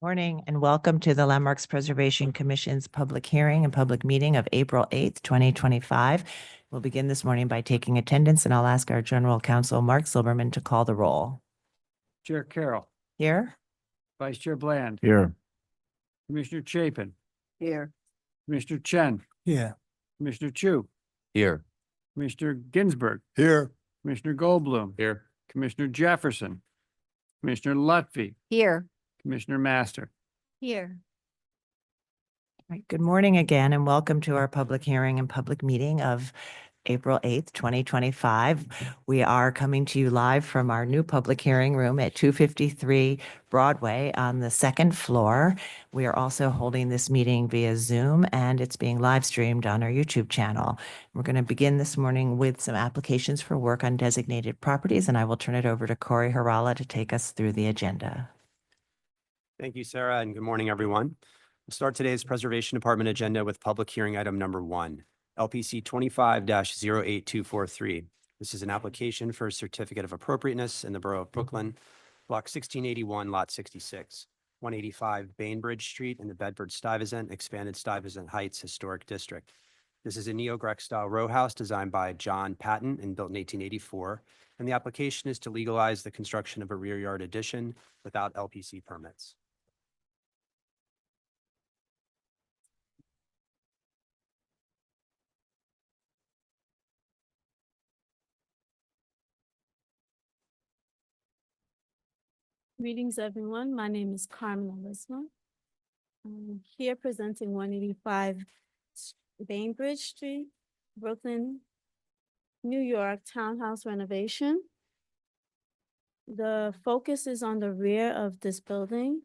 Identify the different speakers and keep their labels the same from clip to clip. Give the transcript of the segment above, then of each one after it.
Speaker 1: Morning and welcome to the Landmarks Preservation Commission's public hearing and public meeting of April 8th, 2025. We'll begin this morning by taking attendance, and I'll ask our General Counsel, Mark Silberman, to call the roll.
Speaker 2: Chair Carroll,
Speaker 1: Here?
Speaker 2: Vice Chair Bland,
Speaker 3: Here.
Speaker 2: Commissioner Chapin,
Speaker 1: Here.
Speaker 2: Commissioner Chen,
Speaker 3: Yeah.
Speaker 2: Commissioner Chu,
Speaker 3: Here.
Speaker 2: Commissioner Ginsburg,
Speaker 3: Here.
Speaker 2: Commissioner Goldblum,
Speaker 3: Here.
Speaker 2: Commissioner Jefferson, Commissioner Lutfi,
Speaker 1: Here.
Speaker 2: Commissioner Master.
Speaker 1: Here. Good morning again, and welcome to our public hearing and public meeting of April 8th, 2025. We are coming to you live from our new public hearing room at 253 Broadway on the second floor. We are also holding this meeting via Zoom, and it's being live streamed on our YouTube channel. We're going to begin this morning with some applications for work on designated properties, and I will turn it over to Corey Harala to take us through the agenda.
Speaker 4: Thank you, Sarah, and good morning, everyone. We'll start today's Preservation Department agenda with public hearing item number 1, LPC 25-08243. This is an application for a certificate of appropriateness in the Borough of Brooklyn, Block 1681, Lot 66, 185 Bainbridge Street in the Bedford-Stuyvesant Expanded Stuyvesant Heights Historic District. This is a neo-Greek style row house designed by John Patton and built in 1884, and the application is to legalize the construction of a rear yard addition without LPC permits.
Speaker 5: Greetings, everyone. My name is Carmen Elisma. I'm here presenting 185 Bainbridge Street, Brooklyn, New York, townhouse renovation. The focus is on the rear of this building.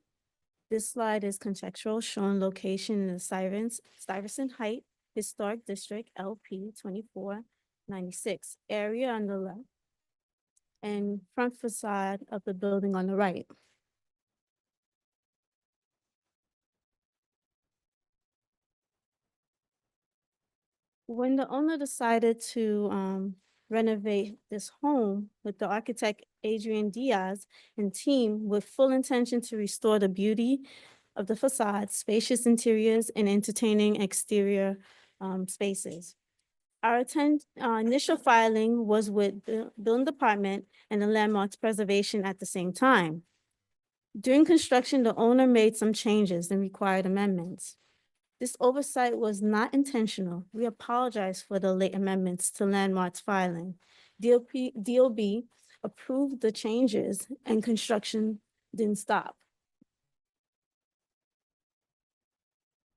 Speaker 5: This slide is contextual, showing location in the Stuyvesant Heights Historic District, LP 2496, area on the left, and front facade of the building on the right. When the owner decided to renovate this home with the architect Adrian Diaz and team with full intention to restore the beauty of the facade, spacious interiors, and entertaining exterior spaces. Our initial filing was with the Building Department and the Landmarks Preservation at the same time. During construction, the owner made some changes and required amendments. This oversight was not intentional. We apologize for the late amendments to Landmarks filing. DOB approved the changes and construction didn't stop.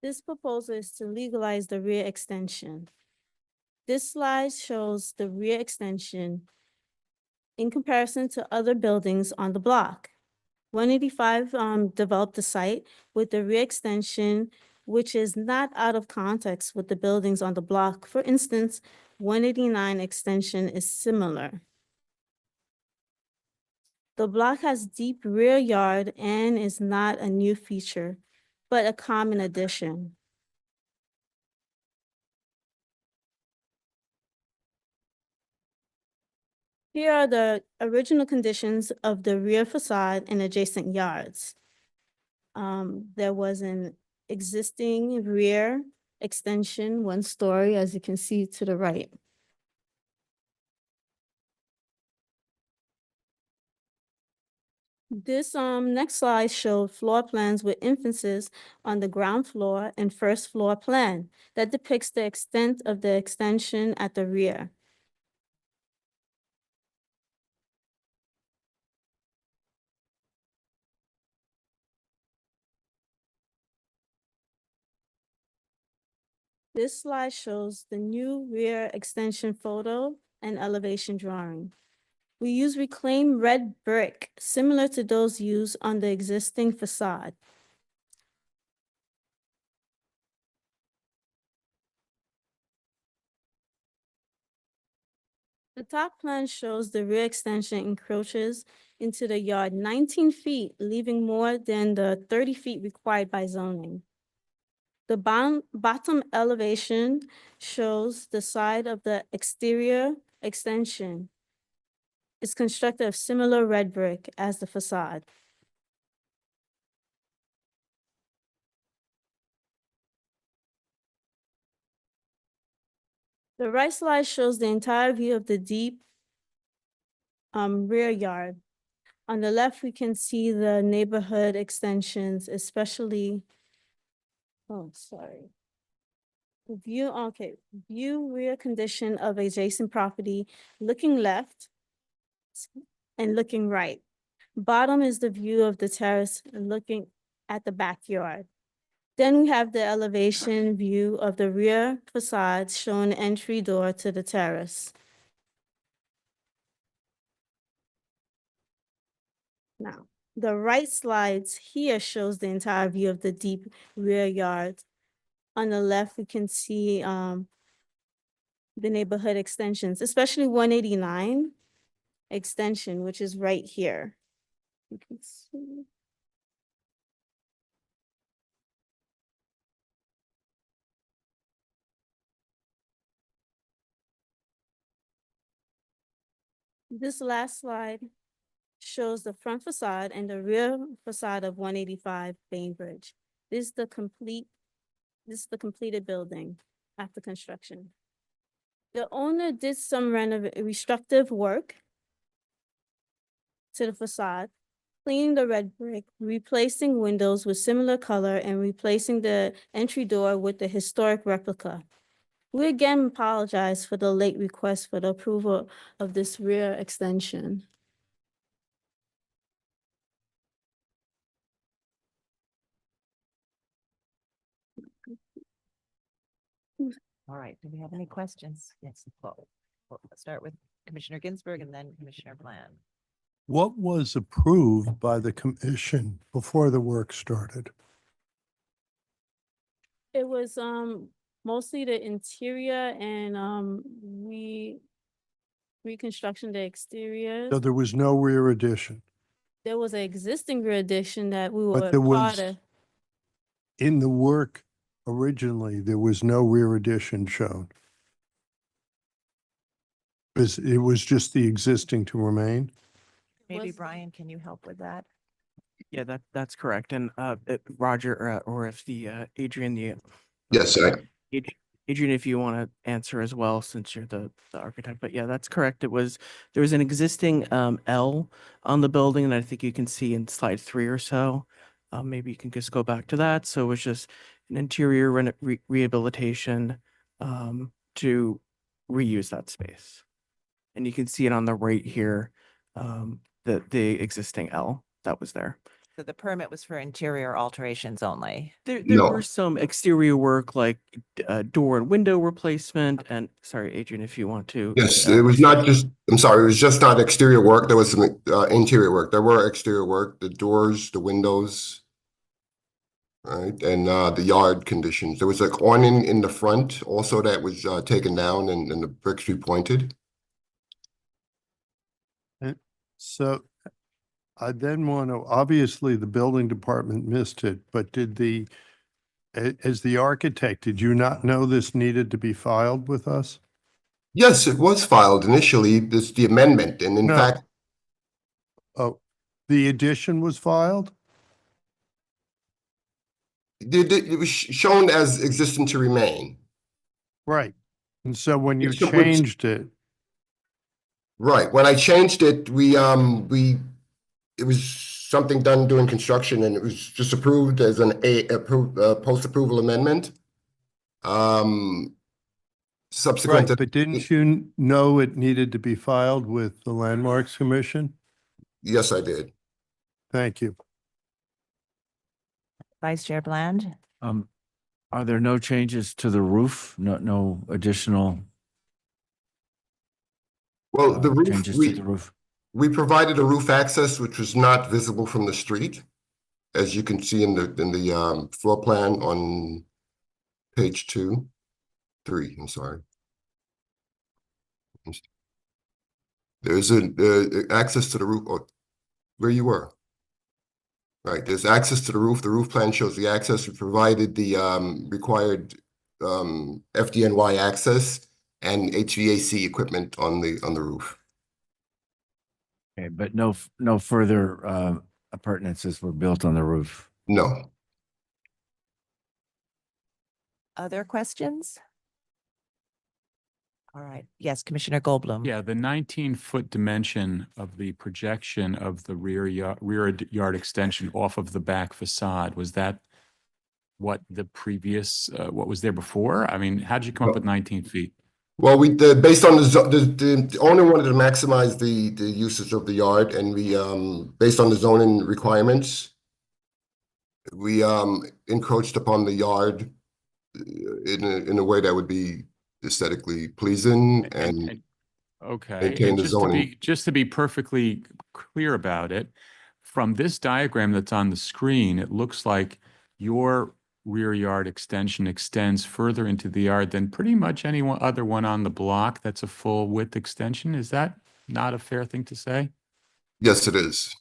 Speaker 5: This proposal is to legalize the rear extension. This slide shows the rear extension in comparison to other buildings on the block. 185 developed the site with the rear extension, which is not out of context with the buildings on the block. For instance, 189 extension is similar. The block has deep rear yard and is not a new feature, but a common addition. Here are the original conditions of the rear facade and adjacent yards. There was an existing rear extension, 1 story, as you can see to the right. This next slide showed floor plans with emphasis on the ground floor and first floor plan that depicts the extent of the extension at the rear. This slide shows the new rear extension photo and elevation drawing. We use reclaimed red brick, similar to those used on the existing facade. The top plan shows the rear extension encroaches into the yard 19 feet, leaving more than the 30 feet required by zoning. The bottom elevation shows the side of the exterior extension. It's constructed of similar red brick as the facade. The right slide shows the entire view of the deep rear yard. On the left, we can see the neighborhood extensions, especially, oh, sorry. The view, okay, view rear condition of adjacent property, looking left and looking right. Bottom is the view of the terrace looking at the backyard. Then we have the elevation view of the rear facade showing the entry door to the terrace. Now, the right slides here shows the entire view of the deep rear yard. On the left, we can see the neighborhood extensions, especially 189 extension, which is right here. You can see. This last slide shows the front facade and the rear facade of 185 Bainbridge. This is the completed building after construction. The owner did some restructive work to the facade, cleaning the red brick, replacing windows with similar color, and replacing the entry door with the historic replica. We again apologize for the late request for the approval of this rear extension.
Speaker 1: All right, do we have any questions? Yes, well, let's start with Commissioner Ginsburg and then Commissioner Bland.
Speaker 3: What was approved by the commission before the work started?
Speaker 5: It was mostly the interior and reconstruction the exterior.
Speaker 3: So there was no rear addition.
Speaker 5: There was an existing rear addition that we
Speaker 3: But
Speaker 5: were
Speaker 3: there
Speaker 5: part
Speaker 3: was-
Speaker 5: of.
Speaker 3: In the work originally, there was no rear addition shown. It was just the existing to remain?
Speaker 1: Maybe
Speaker 5: Was-
Speaker 1: Brian, can you help with that?
Speaker 6: Yeah, that's correct. And Roger, or if Adrian,
Speaker 7: Yes,
Speaker 6: Adrian, if you want to answer as well, since you're the architect. But yeah, that's correct. There was an existing L on the building, and I think you can see in slide 3 or so. Maybe you can just go back to that. So it was just an interior rehabilitation to reuse that space. And you can see it on the right here, the existing L that was there.
Speaker 1: So the permit was for interior alterations only.
Speaker 6: There
Speaker 7: No.
Speaker 6: were some exterior work like door and window replacement, and sorry, Adrian, if you want to.
Speaker 7: yes, it was not just, I'm sorry, it was just not exterior work. There was some interior work. There were exterior work, the doors, the windows. Right, and the yard conditions. There was like awning in the front also that was taken down and the bricks repointed.
Speaker 3: So I then want to, obviously the building department missed it, but as the architect, did you not know this needed to be filed with us?
Speaker 7: Yes, it was filed initially, this the amendment, and in
Speaker 3: No.
Speaker 7: fact,
Speaker 3: Oh, the addition was filed?
Speaker 7: it was shown as existing to remain.
Speaker 3: Right. And so when you
Speaker 7: It's the-
Speaker 3: changed it,
Speaker 7: Right, when I changed it, it was something done during construction and it was just approved as post-approval amendment. Subsequent
Speaker 3: right,
Speaker 7: to,
Speaker 3: but didn't you know it needed to be filed with the Landmarks Commission?
Speaker 7: yes, I did.
Speaker 3: Thank you.
Speaker 1: Vice Chair Bland?
Speaker 8: Are there no changes to the roof? No additional
Speaker 7: Well, the roof,
Speaker 8: changes to the roof?
Speaker 7: we provided a roof access which was not visible from the street. As you can see in the floor plan on page 3, I'm sorry. There's access to the roof, where you were. Right, there's access to the roof. The roof plan shows the access. We provided the required FDNY access and HVAC equipment on the roof.
Speaker 8: Okay, but no further appurtenances were built on the roof.
Speaker 7: No.
Speaker 1: Other questions? All right. Yes, Commissioner Goldblum.
Speaker 9: Yeah, the 19-foot dimension of the projection of the rear yard extension off of the back facade, was that what the previous, what was there before? I mean, how'd you come up with 19 feet?
Speaker 7: Well, we did, based on the owner wanted to maximize the usage of the yard, and we, based on the zoning requirements, we, encroached upon the yard in a way that would be aesthetically pleasing and
Speaker 9: Okay,
Speaker 7: maintain
Speaker 9: and
Speaker 7: the zoning.
Speaker 9: just to be perfectly clear about it, from this diagram that's on the screen, it looks like your rear yard extension extends further into the yard than pretty much any other one on the block that's a full width extension. Is that not a fair thing to say?
Speaker 7: Yes, it is.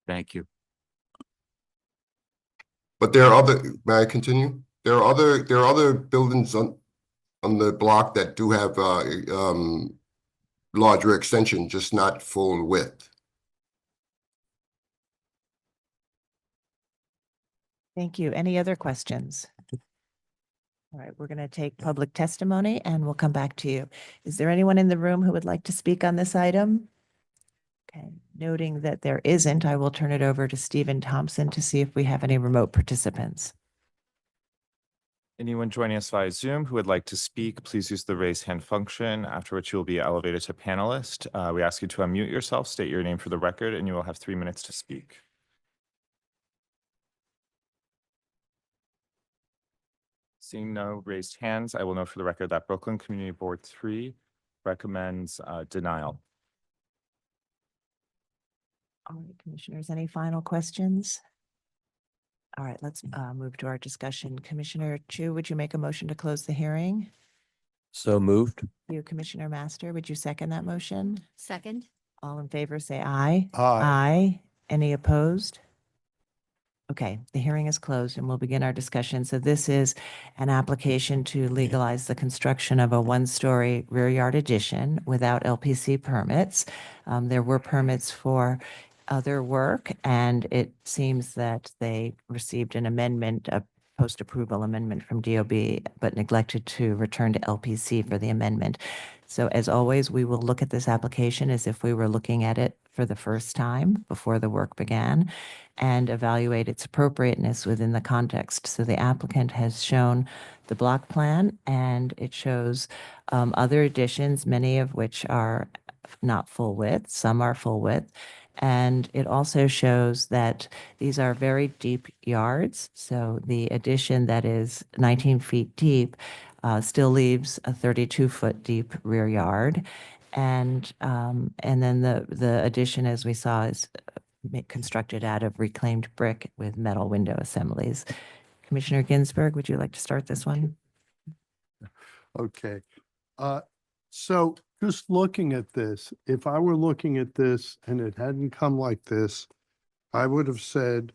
Speaker 9: Thank you.
Speaker 7: But there are other, may I continue? There are other buildings on the block that do have larger extension, just not full width.
Speaker 1: Thank you. Any other questions? All right, we're going to take public testimony and we'll come back to you. Is there anyone in the room who would like to speak on this item? Okay, noting that there isn't, I will turn it over to Stephen Thompson to see if we have any remote participants.
Speaker 10: Anyone joining us via Zoom who would like to speak, please use the raise hand function, after which you will be elevated to panelist. We ask you to unmute yourself, state your name for the record, and you will have 3 minutes to speak. Seeing no raised hands, I will note for the record that Brooklyn Community Board 3 recommends denial.
Speaker 1: All right, commissioners, any final questions? All right, let's move to our discussion. Commissioner Chu, would you make a motion to close the hearing?
Speaker 11: So moved.
Speaker 1: You, Commissioner Master, would you second that motion?
Speaker 12: Second.
Speaker 1: All in favor, say aye.
Speaker 3: Aye.
Speaker 1: Aye. Any opposed? Okay, the hearing is closed and we'll begin our discussion. So this is an application to legalize the construction of a one-story rear yard addition without LPC permits. There were permits for other work, and it seems that they received an amendment, a post-approval amendment from DOB, but neglected to return to LPC for the amendment. So as always, we will look at this application as if we were looking at it for the first time before the work began and evaluate its appropriateness within the context. So the applicant has shown the block plan, and it shows other additions, many of which are not full width, some are full width. And it also shows that these are very deep yards. So the addition that is 19 feet deep still leaves a 32-foot deep rear yard. And then the addition, as we saw, is constructed out of reclaimed brick with metal window assemblies. Commissioner Ginsburg, would you like to start this one?
Speaker 3: Okay. So just looking at this, if I were looking at this and it hadn't come like this, I would have said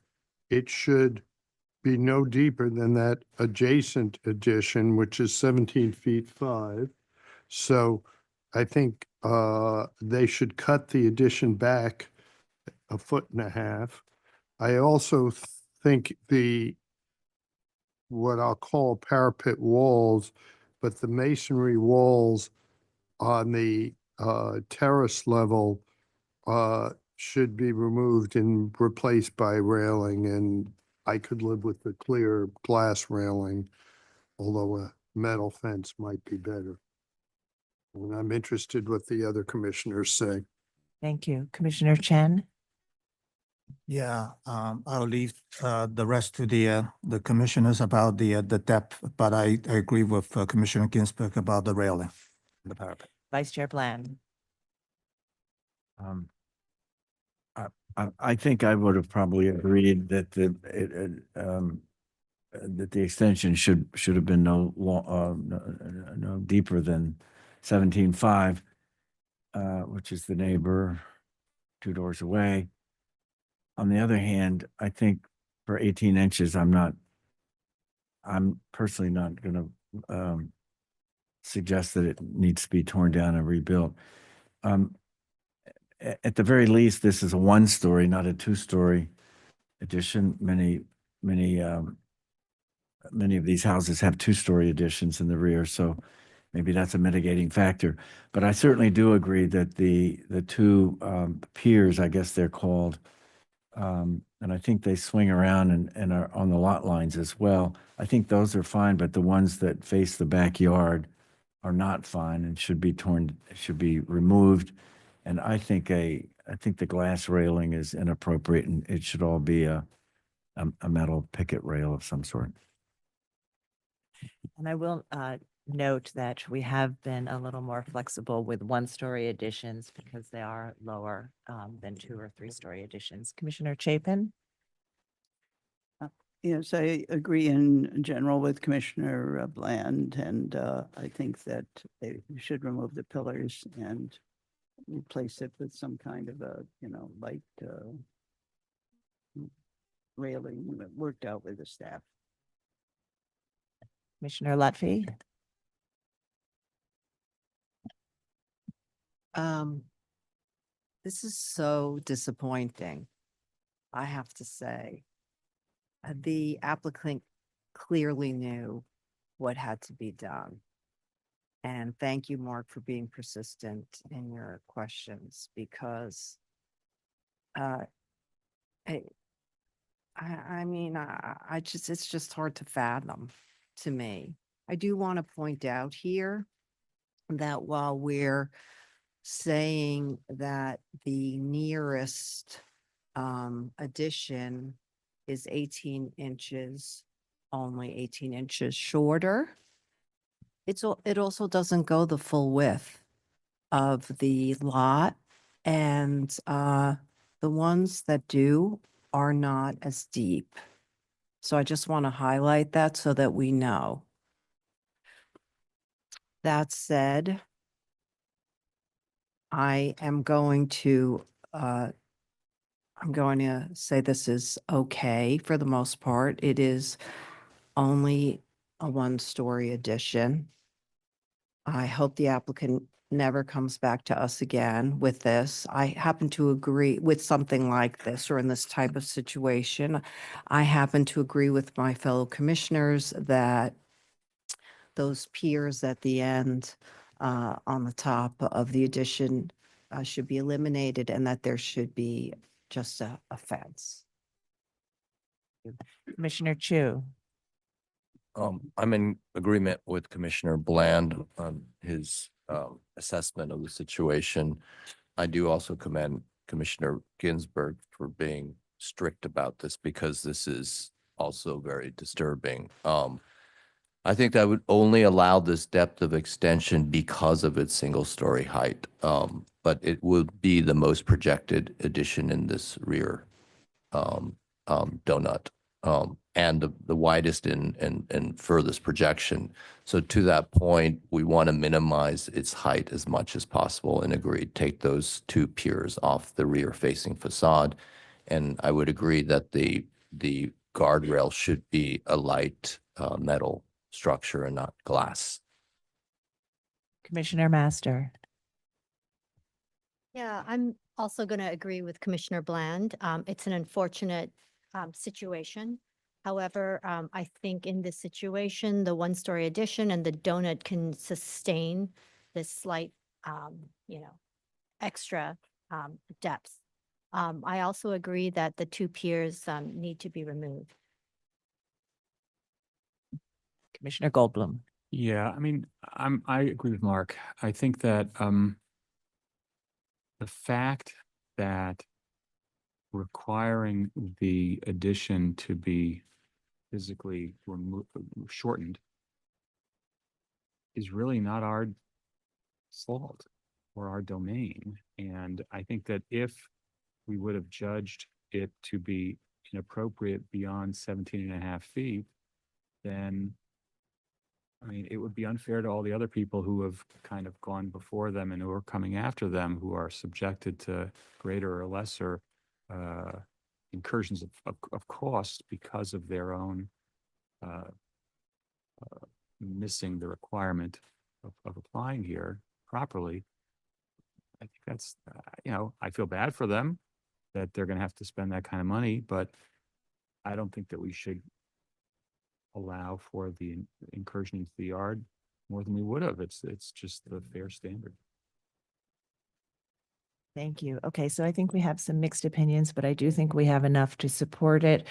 Speaker 3: it should be no deeper than that adjacent addition, which is 17 feet 5. So I think they should cut the addition back 1.5 feet. I also think what I'll call parapet walls, but the masonry walls on the terrace level should be removed and replaced by railing, and I could live with the clear glass railing, although a metal fence might be better. And I'm interested what the other commissioners say.
Speaker 1: Thank you. Commissioner Chen?
Speaker 11: Yeah, I'll leave the rest to the commissioners about the depth, but I agree with Commissioner Ginsburg about the railing, the parapet.
Speaker 1: Vice Chair Bland?
Speaker 8: I think I would have probably agreed that that the extension should have been no deeper than 17.5, which is the neighbor 2 doors away. On the other hand, I think for 18 inches, I'm personally not going to suggest that it needs to be torn down and rebuilt. At the very least, this is a 1-story, not a 2-story addition. Many of these houses have 2-story additions in the rear. So maybe that's a mitigating factor. But I certainly do agree that the two piers, I guess they're called, and I think they swing around and are on the lot lines as well. I think those are fine, but the ones that face the backyard are not fine and should be removed. And I think the glass railing is inappropriate and it should all be a metal picket rail of some sort.
Speaker 1: And I will note that we have been a little more flexible with one-story additions because they are lower than 2 or 3-story additions. Commissioner Chapin?
Speaker 12: Yes, I agree in general with Commissioner Bland, and I think that they should remove the pillars and replace it with some kind of a, light railing worked out with the staff.
Speaker 1: Commissioner Lutfi?
Speaker 13: This is so disappointing, I have to say. The applicant clearly knew what had to be done. And thank you, Mark, for being persistent in your questions because it's just hard to fathom to me. I do want to point out here that while we're saying that the nearest addition is 18 inches, only 18 inches shorter, it also doesn't go the full width of the lot. And the ones that do are not as deep. So I just want to highlight that so that we know. That said, I am going to say this is okay for the most part. It is only a 1-story addition. I hope the applicant never comes back to us again with this. I happen to agree with something like this or in this type of situation. I happen to agree with my fellow commissioners that those piers at the end on the top of the addition should be eliminated and that there should be just a fence.
Speaker 1: Commissioner Chu?
Speaker 14: I'm in agreement with Commissioner Bland on his assessment of the situation. I do also commend Commissioner Ginsburg for being strict about this because this is also very disturbing. I think that would only allow this depth of extension because of its single-story height, but it would be the most projected addition in this rear donut. And the widest and furthest projection. So to that point, we want to minimize its height as much as possible and agreed, take those 2 piers off the rear facing facade. And I would agree that the guardrail should be a light metal structure and not glass.
Speaker 1: Commissioner Master?
Speaker 15: Yeah, I'm also going to agree with Commissioner Bland. It's an unfortunate situation. However, I think in this situation, the 1-story addition and the donut can sustain this slight, extra depth. I also agree that the 2 piers need to be removed.
Speaker 1: Commissioner Goldblum?
Speaker 9: Yeah, I mean, I agree with Mark. I think that the fact that requiring the addition to be physically shortened is really not our fault or our domain. And I think that if we would have judged it to be inappropriate beyond 17.5 feet, then I mean, it would be unfair to all the other people who have kind of gone before them and who are coming after them, who are subjected to greater or lesser incursions of cost because of their own missing the requirement of applying here properly. I think that's, I feel bad for them that they're going to have to spend that kind of money, but I don't think that we should allow for the incursion into the yard more than we would have. It's just the fair standard.
Speaker 1: Thank you. Okay, so I think we have some mixed opinions, but I do think we have enough to support it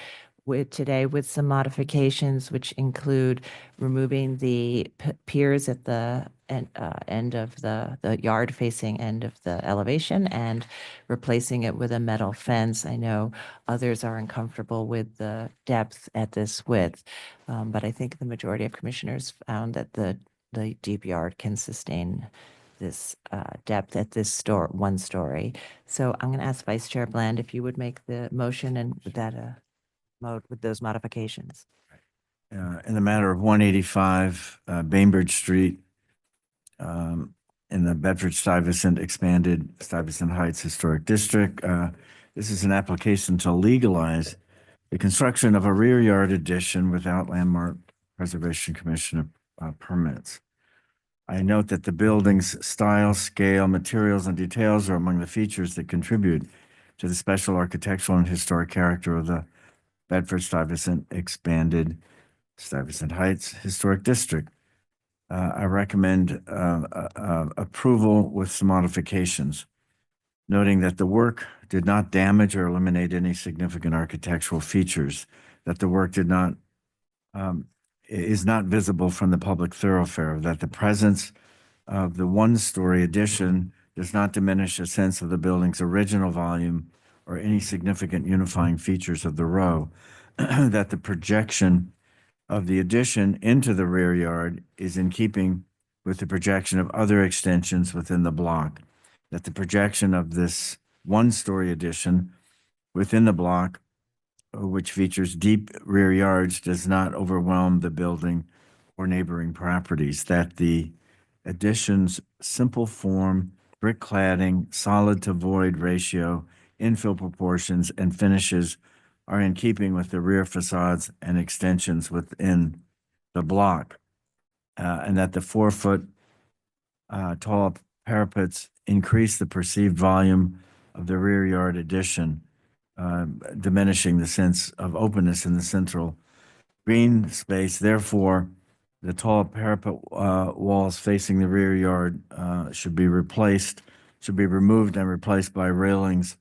Speaker 1: with today with some modifications, which include removing the piers at the end of the yard facing end of the elevation and replacing it with a metal fence. I know others are uncomfortable with the depth at this width, but I think the majority of commissioners found that the deep yard can sustain this depth at this one story. So I'm going to ask Vice Chair Bland if you would make the motion and with that mode with those modifications.
Speaker 8: In the matter of 185 Bainbridge Street, in the Bedford-Stuyvesant expanded Stuyvesant Heights Historic District. This is an application to legalize the construction of a rear yard addition without Landmark Preservation Commission permits. I note that the building's style, scale, materials, and details are among the features that contribute to the special architectural and historic character of the Bedford-Stuyvesant expanded Stuyvesant Heights Historic District. I recommend approval with some modifications, noting that the work did not damage or eliminate any significant architectural features, that the work is not visible from the public thoroughfare, that the presence of the one-story addition does not diminish a sense of the building's original volume or any significant unifying features of the row, that the projection of the addition into the rear yard is in keeping with the projection of other extensions within the block, that the projection of this one-story addition within the block, which features deep rear yards, does not overwhelm the building or neighboring properties, that the addition's simple form, brick cladding, solid to void ratio, infill proportions, and finishes are in keeping with the rear facades and extensions within the block, and that the 4-foot tall parapets increase the perceived volume of the rear yard addition, diminishing the sense of openness in the central green space. Therefore, the tall parapet walls facing the rear yard should be removed and replaced by railings,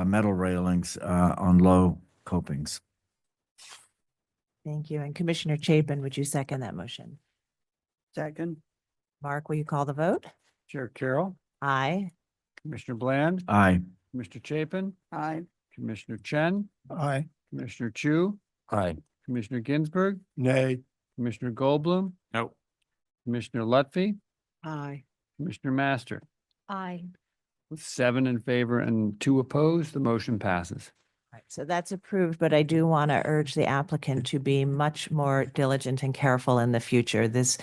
Speaker 8: metal railings on low copings.
Speaker 1: Thank you. And Commissioner Chapin, would you second that motion?
Speaker 12: Second.
Speaker 1: Mark, will you call the vote?
Speaker 2: Chair Carroll,
Speaker 1: Aye.
Speaker 2: Commissioner Bland,
Speaker 8: Aye.
Speaker 2: Mr. Chapin,
Speaker 12: Aye.
Speaker 2: Commissioner Chen,
Speaker 11: Aye.
Speaker 2: Commissioner Chu,
Speaker 14: Aye.
Speaker 2: Commissioner Ginsburg,
Speaker 3: Nay.
Speaker 2: Commissioner Goldblum,
Speaker 9: No.
Speaker 2: Commissioner Lutfi,
Speaker 12: Aye.
Speaker 2: Commissioner Master.
Speaker 15: Aye.
Speaker 2: With 7 in favor and 2 opposed, the motion passes.
Speaker 1: Right, so that's approved, but I do want to urge the applicant to be much more diligent and careful in the future. This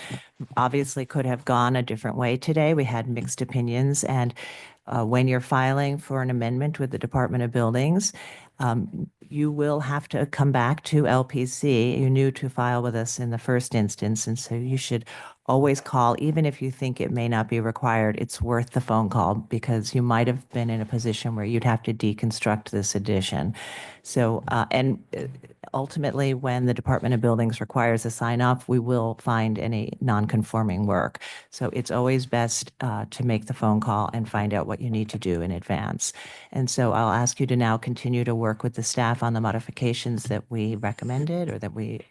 Speaker 1: obviously could have gone a different way today. We had mixed opinions, and when you're filing for an amendment with the Department of Buildings, you will have to come back to LPC. You knew to file with us in the first instance, and so you should always call, even if you think it may not be required. It's worth the phone call because you might have been in a position where you'd have to deconstruct this addition. So, ultimately, when the Department of Buildings requires a sign off, we will find any non-conforming work. So it's always best to make the phone call and find out what you need to do in advance. And so I'll ask you to now continue to work with the staff on the modifications that we recommended or that we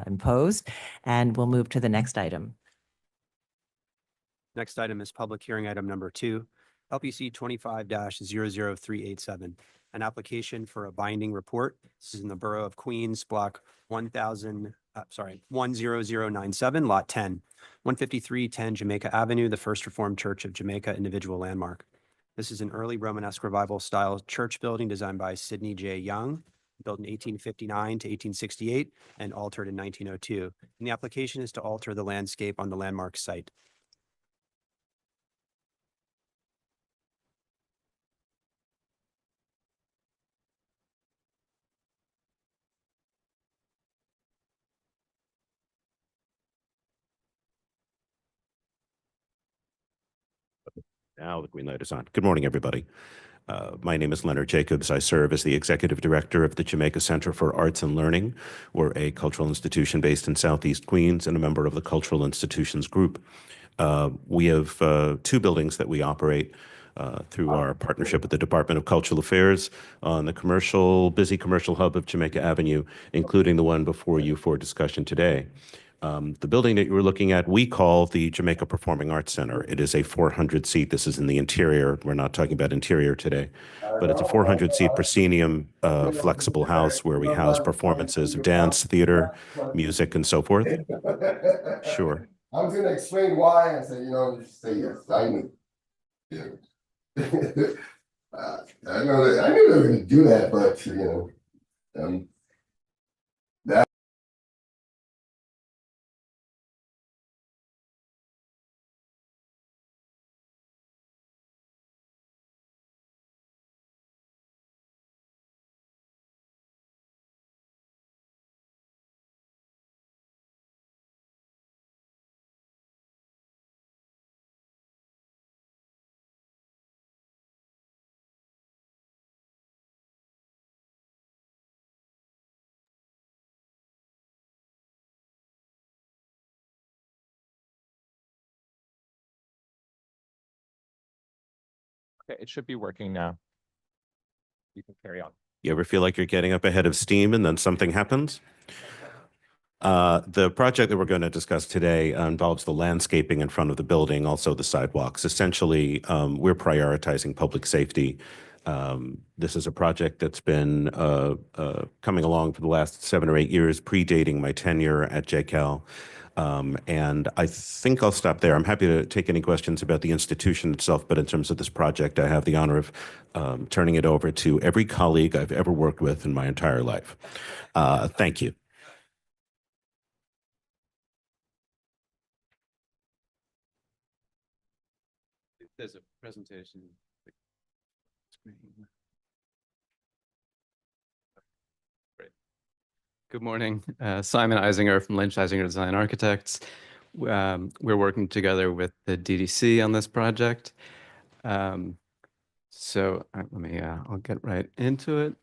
Speaker 1: imposed, and we'll move to the next item.
Speaker 4: Next item is public hearing item number 2, LPC 25-00387, an application for a binding report. This is in the Borough of Queens, block 10097, lot 10, 15310 Jamaica Avenue, the First Reformed Church of Jamaica individual landmark. This is an early Romanesque revival style church building designed by Sidney J. Young, built in 1859 to 1868 and altered in 1902. And the application is to alter the landscape on the landmark site.
Speaker 16: Now the green light is on. Good morning, everybody. My name is Leonard Jacobs. I serve as the Executive Director of the Jamaica Center for Arts and Learning. We're a cultural institution based in Southeast Queens and a member of the Cultural Institutions Group. We have 2 buildings that we operate through our partnership with the Department of Cultural Affairs on the busy commercial hub of Jamaica Avenue, including the one before you for discussion today. The building that you were looking at, we call the Jamaica Performing Arts Center. It is a 400-seat, this is in the interior, we're not talking about interior today, but it's a 400-seat proscenium flexible house where we house performances of dance, theater, music, and so forth. Sure.
Speaker 7: I was gonna explain why, I said, just say yes, I knew. Yeah. I knew they were gonna do that, but,
Speaker 10: Okay, it should be working now. You can carry on.
Speaker 16: You ever feel like you're getting up ahead of steam and then something happens? The project that we're going to discuss today involves the landscaping in front of the building, also the sidewalks. Essentially, we're prioritizing public safety. This is a project that's been coming along for the last 7 or 8 years, predating my tenure at JCAL. And I think I'll stop there. I'm happy to take any questions about the institution itself, but in terms of this project, I have the honor of turning it over to every colleague I've ever worked with in my entire life. Thank you.
Speaker 2: There's a presentation. Great. Good morning. Simon Eisinger from Lynch Eisinger Design Architects. We're working together with the DDC on this project. I'll get right into it.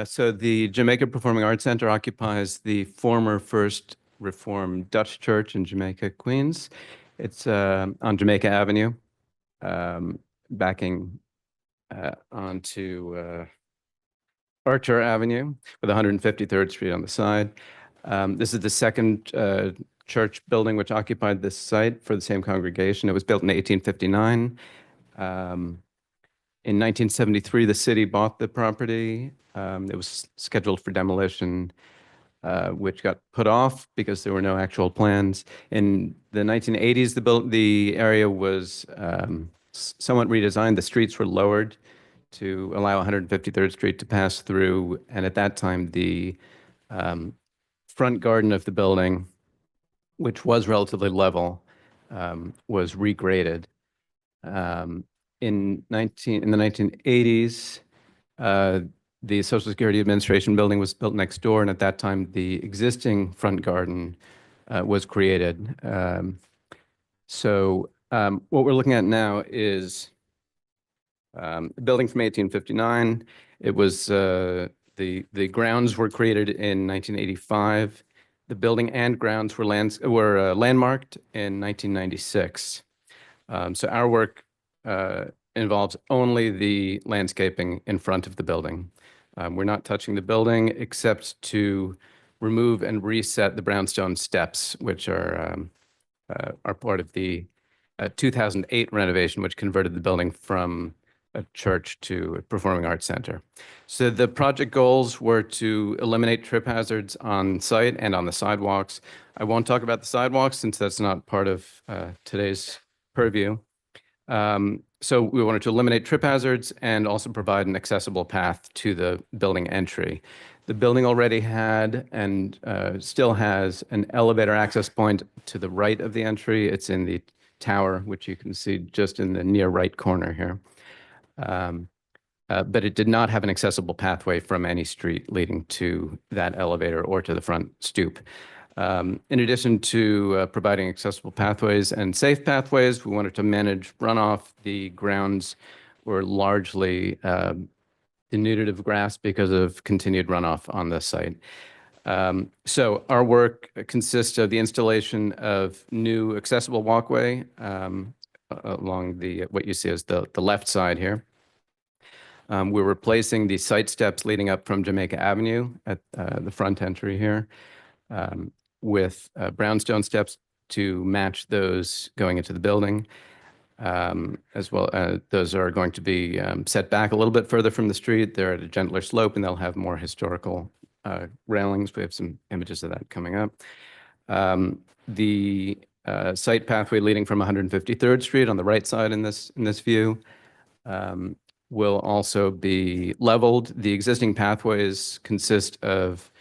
Speaker 2: So the Jamaica Performing Arts Center occupies the former First Reformed Dutch Church in Jamaica, Queens. It's on Jamaica Avenue, backing onto Archer Avenue with 153rd Street on the side. This is the second church building which occupied this site for the same congregation. It was built in 1859. In 1973, the city bought the property. It was scheduled for demolition, which got put off because there were no actual plans. In the 1980s, the area was somewhat redesigned. The streets were lowered to allow 153rd Street to pass through. And at that time, the front garden of the building, which was relatively level, was regraded. In the 1980s, the Social Security Administration building was built next door, and at that time, the existing front garden was created. What we're looking at now is a building from 1859. It was the grounds were created in 1985. The building and grounds were landmarked in 1996. So our work involves only the landscaping in front of the building. We're not touching the building except to remove and reset the brownstone steps, which are part of the 2008 renovation, which converted the building from a church to a performing arts center. So the project goals were to eliminate trip hazards on site and on the sidewalks. I won't talk about the sidewalks since that's not part of today's purview. So we wanted to eliminate trip hazards and also provide an accessible path to the building entry. The building already had and still has an elevator access point to the right of the entry. It's in the tower, which you can see just in the near right corner here. But it did not have an accessible pathway from any street leading to that elevator or to the front stoop. In addition to providing accessible pathways and safe pathways, we wanted to manage runoff. The grounds were largely denuded of grass because of continued runoff on the site. So our work consists of the installation of new accessible walkway along what you see as the left side here. We're replacing the site steps leading up from Jamaica Avenue at the front entry here with brownstone steps to match those going into the building. As well, those are going to be set back a little bit further from the street. They're at a gentler slope and they'll have more historical railings. We have some images of that coming up. The site pathway leading from 153rd Street on the right side in this view will also be leveled. The existing pathways consist of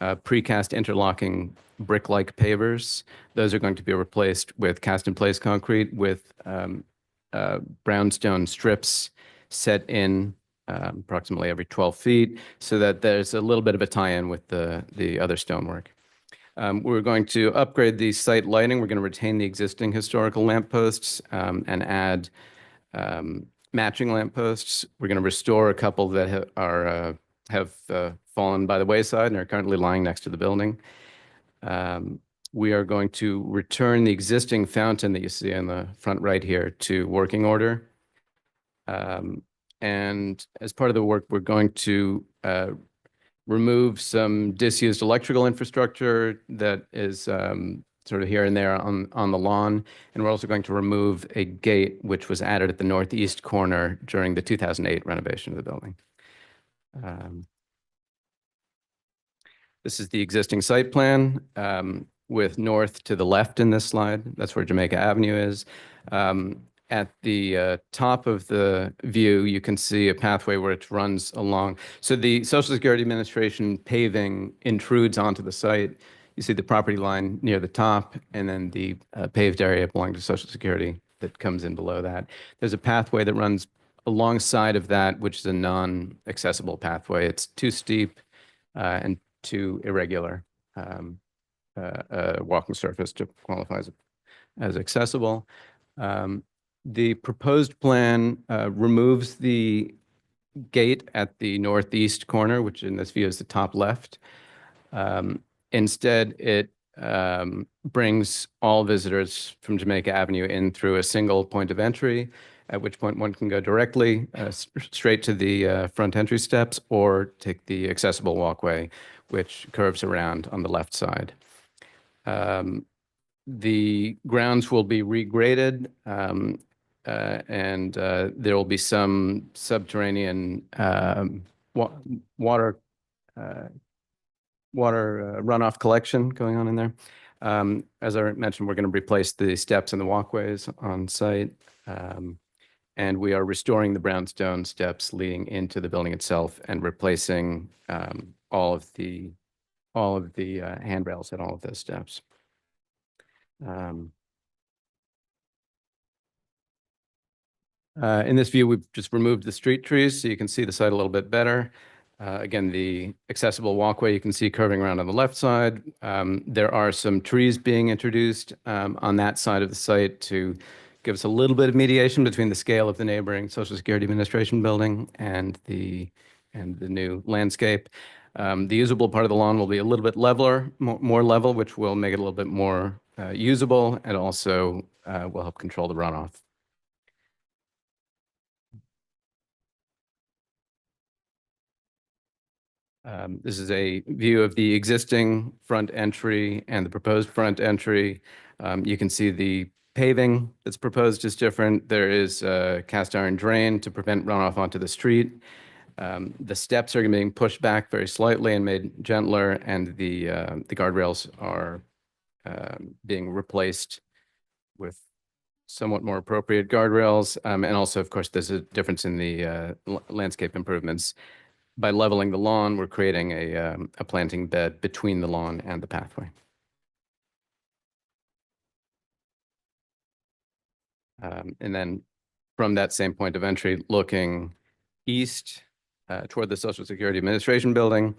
Speaker 2: precast interlocking brick-like pavers. Those are going to be replaced with cast-in-place concrete with brownstone strips set in approximately every 12 feet so that there's a little bit of a tie-in with the other stonework. We're going to upgrade the site lighting. We're going to retain the existing historical lampposts and add matching lampposts. We're going to restore a couple that have fallen by the wayside and are currently lying next to the building. We are going to return the existing fountain that you see in the front right here to working order. And as part of the work, we're going to remove some disused electrical infrastructure that is sort of here and there on the lawn. And we're also going to remove a gate which was added at the northeast corner during the 2008 renovation of the building. This is the existing site plan with north to the left in this slide. That's where Jamaica Avenue is. At the top of the view, you can see a pathway where it runs along. So the Social Security Administration paving intrudes onto the site. You see the property line near the top, and then the paved area belonging to Social Security that comes in below that. There's a pathway that runs alongside of that, which is a non-accessible pathway. It's too steep and too irregular walking surface to qualify as accessible. The proposed plan removes the gate at the northeast corner, which in this view is the top left. Instead, it brings all visitors from Jamaica Avenue in through a single point of entry, at which point one can go directly straight to the front entry steps or take the accessible walkway, which curves around on the left side. The grounds will be regraded, and there will be some subterranean water runoff collection going on in there. As I mentioned, we're going to replace the steps and the walkways on site. And we are restoring the brownstone steps leading into the building itself and replacing all of the handrails at all of those steps. In this view, we've just removed the street trees so you can see the site a little bit better. Again, the accessible walkway you can see curving around on the left side. There are some trees being introduced on that side of the site to give us a little bit of mediation between the scale of the neighboring Social Security Administration building and the new landscape. The usable part of the lawn will be a little bit leveler, more level, which will make it a little bit more usable and also will help control the runoff. This is a view of the existing front entry and the proposed front entry. You can see the paving that's proposed is different. There is a cast iron drain to prevent runoff onto the street. The steps are being pushed back very slightly and made gentler, and the guardrails are being replaced with somewhat more appropriate guardrails. And also, of course, there's a difference in the landscape improvements. By leveling the lawn, we're creating a planting bed between the lawn and the pathway. And then from that same point of entry, looking east toward the Social Security Administration building,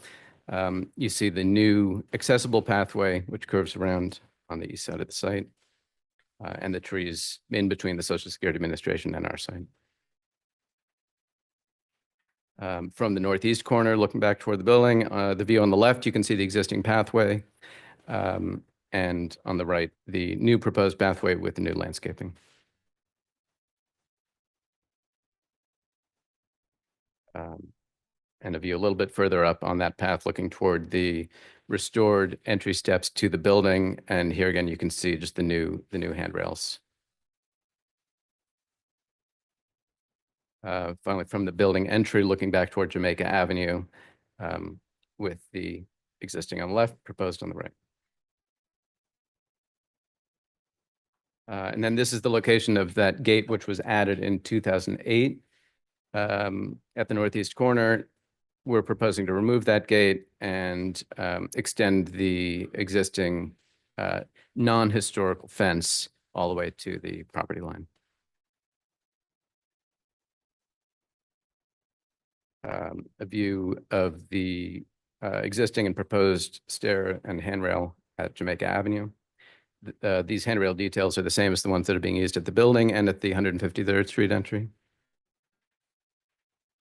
Speaker 2: You see the new accessible pathway, which curves around on the east side of the site, and the trees in between the Social Security Administration and our site. From the northeast corner, looking back toward the building, the view on the left, you can see the existing pathway, and on the right, the new proposed pathway with the new landscaping. And a view a little bit further up on that path, looking toward the restored entry steps to the building. And here again, you can see just the new handrails. Finally, from the building entry, looking back toward Jamaica Avenue, with the existing on the left, proposed on the right. And then this is the location of that gate, which was added in 2008 at the northeast corner. We're proposing to remove that gate and extend the existing non-historical fence all the way to the property line. A view of the existing and proposed stair and handrail at Jamaica Avenue. These handrail details are the same as the ones that are being used at the building and at the 153rd Street entry.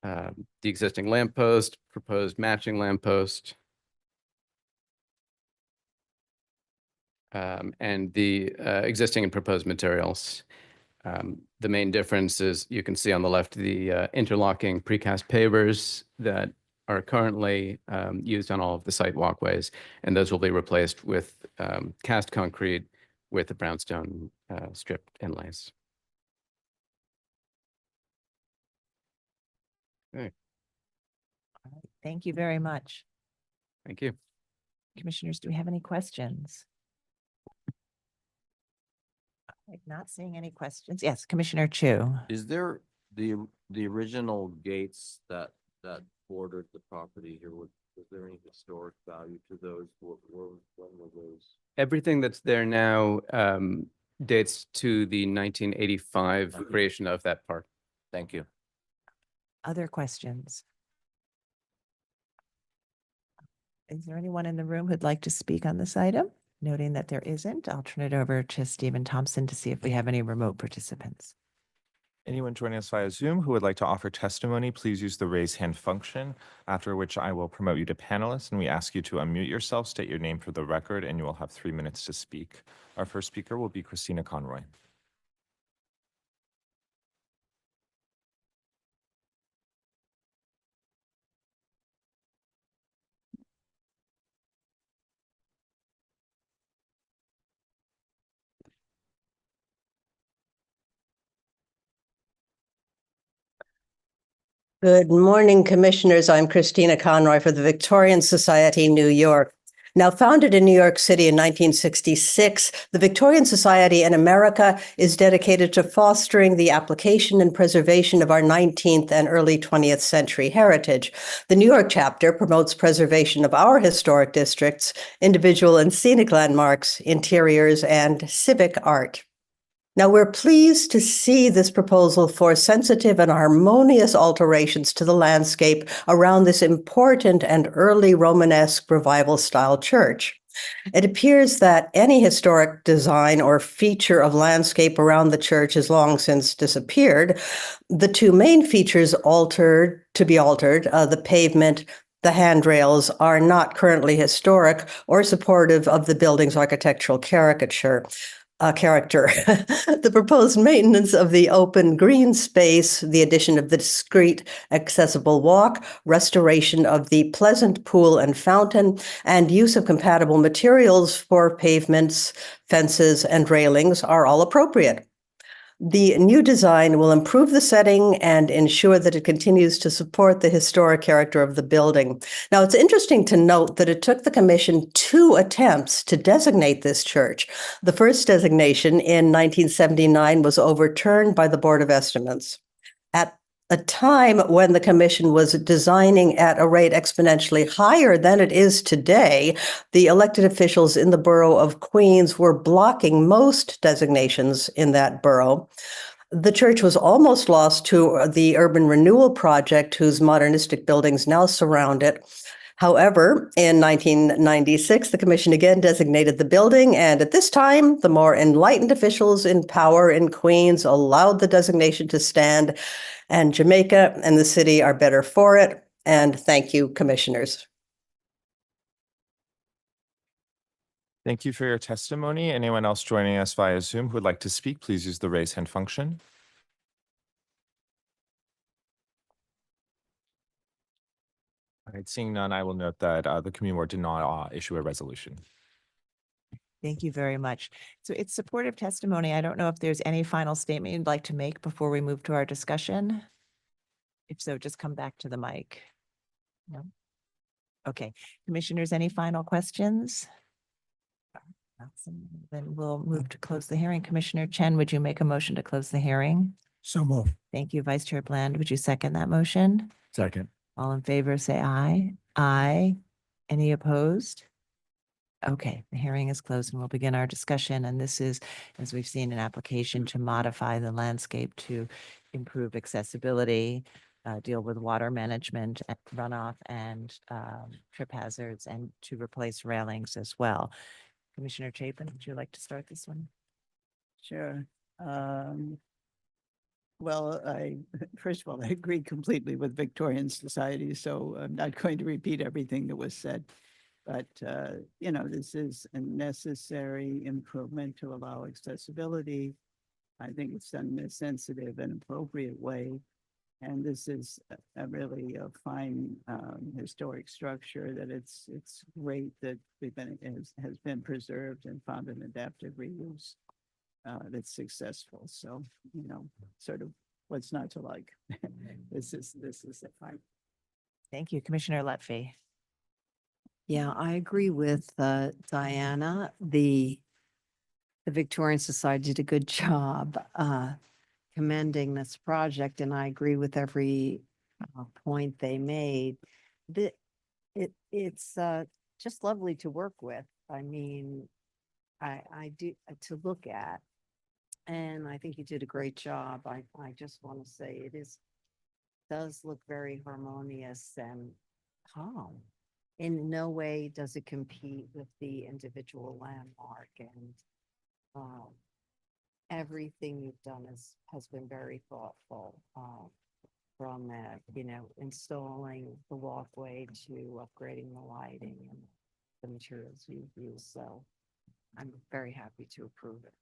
Speaker 2: The existing lamppost, proposed matching lamppost, and the existing and proposed materials. The main difference is you can see on the left the interlocking precast pavers that are currently used on all of the site walkways, and those will be replaced with cast concrete with the brownstone strip inlays. Okay.
Speaker 1: All right, thank you very much.
Speaker 2: Thank you.
Speaker 1: Commissioners, do we have any questions? Not seeing any questions. Yes, Commissioner Chu.
Speaker 14: Is there the original gates that bordered the property here? Was there any historic value to those? When were those?
Speaker 2: Everything that's there now dates to the 1985 creation of that park.
Speaker 14: Thank you.
Speaker 1: Other questions? Is there anyone in the room who'd like to speak on this item? Noting that there isn't, I'll turn it over to Stephen Thompson to see if we have any remote participants.
Speaker 10: Anyone joining us via Zoom who would like to offer testimony, please use the raise hand function, after which I will promote you to panelist, and we ask you to unmute yourself, state your name for the record, and you will have 3 minutes to speak. Our first speaker will be Christina Conroy.
Speaker 17: Good morning, Commissioners. I'm Christina Conroy for the Victorian Society, New York. Now founded in New York City in 1966, the Victorian Society in America is dedicated to fostering the application and preservation of our 19th and early 20th century heritage. The New York chapter promotes preservation of our historic districts, individual and scenic landmarks, interiors, and civic art. Now, we're pleased to see this proposal for sensitive and harmonious alterations to the landscape around this important and early Romanesque revival-style church. It appears that any historic design or feature of landscape around the church has long since disappeared. The two main features to be altered, the pavement, the handrails, are not currently historic or supportive of the building's architectural character. The proposed maintenance of the open green space, the addition of the discrete accessible walk, restoration of the pleasant pool and fountain, and use of compatible materials for pavements, fences, and railings are all appropriate. The new design will improve the setting and ensure that it continues to support the historic character of the building. Now, it's interesting to note that it took the Commission 2 attempts to designate this church. The first designation in 1979 was overturned by the Board of Estimates. At a time when the Commission was designing at a rate exponentially higher than it is today, the elected officials in the borough of Queens were blocking most designations in that borough. The church was almost lost to the urban renewal project, whose modernistic buildings now surround it. However, in 1996, the commission again designated the building, and at this time, the more enlightened officials in power in Queens allowed the designation to stand, and Jamaica and the city are better for it. And thank you, commissioners.
Speaker 10: Thank you for your testimony. Anyone else joining us via Zoom who would like to speak, please use the raise hand function. All right, seeing none, I will note that the community board did not issue a resolution.
Speaker 1: Thank you very much. So it's supportive testimony. I don't know if there's any final statement you'd like to make before we move to our discussion. If so, just come back to the mic. No? Okay, commissioners, any final questions? Then we'll move to close the hearing. Commissioner Chen, would you make a motion to close the hearing?
Speaker 11: So move.
Speaker 1: Thank you. Vice Chair Bland, would you second that motion?
Speaker 8: Second.
Speaker 1: All in favor, say aye. Aye. Any opposed? Okay, the hearing is closed and we'll begin our discussion. And this is, as we've seen, an application to modify the landscape to improve accessibility, deal with water management, runoff, and trip hazards, and to replace railings as well. Commissioner Chapin, would you like to start this one?
Speaker 12: Sure. Well, first of all, I agree completely with Victorian Society, so I'm not going to repeat everything that was said. But, you know, this is a necessary improvement to allow accessibility. I think it's done in a sensitive and appropriate way. And this is a really a fine historic structure that it's great that has been preserved and found an adaptive reuse that's successful. So, you know, sort of what's not to like. This is a fine.
Speaker 1: Thank you, Commissioner Letfi.
Speaker 13: Yeah, I agree with Diana. The Victorian Society did a good job commending this project, and I agree with every point they made. It's just lovely to work with. I mean, I do to look at, and I think you did a great job. I just want to say does look very harmonious and calm. In no way does it compete with the individual landmark, and everything you've done has been very thoughtful, from that, you know, installing the walkway to upgrading the lighting and the materials you've used. So I'm very happy to approve it.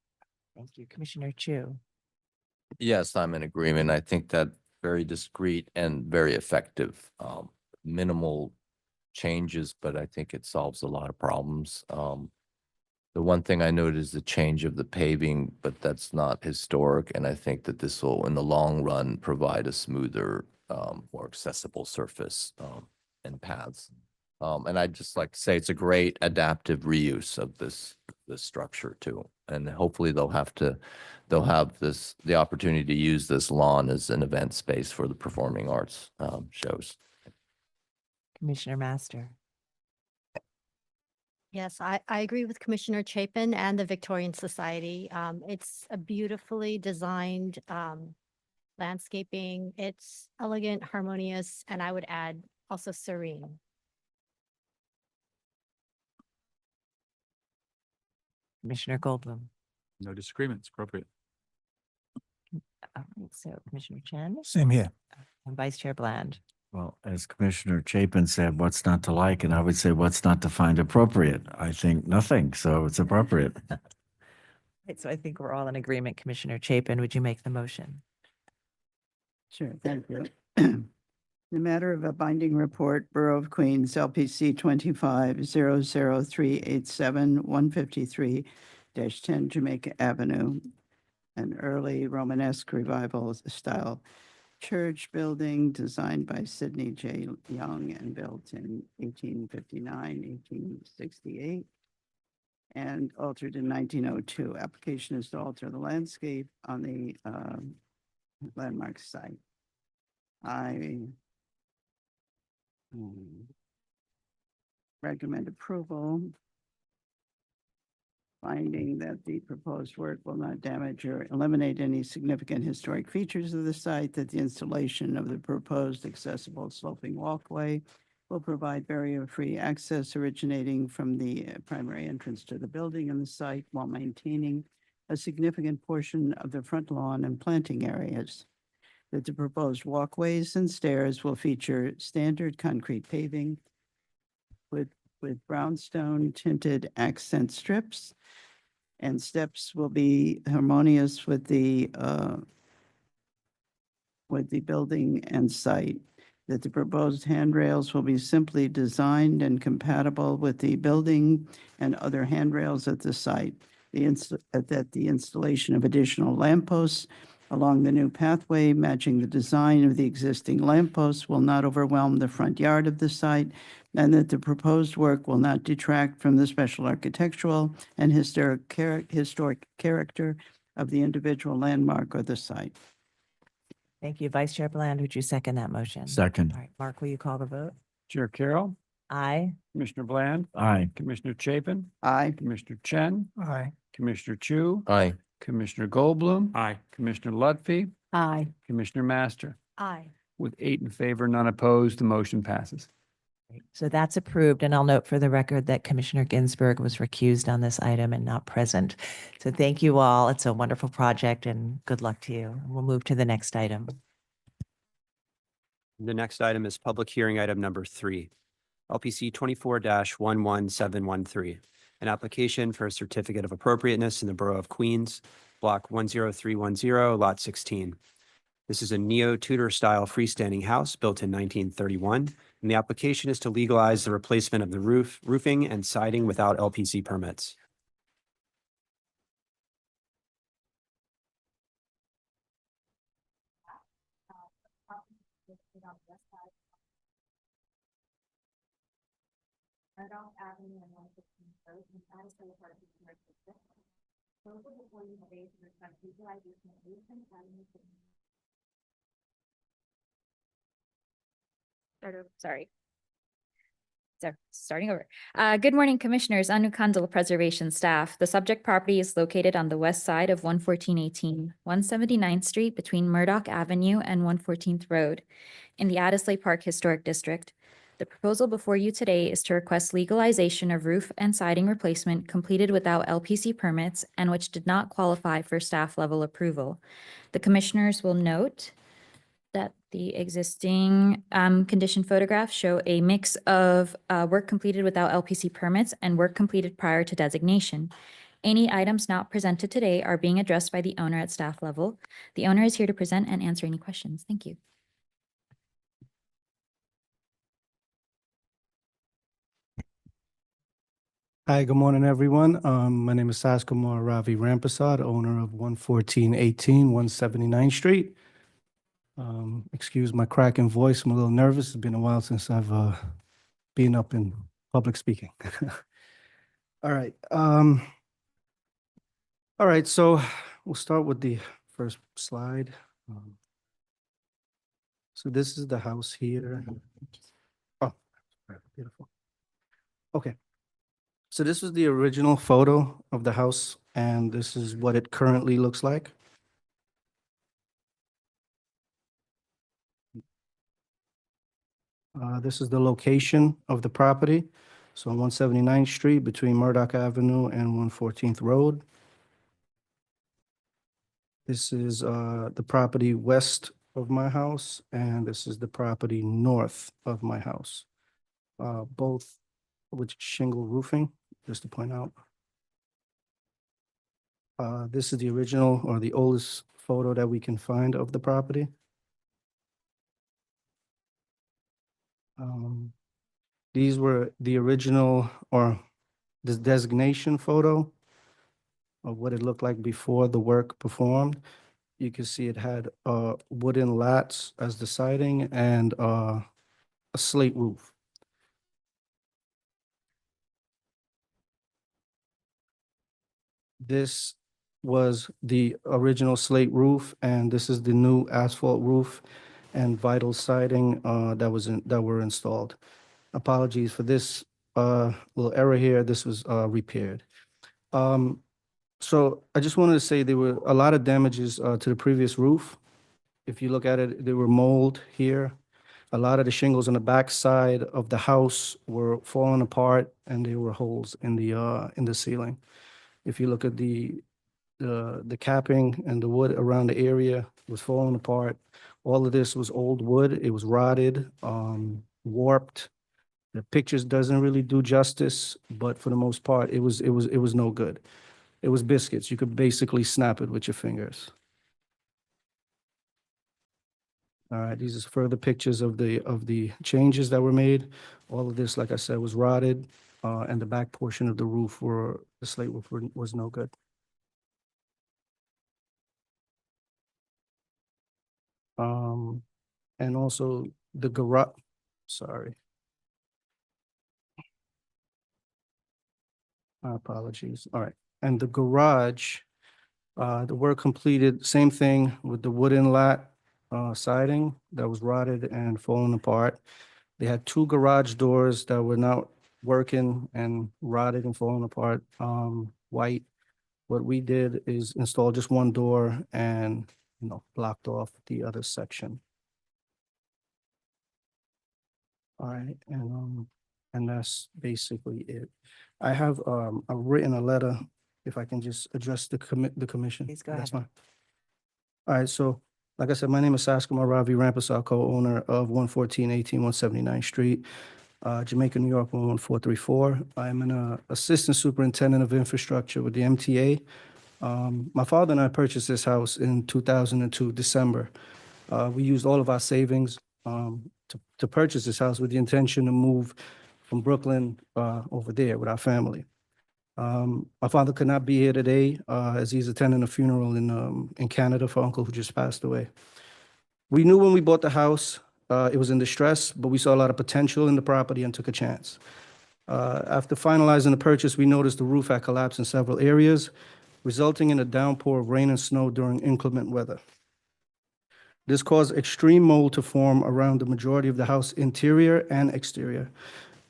Speaker 1: Thank you, Commissioner Chu.
Speaker 14: Yes, I'm in agreement. I think that very discreet and very effective, minimal changes, but I think it solves a lot of problems. The one thing I noted is the change of the paving, but that's not historic. And I think that this will, in the long run, provide a smoother, more accessible surface and paths. And I'd just like to say it's a great adaptive reuse of this structure too. And hopefully they'll have the opportunity to use this lawn as an event space for the performing arts shows.
Speaker 1: Commissioner Master.
Speaker 15: Yes, I agree with Commissioner Chapin and the Victorian Society. It's a beautifully designed landscaping. It's elegant, harmonious, and I would add also serene.
Speaker 1: Commissioner Goldblum.
Speaker 9: No disagreement. It's appropriate.
Speaker 1: All right, so Commissioner Chen
Speaker 11: Same here.
Speaker 1: and Vice Chair Bland.
Speaker 8: Well, as Commissioner Chapin said, what's not to like? And I would say, what's not to find appropriate? I think nothing, so it's appropriate.
Speaker 1: Right, so I think we're all in agreement. Commissioner Chapin, would you make the motion?
Speaker 12: Sure, thank you. The matter of a binding report, Borough of Queens, LPC 25-00387-153-10 Jamaica Avenue, an early Romanesque revival style church building designed by Sidney J. Young and built in 1859, 1868, and altered in 1902. Application is to alter the landscape on the landmark site. I recommend approval, finding that the proposed work will not damage or eliminate any significant historic features of the site, that the installation of the proposed accessible sloping walkway will provide barrier-free access originating from the primary entrance to the building and the site while maintaining a significant portion of the front lawn and planting areas. That the proposed walkways and stairs will feature standard concrete paving with brownstone tinted accent strips, and steps will be harmonious with the building and site. That the proposed handrails will be simply designed and compatible with the building and other handrails at the site. That the installation of additional lampposts along the new pathway matching the design of the existing lampposts will not overwhelm the front yard of the site, and that the proposed work will not detract from the special architectural and historic character of the individual landmark or the site.
Speaker 1: Thank you. Vice Chair Bland, would you second that motion?
Speaker 8: Second.
Speaker 1: All right, Mark, will you call the vote?
Speaker 18: Chair Carroll,
Speaker 1: Aye.
Speaker 18: Commissioner Bland,
Speaker 8: Aye.
Speaker 18: Commissioner Chapin,
Speaker 12: Aye.
Speaker 18: Commissioner Chen,
Speaker 11: Aye.
Speaker 18: Commissioner Chu,
Speaker 14: Aye.
Speaker 18: Commissioner Goldblum,
Speaker 9: Aye.
Speaker 18: Commissioner Lutfi,
Speaker 13: Aye.
Speaker 18: Commissioner Master.
Speaker 15: Aye.
Speaker 18: With 8 in favor, none opposed, the motion passes.
Speaker 1: So that's approved, and I'll note for the record that Commissioner Ginsburg was recused on this item and not present. So thank you all. It's a wonderful project, and good luck to you. We'll move to the next item.
Speaker 4: The next item is public hearing item number 3, LPC 24-11713, an application for a certificate of appropriateness in the Borough of Queens, Block 10310, Lot 16. This is a neo-Tudor style freestanding house built in 1931, and the application is to legalize the replacement of the roofing and siding without LPC permits.
Speaker 19: Sorry. So starting over. Good morning, Commissioners, Anu Kandala Preservation Staff. The subject property is located on the west side of 11418, 179th Street between Murdoch Avenue and 114th Road in the Addisley Park Historic District. The proposal before you today is to request legalization of roof and siding replacement completed without LPC permits and which did not qualify for staff level approval. The Commissioners will note that the existing condition photographs show a mix of work completed without LPC permits and work completed prior to designation. Any items not presented today are being addressed by the owner at staff level. The owner is here to present and answer any questions. Thank you.
Speaker 20: Hi, good morning, everyone. My name is Saskumar Ravi Rampasad, owner of 11418 179th Street. Excuse my cracking voice. I'm a little nervous. It's been a while since I've been up in public speaking. All right. All right. So we'll start with the first slide. So this is the house here. Oh, beautiful. Okay. So this was the original photo of the house, and this is what it currently looks like. This is the location of the property. So on 179th Street between Murdoch Avenue and 114th Road. This is the property west of my house, and this is the property north of my house. Both with shingle roofing, just to point out. This is the original or the oldest photo that we can find of the property. These were the original or this designation photo of what it looked like before the work performed. You can see it had wooden lats as the siding and a slate roof. This was the original slate roof, and this is the new asphalt roof and vinyl siding that were installed. Apologies for this little error here. This was repaired. So I just wanted to say there were a lot of damages to the previous roof. If you look at it, there were mold here. A lot of the shingles on the back side of the house were falling apart and there were holes in the ceiling. If you look at the capping and the wood around the area was falling apart. All of this was old wood. It was rotted, warped. The pictures doesn't really do justice, but for the most part, it was no good. It was biscuits. You could basically snap it with your fingers. All right, these are further pictures of the changes that were made. All of this, like I said, was rotted, and the back portion of the roof the slate roof was no good. And also the garage, sorry. My apologies. All right. And the garage, the work completed, same thing with the wooden lat siding that was rotted and falling apart. They had two garage doors that were not working and rotted and falling apart, white. What we did is install just one door and, blocked off the other section. All right, and that's basically it. I have I've written a letter, if I can just address the commission.
Speaker 1: Please go
Speaker 20: That's
Speaker 1: ahead.
Speaker 20: fine. All right, so like I said, my name is Saskumar Ravi Rampasar, co-owner of 11418 179th Street, Jamaica, New York, 11434. I'm an assistant superintendent of infrastructure with the MTA. My father and I purchased this house in 2002, December. We used all of our savings to purchase this house with the intention to move from Brooklyn over there with our family. My father could not be here today as he's attending a funeral in Canada for uncle who just passed away. We knew when we bought the house, it was in distress, but we saw a lot of potential in the property and took a chance. After finalizing the purchase, we noticed the roof had collapsed in several areas, resulting in a downpour of rain and snow during inclement weather. This caused extreme mold to form around the majority of the house interior and exterior.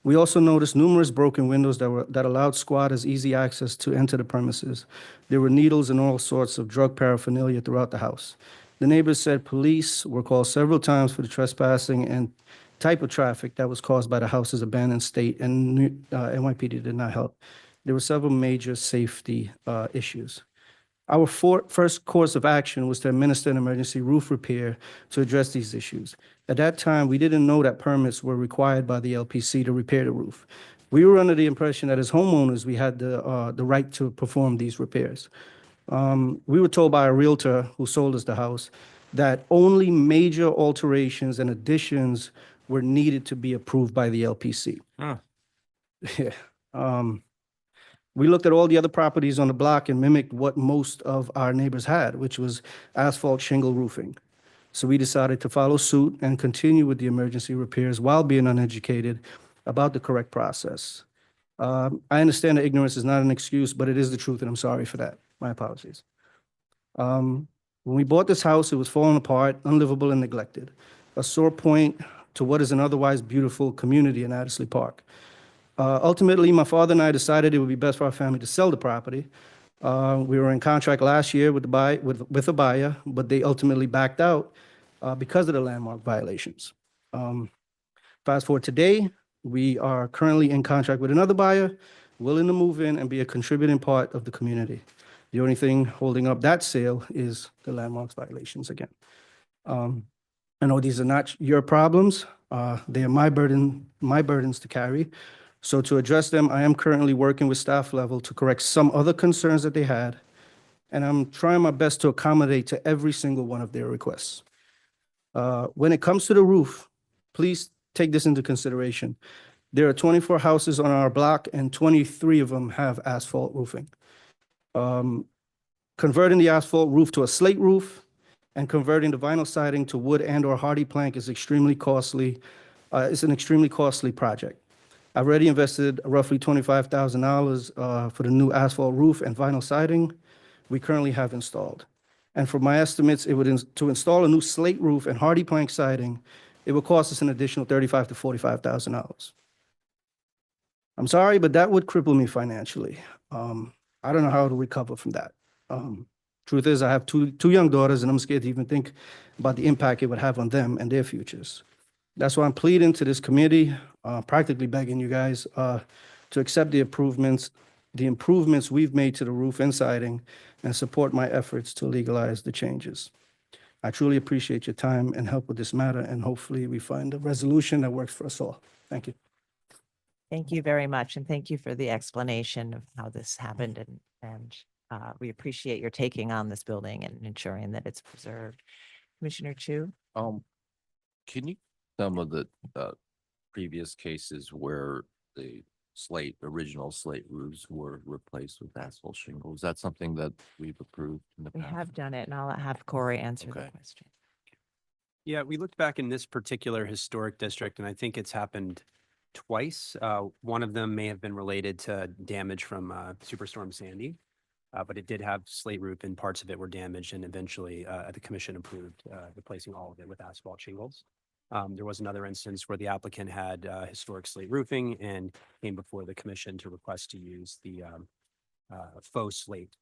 Speaker 20: We also noticed numerous broken windows that allowed squatters easy access to enter the premises. There were needles and all sorts of drug paraphernalia throughout the house. The neighbors said police were called several times for the trespassing and type of traffic that was caused by the house's abandoned state, and NYPD did not help. There were several major safety issues. Our first course of action was to administer an emergency roof repair to address these issues. At that time, we didn't know that permits were required by the LPC to repair the roof. We were under the impression that as homeowners, we had the right to perform these repairs. We were told by a realtor who sold us the house that only major alterations and additions were needed to be approved by the LPC.
Speaker 9: Huh.
Speaker 20: Yeah. We looked at all the other properties on the block and mimicked what most of our neighbors had, which was asphalt shingle roofing. So we decided to follow suit and continue with the emergency repairs while being uneducated about the correct process. I understand that ignorance is not an excuse, but it is the truth, and I'm sorry for that. My apologies. When we bought this house, it was falling apart, unlivable, and neglected, a sore point to what is an otherwise beautiful community in Adderley Park. Ultimately, my father and I decided it would be best for our family to sell the property. We were in contract last year with a buyer, but they ultimately backed out because of the landmark violations. Fast forward today, we are currently in contract with another buyer, willing to move in and be a contributing part of the community. The only thing holding up that sale is the landmarks violations again. I know these are not your problems. They are my burdens to carry. So to address them, I am currently working with staff level to correct some other concerns that they had, and I'm trying my best to accommodate to every single one of their requests. When it comes to the roof, please take this into consideration. There are 24 houses on our block, and 23 of them have asphalt roofing. Converting the asphalt roof to a slate roof and converting the vinyl siding to wood and/or hardy plank is extremely costly. It's an extremely costly project. I've already invested roughly $25,000 for the new asphalt roof and vinyl siding we currently have installed. And for my estimates, to install a new slate roof and hardy plank siding, it will cost us an additional $35,000 to $45,000. I'm sorry, but that would cripple me financially. I don't know how to recover from that. Truth is, I have two young daughters, and I'm scared to even think about the impact it would have on them and their futures. That's why I'm pleading to this committee, practically begging you guys to accept the improvements we've made to the roof and siding and support my efforts to legalize the changes. I truly appreciate your time and help with this matter, and hopefully we find a resolution that works for us all. Thank you.
Speaker 1: Thank you very much, and thank you for the explanation of how this happened, and we appreciate your taking on this building and ensuring that it's preserved. Commissioner Chu?
Speaker 14: Can you, some of the previous cases where the original slate roofs were replaced with asphalt shingles, is that something that we've approved in the
Speaker 1: We
Speaker 14: past?
Speaker 1: have done it, and I'll have Corey answer the
Speaker 14: Okay.
Speaker 1: question.
Speaker 4: Yeah, we looked back in this particular historic district, and I think it's happened twice. One of them may have been related to damage from Superstorm Sandy, but it did have slate roof, and parts of it were damaged, and eventually the commission approved replacing all of it with asphalt shingles. There was another instance where the applicant had historic slate roofing and came before the commission to request to use the faux slate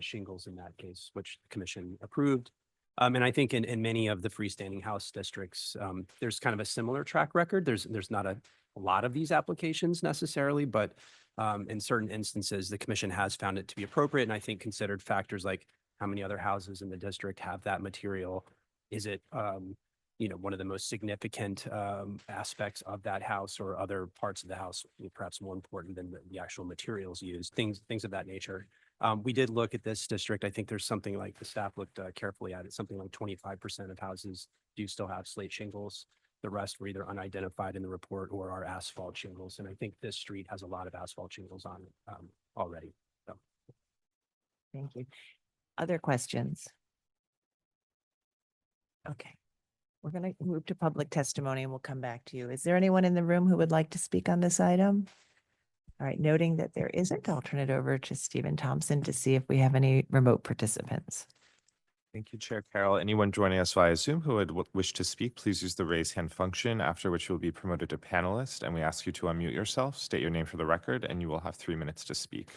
Speaker 4: shingles in that case, which the commission approved. And I think in many of the freestanding house districts, there's kind of a similar track record. There's not a lot of these applications necessarily, but in certain instances, the commission has found it to be appropriate, and I think considered factors like how many other houses in the district have that material. Is it one of the most significant aspects of that house, or other parts of the house perhaps more important than the actual materials used, things of that nature. We did look at this district. I think there's something like, the staff looked carefully at it, something like 25% of houses do still have slate shingles. The rest were either unidentified in the report or are asphalt shingles. And I think this street has a lot of asphalt shingles on it already. So.
Speaker 1: Thank you. Other questions? Okay. We're going to move to public testimony and we'll come back to you. Is there anyone in the room who would like to speak on this item? All right, noting that there isn't, I'll turn it over to Stephen Thompson to see if we have any remote participants.
Speaker 10: Thank you, Chair Carroll. Anyone joining us via Zoom who would wish to speak, please use the raise hand function, after which you will be promoted to panelist, and we ask you to unmute yourself, state your name for the record, and you will have 3 minutes to speak.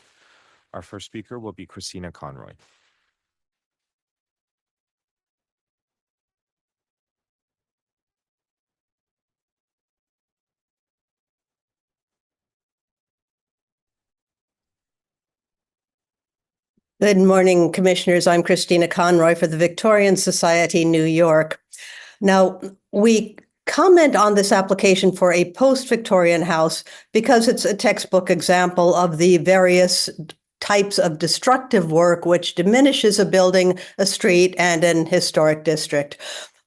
Speaker 10: Our first speaker will be Christina Conroy.
Speaker 17: Good morning, Commissioners. I'm Christina Conroy for the Victorian Society, New York. Now, we comment on this application for a post-Victorian house because it's a textbook example of the various types of destructive work which diminishes a building, a street, and an historic district.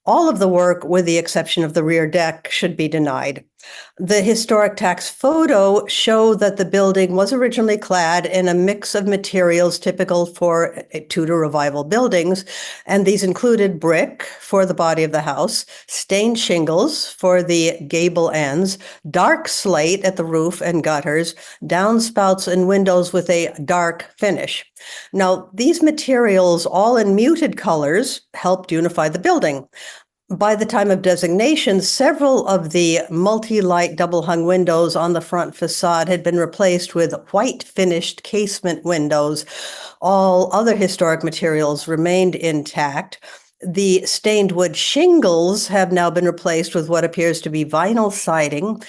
Speaker 17: All of the work, with the exception of the rear deck, should be denied. The historic tax photo show that the building was originally clad in a mix of materials typical for Tudor Revival buildings, and these included brick for the body of the house, stained shingles for the gable ends, dark slate at the roof and gutters, downspouts and windows with a dark finish. Now, these materials, all in muted colors, helped unify the building. By the time of designation, several of the multi-light double-hung windows on the front facade had been replaced with white finished casement windows. All other historic materials remained intact. The stained wood shingles have now been replaced with what appears to be vinyl siding.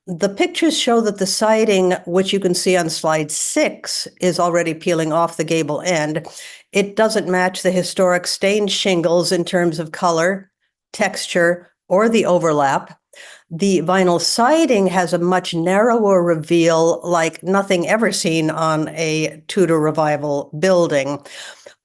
Speaker 17: The pictures show that the siding, which you can see on slide 6, is already peeling off the gable end. It doesn't match the historic stained shingles in terms of color, texture, or the overlap. The vinyl siding has a much narrower reveal, like nothing ever seen on a Tudor Revival building.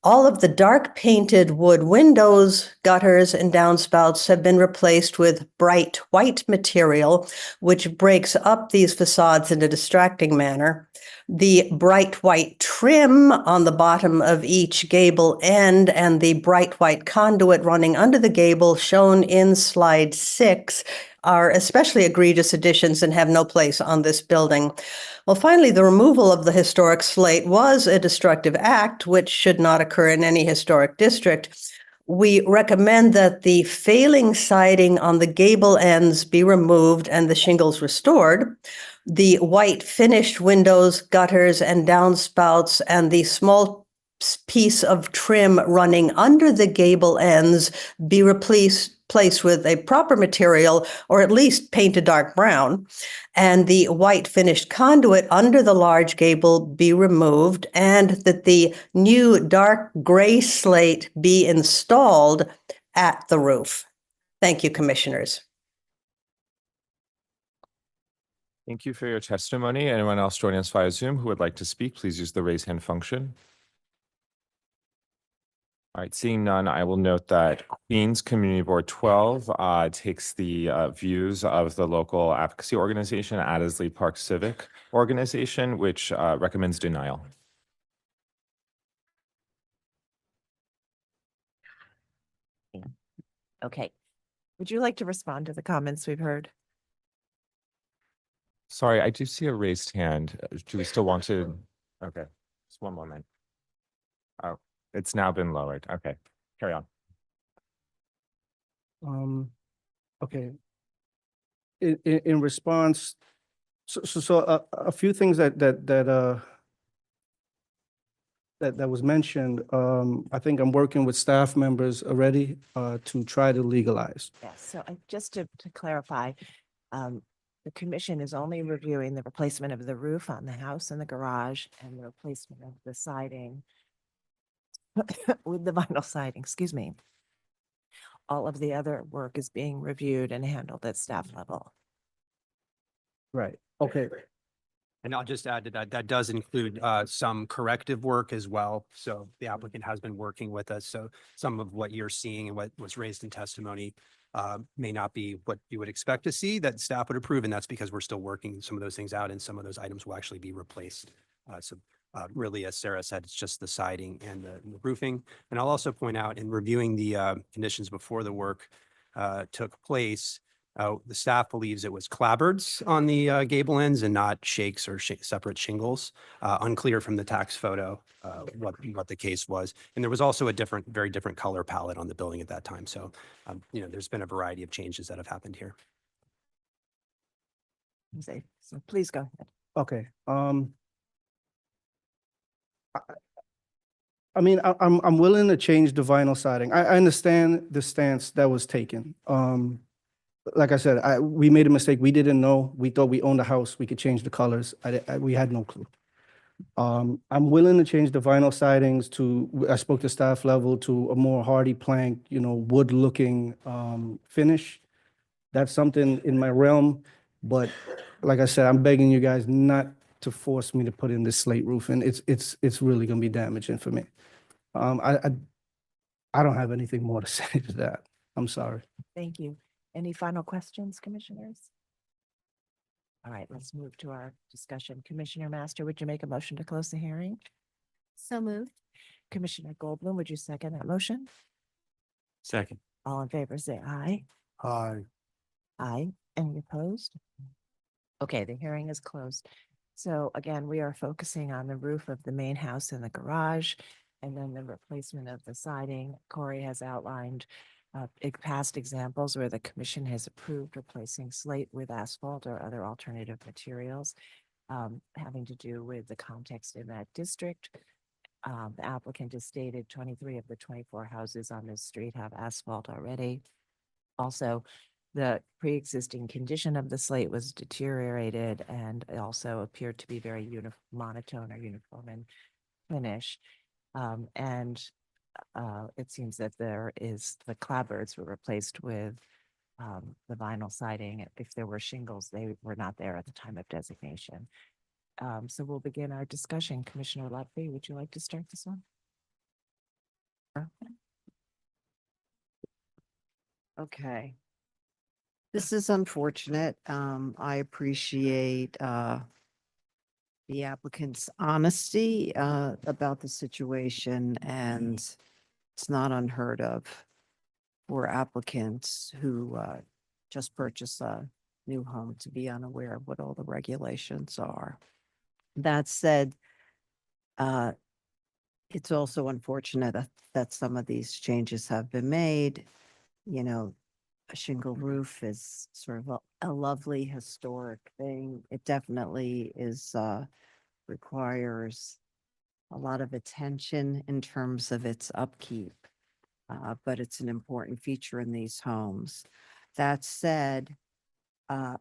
Speaker 17: All of the dark painted wood windows, gutters, and downspouts have been replaced with bright white material, which breaks up these facades in a distracting manner. The bright white trim on the bottom of each gable end and the bright white conduit running under the gable shown in slide 6 are especially egregious additions and have no place on this building. Well, finally, the removal of the historic slate was a destructive act, which should not occur in any historic district. We recommend that the failing siding on the gable ends be removed and the shingles restored. The white finished windows, gutters, and downspouts, and the small piece of trim running under the gable ends be replaced replaced with a proper material, or at least paint a dark brown, and the white finished conduit under the large gable be removed, and that the new dark gray slate be installed at the roof. Thank you, Commissioners.
Speaker 10: Thank you for your testimony. Anyone else joining us via Zoom who would like to speak, please use the raise hand function. All right, seeing none, I will note that Queens Community Board 12 takes the views of the local advocacy organization, Adderley Park Civic Organization, which recommends denial.
Speaker 1: Okay. Would you like to respond to the comments we've heard?
Speaker 10: Sorry, I do see a raised hand. Do we still want to? Okay, just one moment. Oh, it's now been lowered. Okay, carry on.
Speaker 20: Okay. In response, a few things that was mentioned. I think I'm working with staff members already to try to legalize.
Speaker 1: Yes, so just to clarify, the commission is only reviewing the replacement of the roof on the house and the garage and the replacement of the siding with the vinyl siding, excuse me. All of the other work is being reviewed and handled at staff level.
Speaker 20: Right, okay.
Speaker 4: And I'll just add to that, that does include some corrective work as well. So the applicant has been working with us. So some of what you're seeing and what was raised in testimony may not be what you would expect to see that staff would approve. And that's because we're still working some of those things out and some of those items will actually be replaced. Really, as Sarah said, it's just the siding and the roofing. And I'll also point out in reviewing the conditions before the work took place, the staff believes it was clapboards on the gable ends and not shakes or separate shingles. Unclear from the tax photo what the case was. And there was also a very different color palette on the building at that time. So, there's been a variety of changes that have happened here.
Speaker 1: So please go ahead.
Speaker 20: Okay. I mean, I'm willing to change the vinyl siding. I understand the stance that was taken. Like I said, we made a mistake. We didn't know. We thought we owned the house. We could change the colors. We had no clue. I'm willing to change the vinyl sidings I spoke to staff level, to a more hardy plank, wood looking finish. That's something in my realm. But like I said, I'm begging you guys not to force me to put in this slate roof, and it's really gonna be damaging for me. I don't have anything more to say to that. I'm sorry.
Speaker 1: Thank you. Any final questions, commissioners? All right, let's move to our discussion. Commissioner Master, would you make a motion to close the hearing?
Speaker 15: So moved.
Speaker 1: Commissioner Goldblum, would you second that motion?
Speaker 9: Second.
Speaker 1: All in favor, say aye.
Speaker 3: Aye.
Speaker 1: Aye. Any opposed? Okay, the hearing is closed. So again, we are focusing on the roof of the main house and the garage, and then the replacement of the siding. Corey has outlined past examples where the commission has approved replacing slate with asphalt or other alternative materials having to do with the context in that district. The applicant has stated 23 of the 24 houses on this street have asphalt already. Also, the pre-existing condition of the slate was deteriorated and it also appeared to be very monotone or uniform in finish. It seems that the clapboards were replaced with the vinyl siding. If there were shingles, they were not there at the time of designation. So we'll begin our discussion. Commissioner Lutfi, would you like to start this one?
Speaker 13: Okay. This is unfortunate. I appreciate the applicant's honesty about the situation, and it's not unheard of for applicants who just purchase a new home to be unaware of what all the regulations are. That said, it's also unfortunate that some of these changes have been made. A shingle roof is sort of a lovely historic thing. It definitely requires a lot of attention in terms of its upkeep. but it's an important feature in these homes. That said, I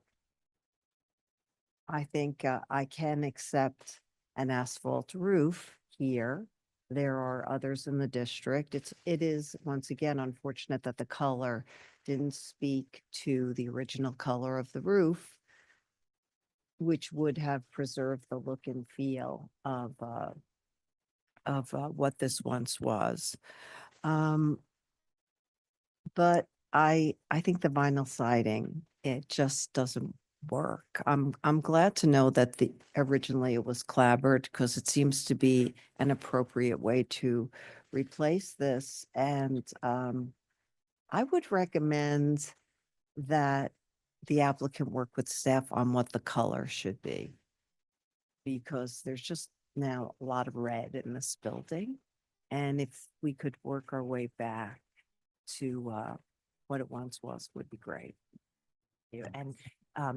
Speaker 13: think I can accept an asphalt roof here. There are others in the district. It is once again unfortunate that the color didn't speak to the original color of the roof, which would have preserved the look and feel of what this once was. But I think the vinyl siding, it just doesn't work. I'm glad to know that originally it was clapboard, because it seems to be an appropriate way to replace this. And I would recommend that the applicant work with staff on what the color should be, because there's just now a lot of red in this building. And if we could work our way back to what it once was, would be great.
Speaker 1: And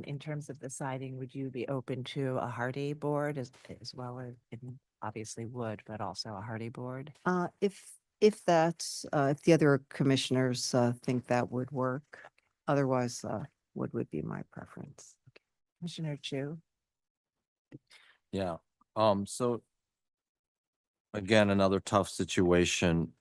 Speaker 1: in terms of the siding, would you be open to a hardy board as well as obviously wood, but also a hardy board?
Speaker 13: If that's, if the other commissioners think that would work, otherwise wood would be my preference.
Speaker 1: Commissioner Chu?
Speaker 14: Yeah, so again, another tough situation.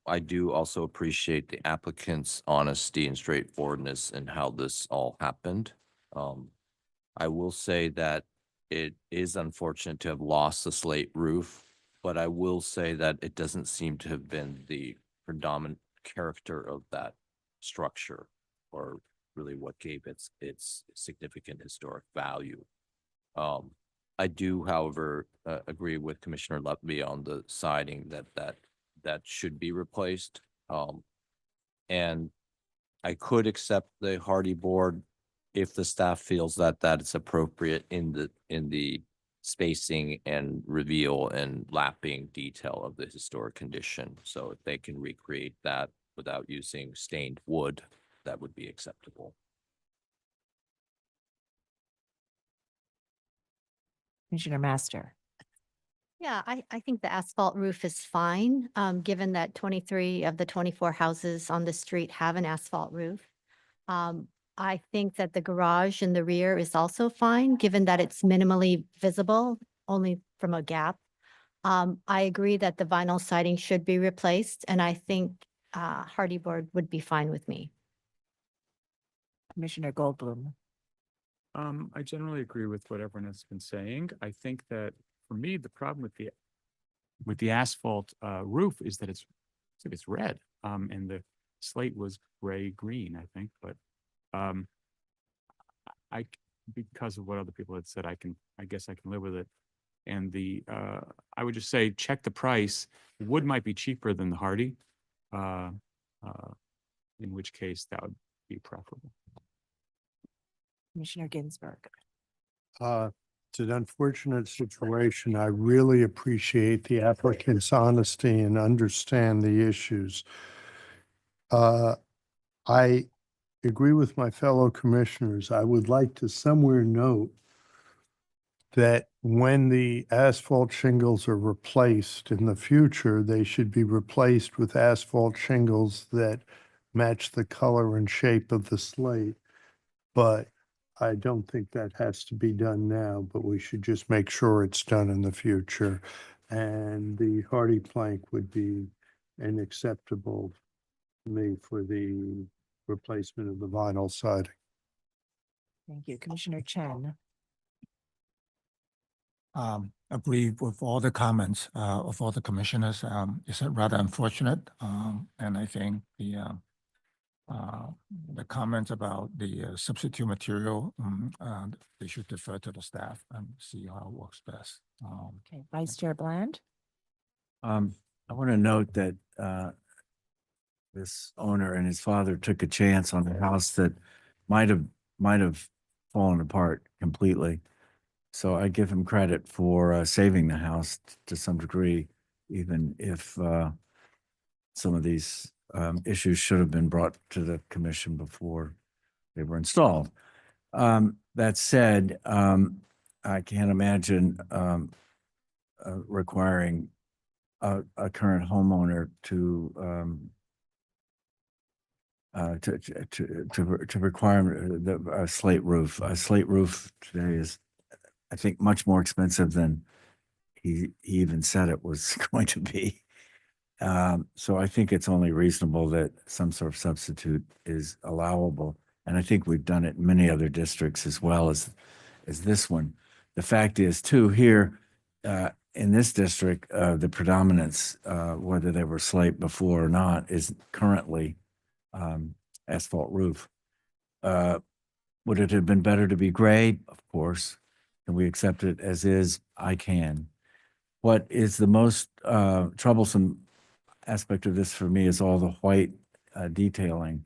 Speaker 14: I do also appreciate the applicant's honesty and straightforwardness in how this all happened. I will say that it is unfortunate to have lost the slate roof, but I will say that it doesn't seem to have been the predominant character of that structure, or really what gave its significant historic value. I do, however, agree with Commissioner Lutby on the siding that should be replaced. And I could accept the hardy board if the staff feels that it's appropriate in the spacing and reveal and lapping detail of the historic condition. So if they can recreate that without using stained wood, that would be acceptable.
Speaker 1: Commissioner Master?
Speaker 15: Yeah, I think the asphalt roof is fine, given that 23 of the 24 houses on the street have an asphalt roof. I think that the garage in the rear is also fine, given that it's minimally visible, only from a gap. I agree that the vinyl siding should be replaced, and I think hardy board would be fine with me.
Speaker 1: Commissioner Goldblum?
Speaker 9: I generally agree with what everyone has been saying. I think that for me, the problem with the asphalt roof is that it's red, and the slate was gray green, I think. But because of what other people had said, I guess I can live with it. And I would just say check the price. Wood might be cheaper than the hardy, in which case that would be preferable.
Speaker 1: Commissioner Ginsburg?
Speaker 3: It's an unfortunate situation. I really appreciate the applicant's honesty and understand the issues. I agree with my fellow commissioners. I would like to somewhere note that when the asphalt shingles are replaced in the future, they should be replaced with asphalt shingles that match the color and shape of the slate. But I don't think that has to be done now, but we should just make sure it's done in the future. And the hardy plank would be an acceptable to me for the replacement of the vinyl siding.
Speaker 1: Thank you. Commissioner Chen?
Speaker 11: Agree with all the comments of all the commissioners. It's rather unfortunate. And I think the comments about the substitute material, they should defer to the staff and see how it works best.
Speaker 1: Okay, Vice Chair Bland?
Speaker 8: I want to note that this owner and his father took a chance on a house that might have fallen apart completely. So I give him credit for saving the house to some degree, even if some of these issues should have been brought to the commission before they were installed. That said, I can't imagine requiring a current homeowner to to require a slate roof. A slate roof today is, I think, much more expensive than he even said it was going to be. So I think it's only reasonable that some sort of substitute is allowable. And I think we've done it in many other districts as well as this one. The fact is too, here, in this district, the predominance, whether they were slate before or not, is currently asphalt roof. Would it have been better to be gray? Of course. Can we accept it as is? I can. What is the most troublesome aspect of this for me is all the white detailing.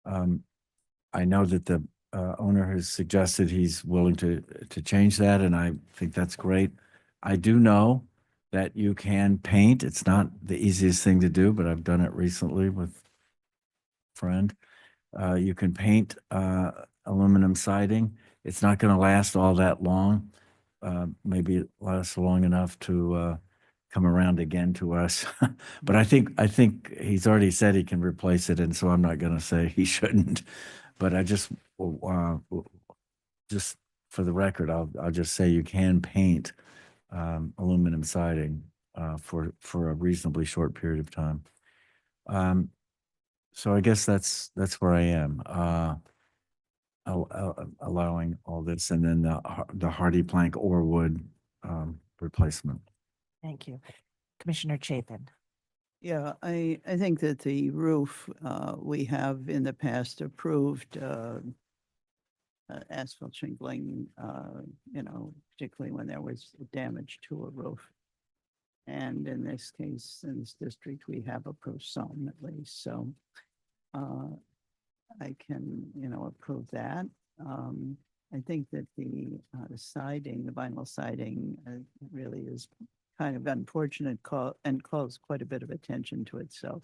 Speaker 8: I know that the owner has suggested he's willing to change that, and I think that's great. I do know that you can paint. It's not the easiest thing to do, but I've done it recently with a friend. You can paint aluminum siding. It's not going to last all that long. Maybe it lasts long enough to come around again to us. But I think he's already said he can replace it, and so I'm not going to say he shouldn't. But I just for the record, I'll just say you can paint aluminum siding for a reasonably short period of time. So I guess that's where I am. Allowing all this, and then the hardy plank or wood replacement.
Speaker 1: Thank you. Commissioner Chapin.
Speaker 12: Yeah, I think that the roof, we have in the past approved asphalt shingling, particularly when there was damage to a roof. And in this case, in this district, we have approved some at least. So I can, approve that. I think that the siding, the vinyl siding really is kind of unfortunate and calls quite a bit of attention to itself.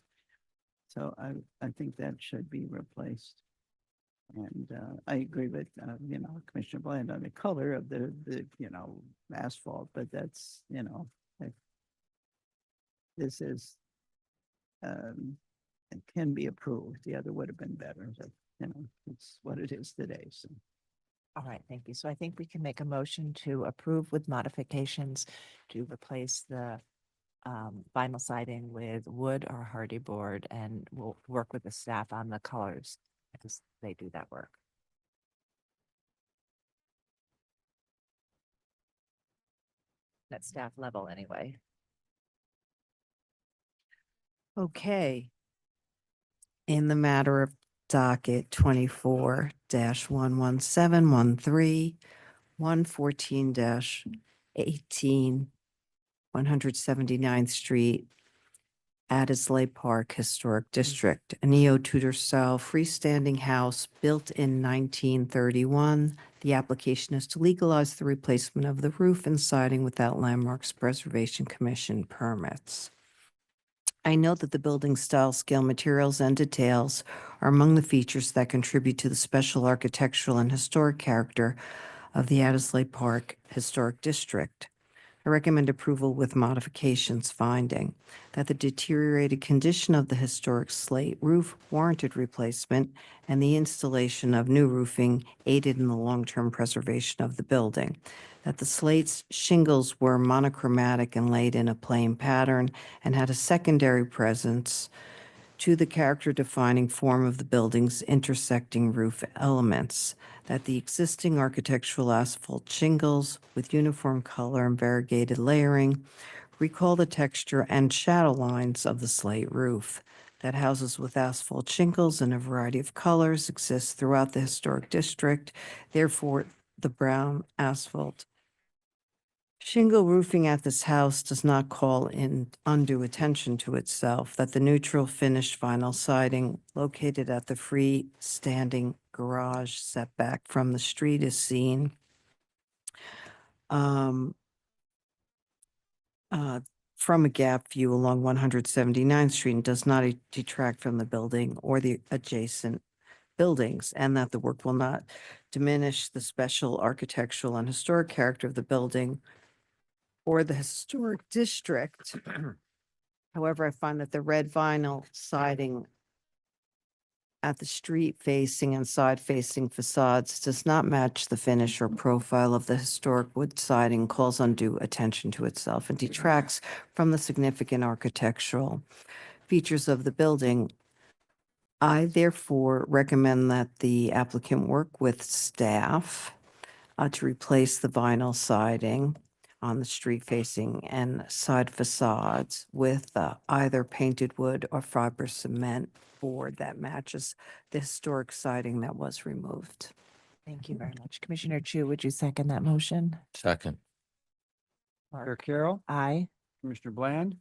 Speaker 12: So I think that should be replaced. And I agree with, Commissioner Bland on the color of the asphalt, but that's, this is, it can be approved. The other would have been better, but, it's what it is today, so.
Speaker 1: All right, thank you. So I think we can make a motion to approve with modifications to replace the vinyl siding with wood or hardy board, and we'll work with the staff on the colors because they do that work. At staff level anyway.
Speaker 13: Okay. In the matter of docket 24-11713, 114-18, 179th Street, Addisley Park Historic District, a neo-Tudor style freestanding house built in 1931. The application is to legalize the replacement of the roof and siding without Landmarks Preservation Commission permits. I note that the building style, scale, materials, and details are among the features that contribute to the special architectural and historic character of the Addisley Park Historic District. I recommend approval with modifications, finding that the deteriorated condition of the historic slate roof warranted replacement, and the installation of new roofing aided in the long-term preservation of the building. That the slate's shingles were monochromatic and laid in a plain pattern and had a secondary presence to the character-defining form of the building's intersecting roof elements. That the existing architectural asphalt shingles with uniform color and variegated layering recall the texture and shadow lines of the slate roof. That houses with asphalt shingles in a variety of colors exist throughout the historic district. Therefore, the brown asphalt shingle roofing at this house does not call in undue attention to itself. That the neutral finished vinyl siding located at the freestanding garage setback from the street is seen from a gap view along 179th Street and does not detract from the building or the adjacent buildings, and that the work will not diminish the special architectural and historic character of the building or the historic district. However, I find that the red vinyl siding at the street facing and side facing facades does not match the finish or profile of the historic wood siding, calls undue attention to itself, and detracts from the significant architectural features of the building. I therefore recommend that the applicant work with staff to replace the vinyl siding on the street facing and side facades with either painted wood or fiber cement board that matches the historic siding that was removed.
Speaker 1: Thank you very much. Commissioner Chu, would you second that motion?
Speaker 14: Second.
Speaker 18: Chair Carroll,
Speaker 1: Aye.
Speaker 18: Commissioner Bland,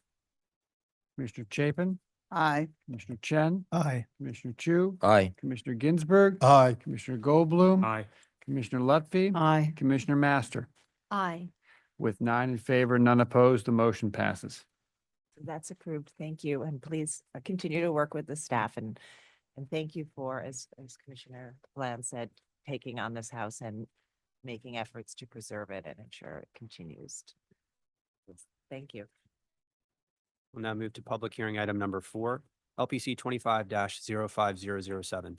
Speaker 18: Commissioner Chapin,
Speaker 12: Aye.
Speaker 18: Commissioner Chen,
Speaker 11: Aye.
Speaker 18: Commissioner Chu,
Speaker 14: Aye.
Speaker 18: Commissioner Ginsburg,
Speaker 3: Aye.
Speaker 18: Commissioner Goldblum,
Speaker 9: Aye.
Speaker 18: Commissioner Lutfi,
Speaker 13: Aye.
Speaker 18: Commissioner Master.
Speaker 15: Aye.
Speaker 18: With 9 in favor, none opposed, the motion passes.
Speaker 1: That's approved. Thank you. And please continue to work with the staff and thank you for, as Commissioner Bland said, taking on this house and making efforts to preserve it and ensure it continues. Thank you.
Speaker 4: We'll now move to public hearing item number 4, LPC 25-05007. An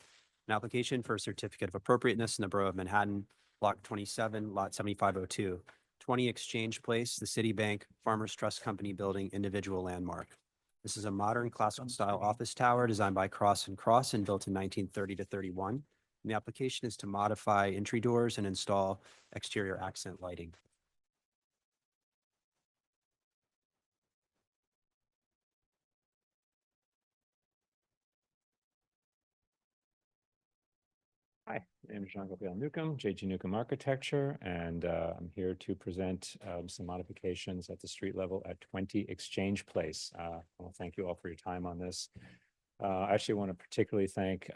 Speaker 4: application for a certificate of appropriateness in the Borough of Manhattan, Block 27, Lot 7502, 20 Exchange Place, the Citibank Farmers Trust Company Building, individual landmark. This is a modern classical style office tower designed by Cross and Cross and built in 1930 to 31. And the application is to modify entry doors and install exterior accent lighting.
Speaker 9: Hi, my name is Jean-Gabriel Newcomb, JG Newcomb Architecture, and I'm here to present some modifications at the street level at 20 Exchange Place. I want to thank you all for your time on this. I actually want to particularly thank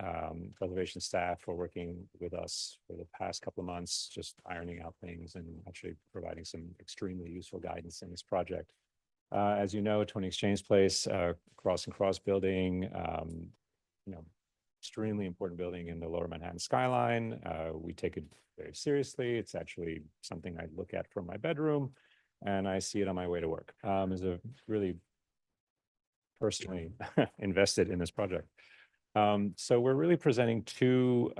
Speaker 9: preservation staff for working with us for the past couple of months, just ironing out things and actually providing some extremely useful guidance in this project. As you know, 20 Exchange Place, Cross and Cross building, extremely important building in the lower Manhattan skyline. We take it very seriously. It's actually something I look at from my bedroom and I see it on my way to work. As a really personally invested in this project. So we're really presenting two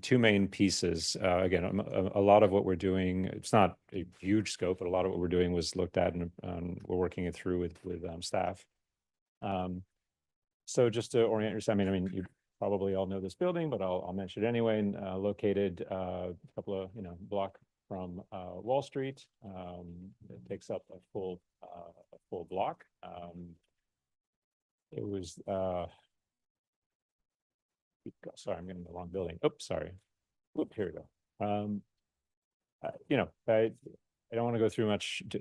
Speaker 9: main pieces. Again, a lot of what we're doing, it's not a huge scope, but a lot of what we're doing was looked at and we're working it through with staff. So just to orient yourself, I mean, you probably all know this building, but I'll mention it anyway. Located a couple of block from Wall Street. It takes up a full block. It was sorry, I'm getting the wrong building. Oops, sorry. Oop, here we go. I don't want to go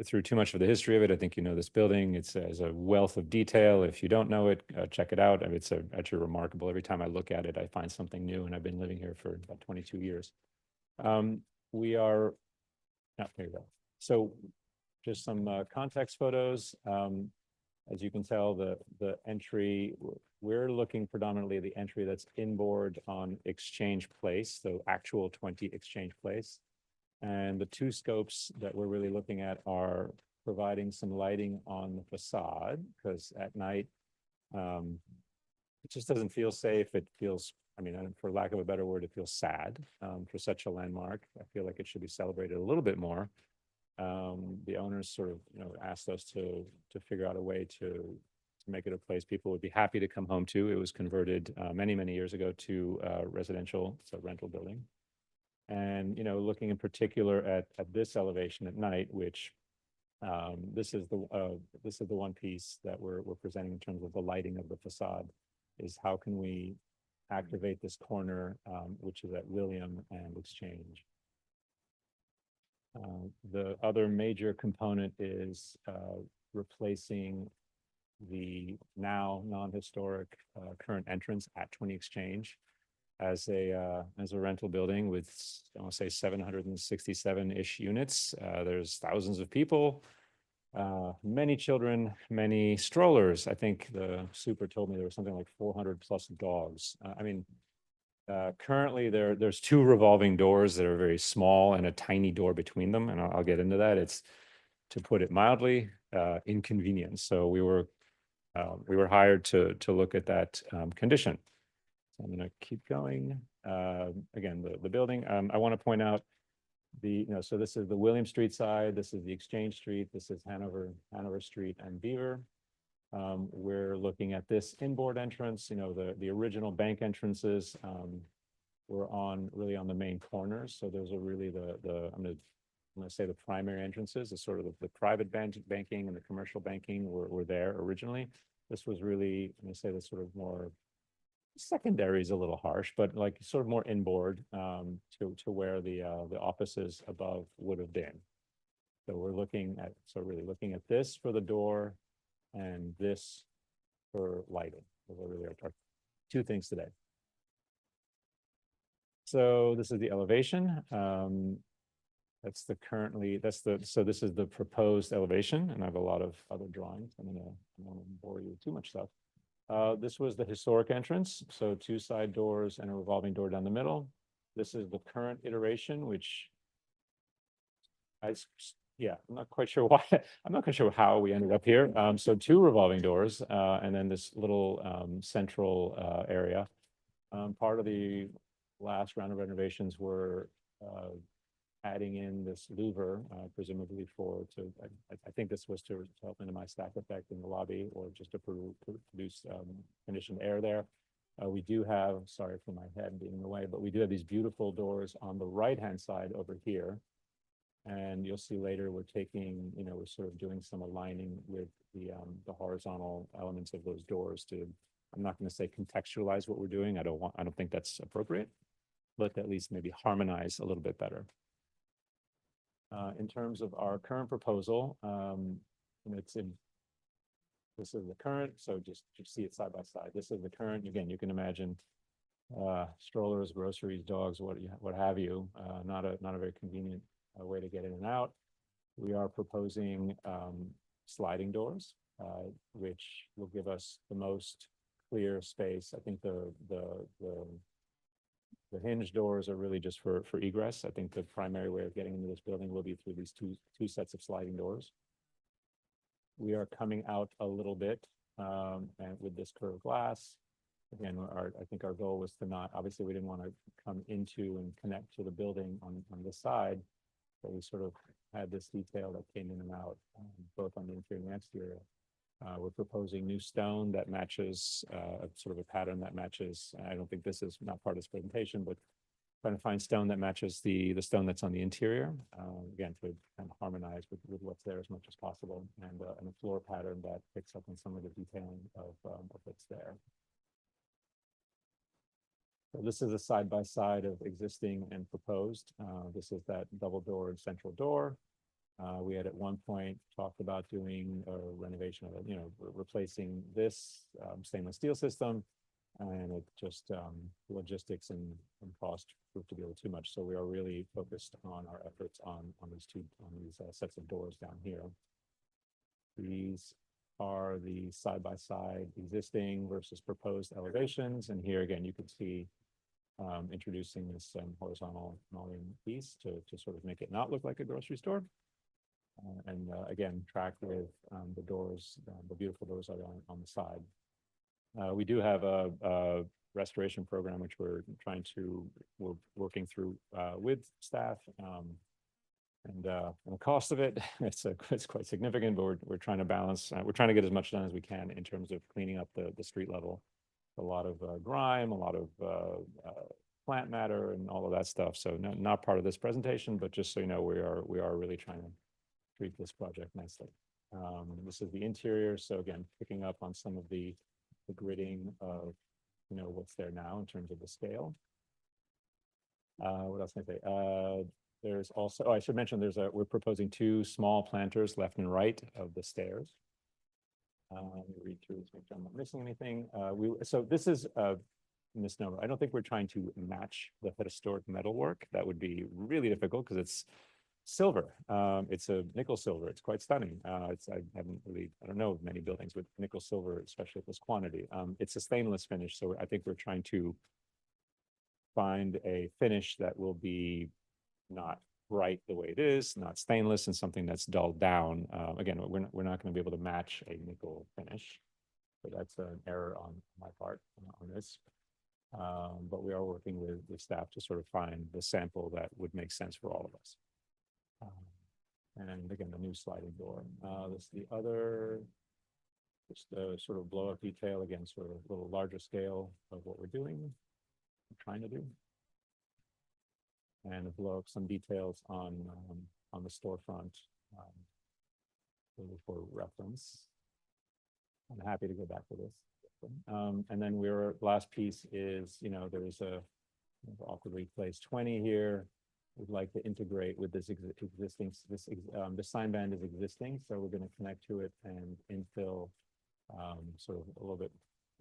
Speaker 9: through too much of the history of it. I think you know this building. It's has a wealth of detail. If you don't know it, check it out. I mean, it's actually remarkable. Every time I look at it, I find something new, and I've been living here for about 22 years. We are, here we go. So just some context photos. As you can tell, the entry, we're looking predominantly at the entry that's inboard on Exchange Place, so actual 20 Exchange Place. And the two scopes that we're really looking at are providing some lighting on the facade, because at night, it just doesn't feel safe. It feels, I mean, for lack of a better word, it feels sad for such a landmark. I feel like it should be celebrated a little bit more. The owners sort of, asked us to figure out a way to make it a place people would be happy to come home to. It was converted many, many years ago to residential, so rental building. And, looking in particular at this elevation at night, which this is the one piece that we're presenting in terms of the lighting of the facade, is how can we activate this corner, which is at William and Exchange. The other major component is replacing the now non-historic current entrance at 20 Exchange as a rental building with, I want to say, 767-ish units. There's thousands of people, many children, many strollers. I think the super told me there was something like 400 plus dogs. Currently there's two revolving doors that are very small and a tiny door between them, and I'll get into that. It's, to put it mildly, inconvenient. So we were hired to look at that condition. So I'm going to keep going. Again, the building, I want to point out so this is the William Street side, this is the Exchange Street, this is Hanover Street and Beaver. We're looking at this inboard entrance, the original bank entrances were really on the main corners. So those are really I'm going to say the primary entrances, the sort of the private banking and the commercial banking were there originally. This was really, I'm going to say the sort of more secondary is a little harsh, but like sort of more inboard to where the offices above would have been. So we're really looking at this for the door and this for lighting. Those are really our two things today. So this is the elevation. So this is the proposed elevation, and I have a lot of other drawings. I don't want to bore you with too much stuff. This was the historic entrance, so two side doors and a revolving door down the middle. This is the current iteration, which I'm not quite sure why. I'm not quite sure how we ended up here. So two revolving doors, and then this little central area. Part of the last round of renovations were adding in this louver, presumably I think this was to help minimize stack effect in the lobby or just to produce conditioned air there. We do have, sorry for my head being in the way, but we do have these beautiful doors on the right-hand side over here. And you'll see later we're we're sort of doing some aligning with the horizontal elements of those doors I'm not going to say contextualize what we're doing. I don't think that's appropriate, but at least maybe harmonize a little bit better. In terms of our current proposal, this is the current, so just see it side by side. This is the current. Again, you can imagine strollers, groceries, dogs, what have you. Not a very convenient way to get in and out. We are proposing sliding doors, which will give us the most clear space. I think the hinge doors are really just for egress. I think the primary way of getting into this building will be through these two sets of sliding doors. We are coming out a little bit and with this curved glass. Again, I think our goal was to obviously we didn't want to come into and connect to the building on this side, but we sort of had this detail that came in and out, both on the interior and exterior. We're proposing new stone that matches sort of a pattern that matches. I don't think this is not part of this presentation, but trying to find stone that matches the stone that's on the interior. Again, to kind of harmonize with what's there as much as possible, and a floor pattern that picks up on some of the detailing of what's there. So this is a side by side of existing and proposed. This is that double doored central door. We had at one point talked about doing a renovation of it, replacing this stainless steel system, and it just logistics and cost proved to be a little too much. So we are really focused on our efforts on these sets of doors down here. These are the side by side existing versus proposed elevations, and here again you can see introducing this horizontal mullion piece to sort of make it not look like a grocery store. And again, track with the doors, the beautiful doors that are on the side. We do have a restoration program, which we're working through with staff. And the cost of it, it's quite significant, but we're trying to balance, we're trying to get as much done as we can in terms of cleaning up the street level. A lot of grime, a lot of plant matter and all of that stuff. So not part of this presentation, but just so you know, we are really trying to treat this project nicely. This is the interior. So again, picking up on some of the gridding of what's there now in terms of the scale. What else can I say? There's also, I should mention, we're proposing two small planters left and right of the stairs. Let me read through this, make sure I'm not missing anything. So this is a misnomer. I don't think we're trying to match the historic metalwork. That would be really difficult because it's silver. It's a nickel silver. It's quite stunning. I don't know of many buildings with nickel silver, especially at this quantity. It's a stainless finish, so I think we're trying to find a finish that will be not bright the way it is, not stainless, and something that's dulled down. Again, we're not going to be able to match a nickel finish, so that's an error on my part on this. But we are working with staff to sort of find the sample that would make sense for all of us. And again, the new sliding door. This is the other, just the sort of blow up detail, again, sort of a little larger scale of what we're doing, trying to do. And blow up some details on the storefront for reference. I'm happy to go back to this. And then last piece is, there's a awkwardly placed 20 here. We'd like to integrate with this existing, the sign band is existing, so we're going to connect to it and infill sort of a little bit,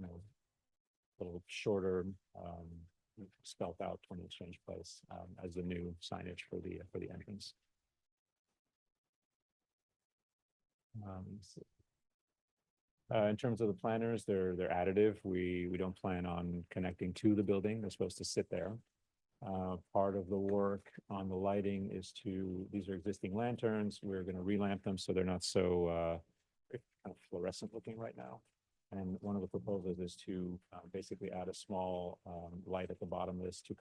Speaker 9: a little shorter, spelt out 20 Exchange Place as the new signage for the entrance. In terms of the planners, they're additive. We don't plan on connecting to the building. They're supposed to sit there. Part of the work on the lighting is these are existing lanterns. We're going to relamp them so they're not so kind of fluorescent looking right now. And one of the proposals is to basically add a small light at the bottom of this to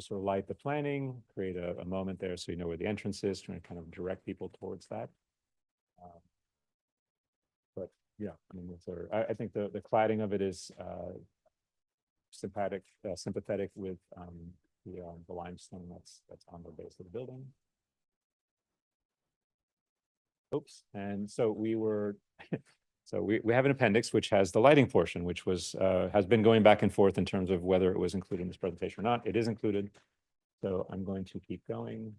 Speaker 9: sort of light the planning, create a moment there so you know where the entrance is, trying to kind of direct people towards that. But yeah, I mean, I think the cladding of it is sympathetic with the limestone that's on the base of the building. Oops, and so we have an appendix which has the lighting portion, which has been going back and forth in terms of whether it was included in this presentation or not. It is included, so I'm going to keep going.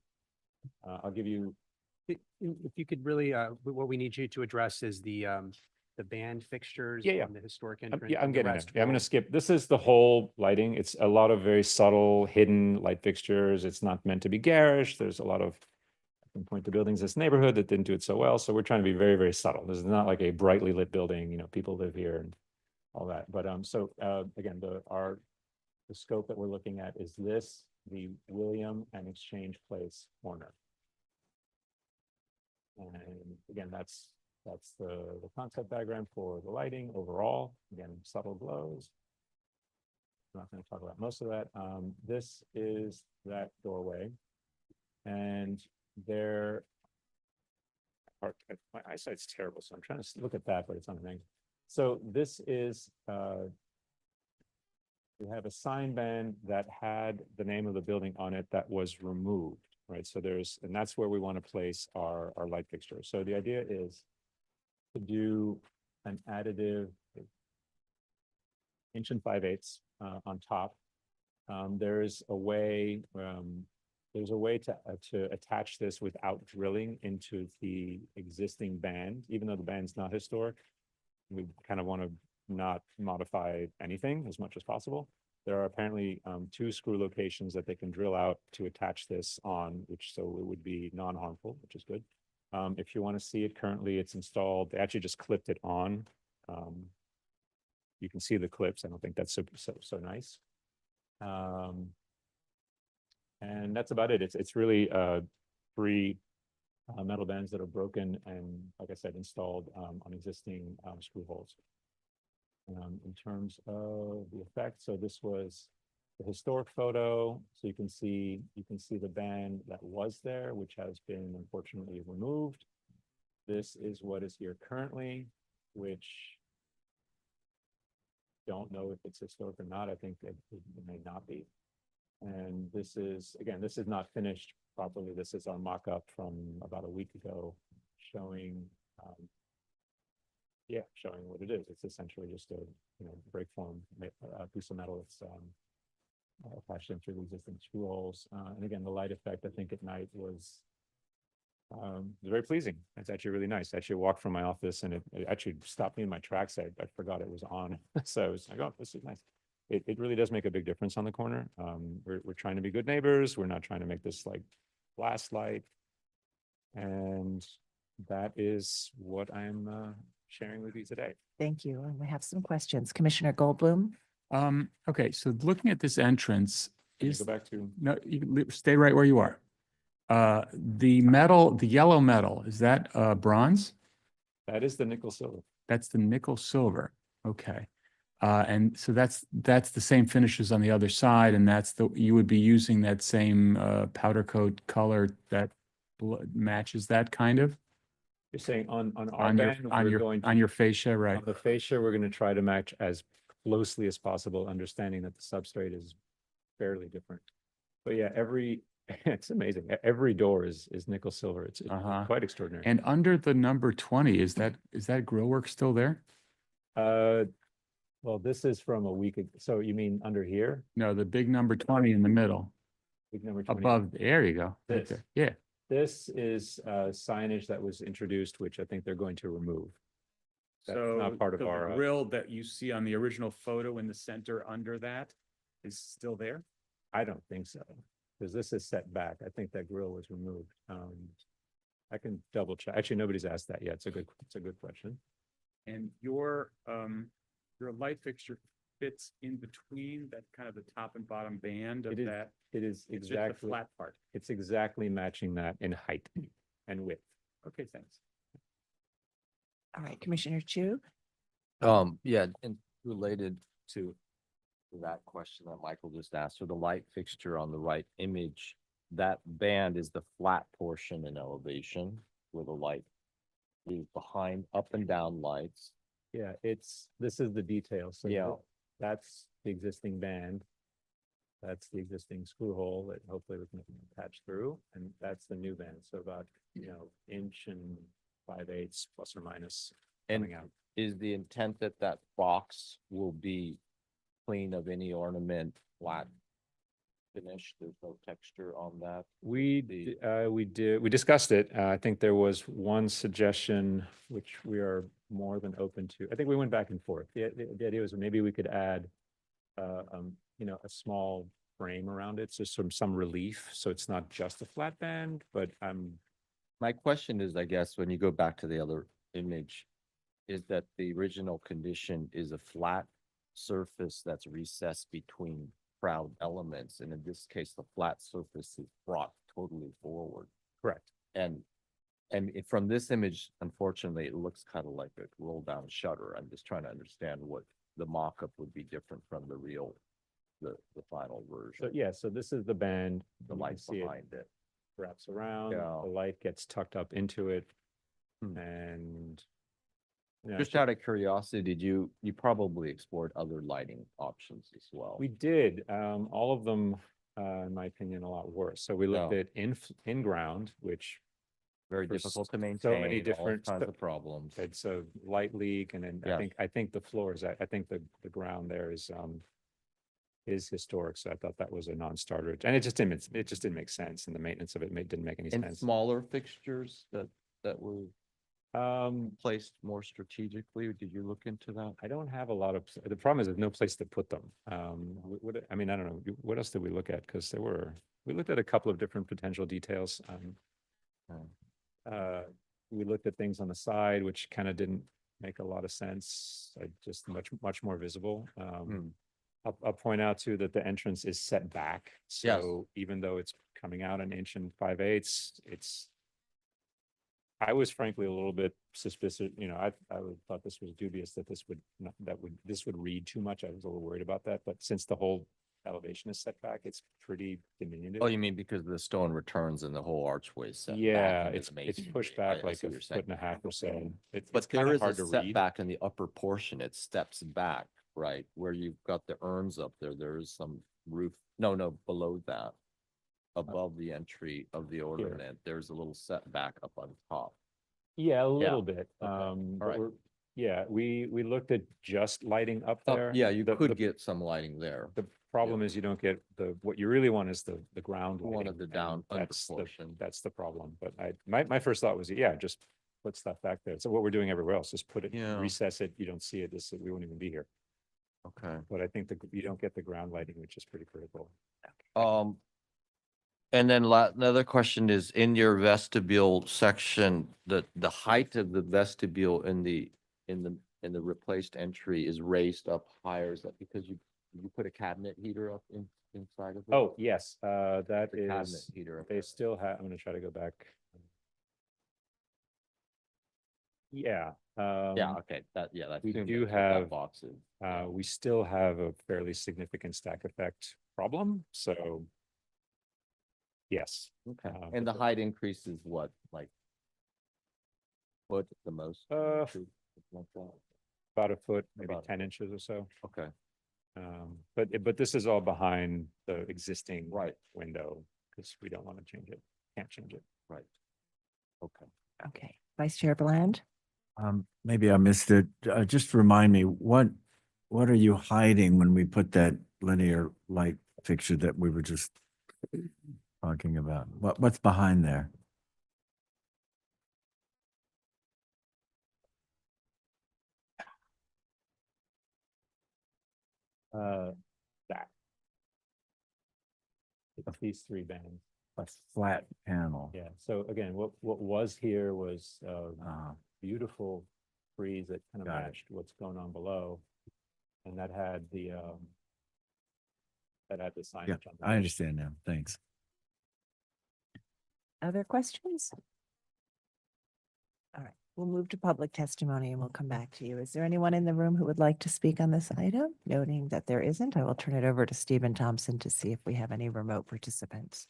Speaker 9: I'll give you.
Speaker 4: If you could really, what we need you to address is the band fixtures on the historic entrance.
Speaker 9: I'm getting there. Yeah, I'm going to skip. This is the whole lighting. It's a lot of very subtle, hidden light fixtures. It's not meant to be garish. There's a lot of, I can point to buildings in this neighborhood that didn't do it so well. So we're trying to be very, very subtle. This is not like a brightly lit building. People live here and all that. But again, the scope that we're looking at is the William and Exchange Place corner. And again, that's the concept diagram for the lighting overall. Again, subtle glows. I'm not going to talk about most of that. This is that doorway. And my eyesight's terrible, so I'm trying to look at that, but it's on the thing. So this is, we have a sign band that had the name of the building on it that was removed. Right, so and that's where we want to place our light fixture. So the idea is to do an additive 1 5/8" on top. There's a way to attach this without drilling into the existing band, even though the band's not historic. We kind of want to not modify anything as much as possible. There are apparently 2 screw locations that they can drill out to attach this on, so it would be non-harmful, which is good. If you want to see it currently, it's installed. They actually just clipped it on. You can see the clips. I don't think that's so nice. And that's about it. It's really 3 metal bands that are broken and, like I said, installed on existing screw holes. In terms of the effect, so this was the historic photo. So you can see the band that was there, which has been unfortunately removed. This is what is here currently, which don't know if it's historic or not. I think it may not be. And this is not finished properly. This is our mock-up from about a week ago, showing what it is. It's essentially just a break form piece of metal. It's attached in through the existing screw holes. And again, the light effect, I think at night was very pleasing. It's actually really nice. I actually walked from my office and it actually stopped me in my tracks. I forgot it was on. So I was like, oh, this is nice. It really does make a big difference on the corner. We're trying to be good neighbors. We're not trying to make this like blast light. And that is what I'm sharing with you today.
Speaker 1: Thank you. And we have some questions. Commissioner Goldblum.
Speaker 9: Okay, so looking at this entrance,
Speaker 2: Can you go back to?
Speaker 9: no, you can stay right where you are. The metal, the yellow metal, is that bronze?
Speaker 2: That is the nickel silver.
Speaker 9: That's the nickel silver. Okay. And so that's the same finishes on the other side, and you would be using that same powder coat color that matches that kind of
Speaker 21: You're saying on our
Speaker 9: on your
Speaker 21: band,
Speaker 9: on
Speaker 21: we're
Speaker 9: your
Speaker 21: going to.
Speaker 9: on your fascia, right?
Speaker 21: On the fascia, we're going to try to match as closely as possible, understanding that the substrate is fairly different. But yeah, it's amazing. Every door is nickel silver. It's quite extraordinary.
Speaker 9: And under the number 20, is that grill work still there?
Speaker 21: Well, this is from a week ago. So you mean under here?
Speaker 9: No, the big number 20 in the middle.
Speaker 21: Big number 20.
Speaker 9: Above, there you go. Right
Speaker 21: This.
Speaker 9: there. Yeah.
Speaker 21: This is signage that was introduced, which I think they're going to remove. That's not part of
Speaker 9: the
Speaker 21: our.
Speaker 9: grill that you see on the original photo in the center under that is still there?
Speaker 21: I don't think so, because this is set back. I think that grill was removed. I can double check. Actually, nobody's asked that yet. It's a good question.
Speaker 9: And your light fixture fits in between that kind of the top and bottom band of that.
Speaker 21: It is
Speaker 9: It's just the
Speaker 21: exactly
Speaker 9: flat part.
Speaker 21: It's exactly matching that in height and width.
Speaker 9: Okay, thanks.
Speaker 1: All right, Commissioner Chu?
Speaker 14: Yeah, and related to that question that Michael just asked, so the light fixture on the right image, that band is the flat portion in elevation where the light is behind up and down lights.
Speaker 21: Yeah, this is the detail. So
Speaker 14: Yeah.
Speaker 21: that's the existing band. That's the existing screw hole that hopefully we can patch through. And that's the new band. So about, inch and 5/8 plus or minus coming out.
Speaker 14: Is the intent that that box will be clean of any ornament, flat finish? There's no texture on that?
Speaker 21: We discussed it. I think there was one suggestion which we are more than open to. I think we went back and forth. The idea was maybe we could add, a small frame around it, so some relief, so it's not just a flat band. But
Speaker 14: my question is, I guess, when you go back to the other image, is that the original condition is a flat surface that's recessed between proud elements, and in this case, the flat surface is brought totally forward.
Speaker 21: Correct.
Speaker 14: And from this image, unfortunately, it looks kind of like a roll down shutter. I'm just trying to understand what the mock-up would be different from the real, the final version.
Speaker 21: So this is the band.
Speaker 14: The
Speaker 21: You can
Speaker 14: light
Speaker 21: see
Speaker 14: behind it.
Speaker 21: wraps around,
Speaker 14: Yeah.
Speaker 21: the light gets tucked up into it, and
Speaker 14: Just out of curiosity, you probably explored other lighting options as well?
Speaker 21: we did, all of them, in my opinion, a lot worse. So we looked
Speaker 14: Yeah.
Speaker 21: at in ground, which
Speaker 14: Very
Speaker 21: for
Speaker 14: difficult to maintain.
Speaker 21: so many
Speaker 14: all
Speaker 21: different
Speaker 14: kinds of problems.
Speaker 21: It's a light leak, and then
Speaker 14: Yes.
Speaker 21: I think the floors, I think the ground there is historic, so I thought that was a non-starter, and it just didn't make sense, and the maintenance of it didn't make any
Speaker 14: And
Speaker 21: sense.
Speaker 14: smaller fixtures that were placed more strategically, did you look into that?
Speaker 21: I don't have a lot of, the problem is there's no place to put them. I mean, I don't know, what else did we look at? Because we looked at a couple of different potential details. We looked at things on the side, which kind of didn't make a lot of sense. Just much more visible. I'll point out too that the entrance is set back. So even though it's coming out an inch and 5/8, I was frankly a little bit suspicious, I thought this was dubious that this would read too much. I was a little worried about that, but since the whole elevation is set back, it's pretty diminutive.
Speaker 14: Oh, you mean because the stone returns and the whole archway is set back?
Speaker 21: Yeah,
Speaker 14: into
Speaker 21: it's
Speaker 14: the masonry.
Speaker 21: pushed back
Speaker 14: I
Speaker 21: like
Speaker 14: see
Speaker 21: a
Speaker 14: what you're
Speaker 21: foot
Speaker 14: saying.
Speaker 21: and a half or so. It's
Speaker 14: But
Speaker 21: kind
Speaker 14: there
Speaker 21: of
Speaker 14: is a
Speaker 21: hard to read.
Speaker 14: setback in the upper portion. It steps back, right? Where you've got the urns up there. There is some roof. No, below that. Above the entry of the ornament, there's a little setback up on top.
Speaker 21: Yeah, a little bit.
Speaker 14: All
Speaker 21: But
Speaker 14: right.
Speaker 21: we looked at just lighting up there.
Speaker 14: Yeah, you
Speaker 21: The-
Speaker 14: could
Speaker 21: the-
Speaker 14: get some lighting there.
Speaker 21: The problem is you don't get what you really want is the ground
Speaker 14: One
Speaker 21: lighting.
Speaker 14: of the
Speaker 21: and
Speaker 14: down under
Speaker 21: that's
Speaker 14: portion.
Speaker 21: that's the problem. But my first thought was, just put stuff back there. So what we're doing everywhere else, just put it,
Speaker 14: Yeah.
Speaker 21: recess it. You don't see it. We won't even be here.
Speaker 14: Okay.
Speaker 21: But I think you don't get the ground lighting, which is pretty critical.
Speaker 14: And then another question is, in your vestibule section, the height of the vestibule in the replaced entry is raised up higher. Is that because you put a cabinet heater up inside of it?
Speaker 21: Oh, yes, that
Speaker 14: The cabinet
Speaker 21: is,
Speaker 14: heater.
Speaker 21: they still have, I'm gonna try to go back. Yeah.
Speaker 14: Yeah, okay, that's.
Speaker 21: We
Speaker 14: assumed
Speaker 21: do
Speaker 14: that's what that
Speaker 21: have,
Speaker 14: box is.
Speaker 21: we still have a fairly significant stack effect problem, so. Yes.
Speaker 14: Okay,
Speaker 21: but
Speaker 14: and the height increase is what, like? Foot at the most? Something like that?
Speaker 21: About a foot, maybe
Speaker 14: About a
Speaker 21: 10 inches or so.
Speaker 14: Okay,
Speaker 21: But this is all behind the existing
Speaker 14: right,
Speaker 21: window, because we don't want to change it, can't change it.
Speaker 14: right. Okay.
Speaker 1: Okay, Vice Chair Bland?
Speaker 8: Maybe I missed it. Just remind me, what are you hiding when we put that linear light fixture that we were just talking about? What's behind there?
Speaker 21: That. It's these three bands.
Speaker 8: A flat panel.
Speaker 21: Yeah, so again, what was here was beautiful trees that kind of
Speaker 8: Got it.
Speaker 21: matched what's going on below. And that had the signage
Speaker 8: Yeah,
Speaker 21: on the.
Speaker 8: I understand now. Thanks.
Speaker 1: Other questions? All right, we'll move to public testimony and we'll come back to you. Is there anyone in the room who would like to speak on this item? Noting that there isn't, I will turn it over to Stephen Thompson to see if we have any remote participants.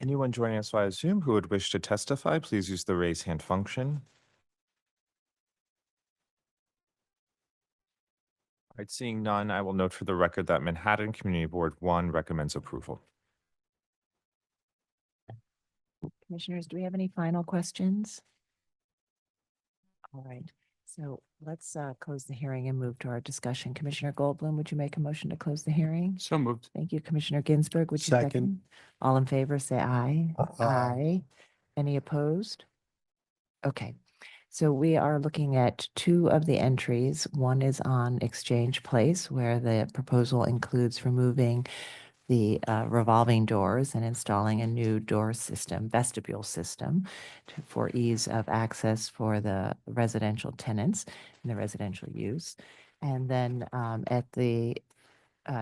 Speaker 10: Anyone joining us via Zoom who would wish to testify, please use the raise hand function. All right, seeing none, I will note for the record that Manhattan Community Board 1 recommends approval.
Speaker 1: Commissioners, do we have any final questions? All right, so let's close the hearing and move to our discussion. Commissioner Goldblum, would you make a motion to close the hearing?
Speaker 9: So moved.
Speaker 1: Thank you. Commissioner Ginsburg, would you
Speaker 3: Second.
Speaker 1: second? All in favor, say aye.
Speaker 3: Aye.
Speaker 1: Any opposed? Okay, so we are looking at two of the entries. One is on Exchange Place, where the proposal includes removing the revolving doors and installing a new door system, vestibule system for ease of access for the residential tenants and the residential use. And then at the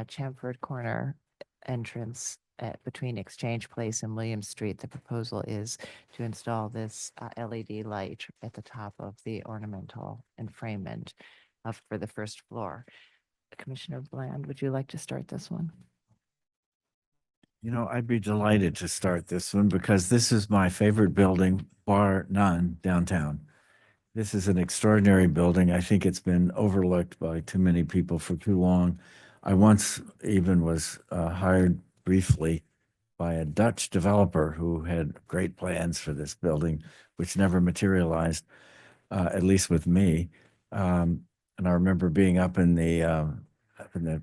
Speaker 1: Chamford Corner entrance between Exchange Place and William Street, the proposal is to install this LED light at the top of the ornamental enframement for the first floor. Commissioner Bland, would you like to start this one?
Speaker 8: You know, I'd be delighted to start this one because this is my favorite building, bar none, downtown. This is an extraordinary building. I think it's been overlooked by too many people for too long. I once even was hired briefly by a Dutch developer who had great plans for this building, which never materialized, at least with me. And I remember being up in the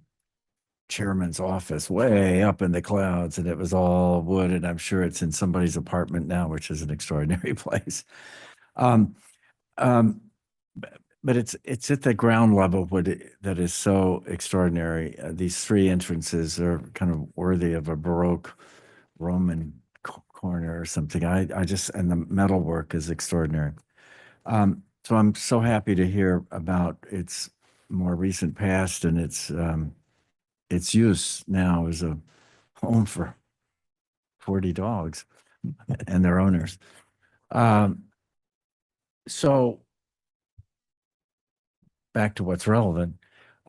Speaker 8: chairman's office, way up in the clouds, and it was all wood, and I'm sure it's in somebody's apartment now, which is an extraordinary place. But it's at the ground level that is so extraordinary. These three entrances are kind of worthy of a Baroque Roman corner or something. I just, and the metalwork is extraordinary. So I'm so happy to hear about its more recent past and its use now as a home for 40 dogs and their owners. So back to what's relevant.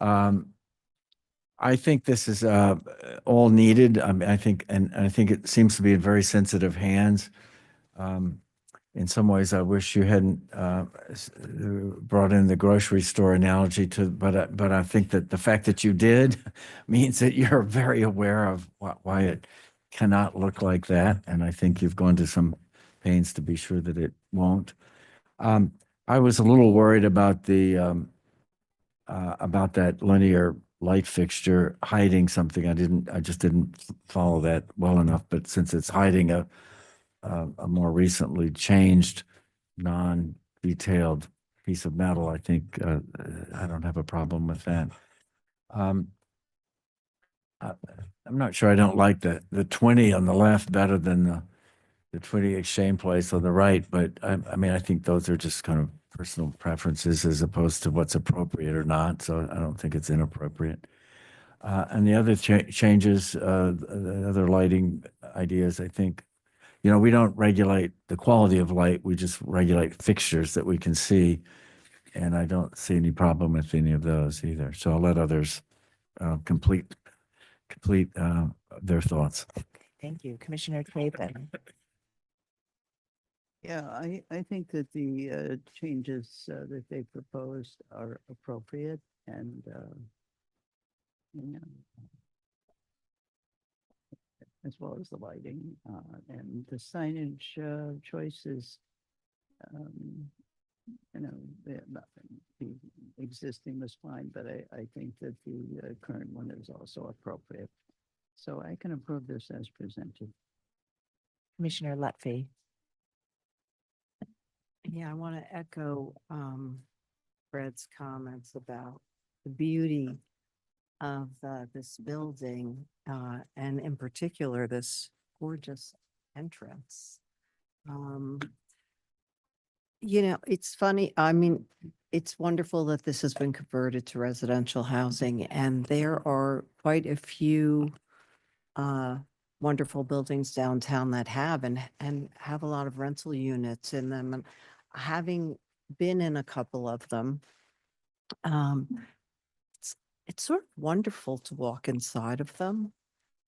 Speaker 8: I think this is all needed. I mean, I think it seems to be in very sensitive hands. In some ways, I wish you hadn't brought in the grocery store analogy but I think that the fact that you did means that you're very aware of why it cannot look like that. And I think you've gone to some pains to be sure that it won't. I was a little worried about about that linear light fixture hiding something. I just didn't follow that well enough, but since it's hiding a more recently changed, non-detailed piece of metal, I think I don't have a problem with that. I'm not sure I don't like the 20 on the left better than the 20 Exchange Place on the right, but I mean, I think those are just kind of personal preferences as opposed to what's appropriate or not, so I don't think it's inappropriate. And the other changes, the other lighting ideas, I think, you know, we don't regulate the quality of light. We just regulate fixtures that we can see. And I don't see any problem with any of those either. So I'll let others complete their thoughts.
Speaker 1: Thank you. Commissioner Chapin.
Speaker 12: Yeah, I think that the changes that they proposed are appropriate and, you know, as well as the lighting and the signage choices. You know, the existing was fine, but I think that the current one is also appropriate. So I can approve this as presented.
Speaker 1: Commissioner Lutfi.
Speaker 13: Yeah, I want to echo Fred's comments about the beauty of this building and in particular this gorgeous entrance. You know, it's funny. I mean, it's wonderful that this has been converted to residential housing, and there are quite a few wonderful buildings downtown that have and have a lot of rental units in them. And having been in a couple of them, it's sort of wonderful to walk inside of them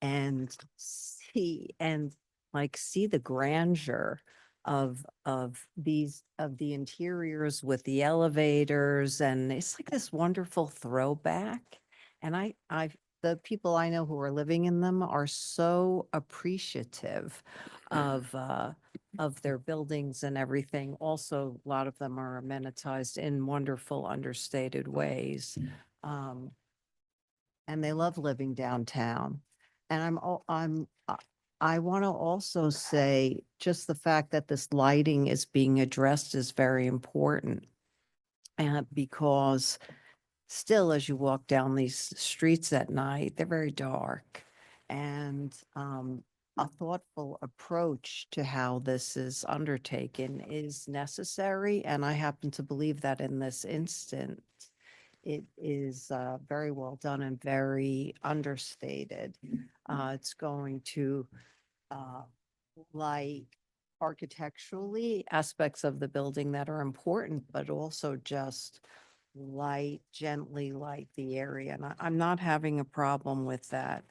Speaker 13: and see the grandeur of the interiors with the elevators, and it's like this wonderful throwback. And the people I know who are living in them are so appreciative of their buildings and everything. Also, a lot of them are amenitized in wonderful, understated ways. And they love living downtown. And I want to also say just the fact that this lighting is being addressed is very important. And because still, as you walk down these streets at night, they're very dark. And a thoughtful approach to how this is undertaken is necessary. And I happen to believe that in this instance, it is very well done and very understated. It's going to light architecturally aspects of the building that are important, but also just gently light the area. And I'm not having a problem with that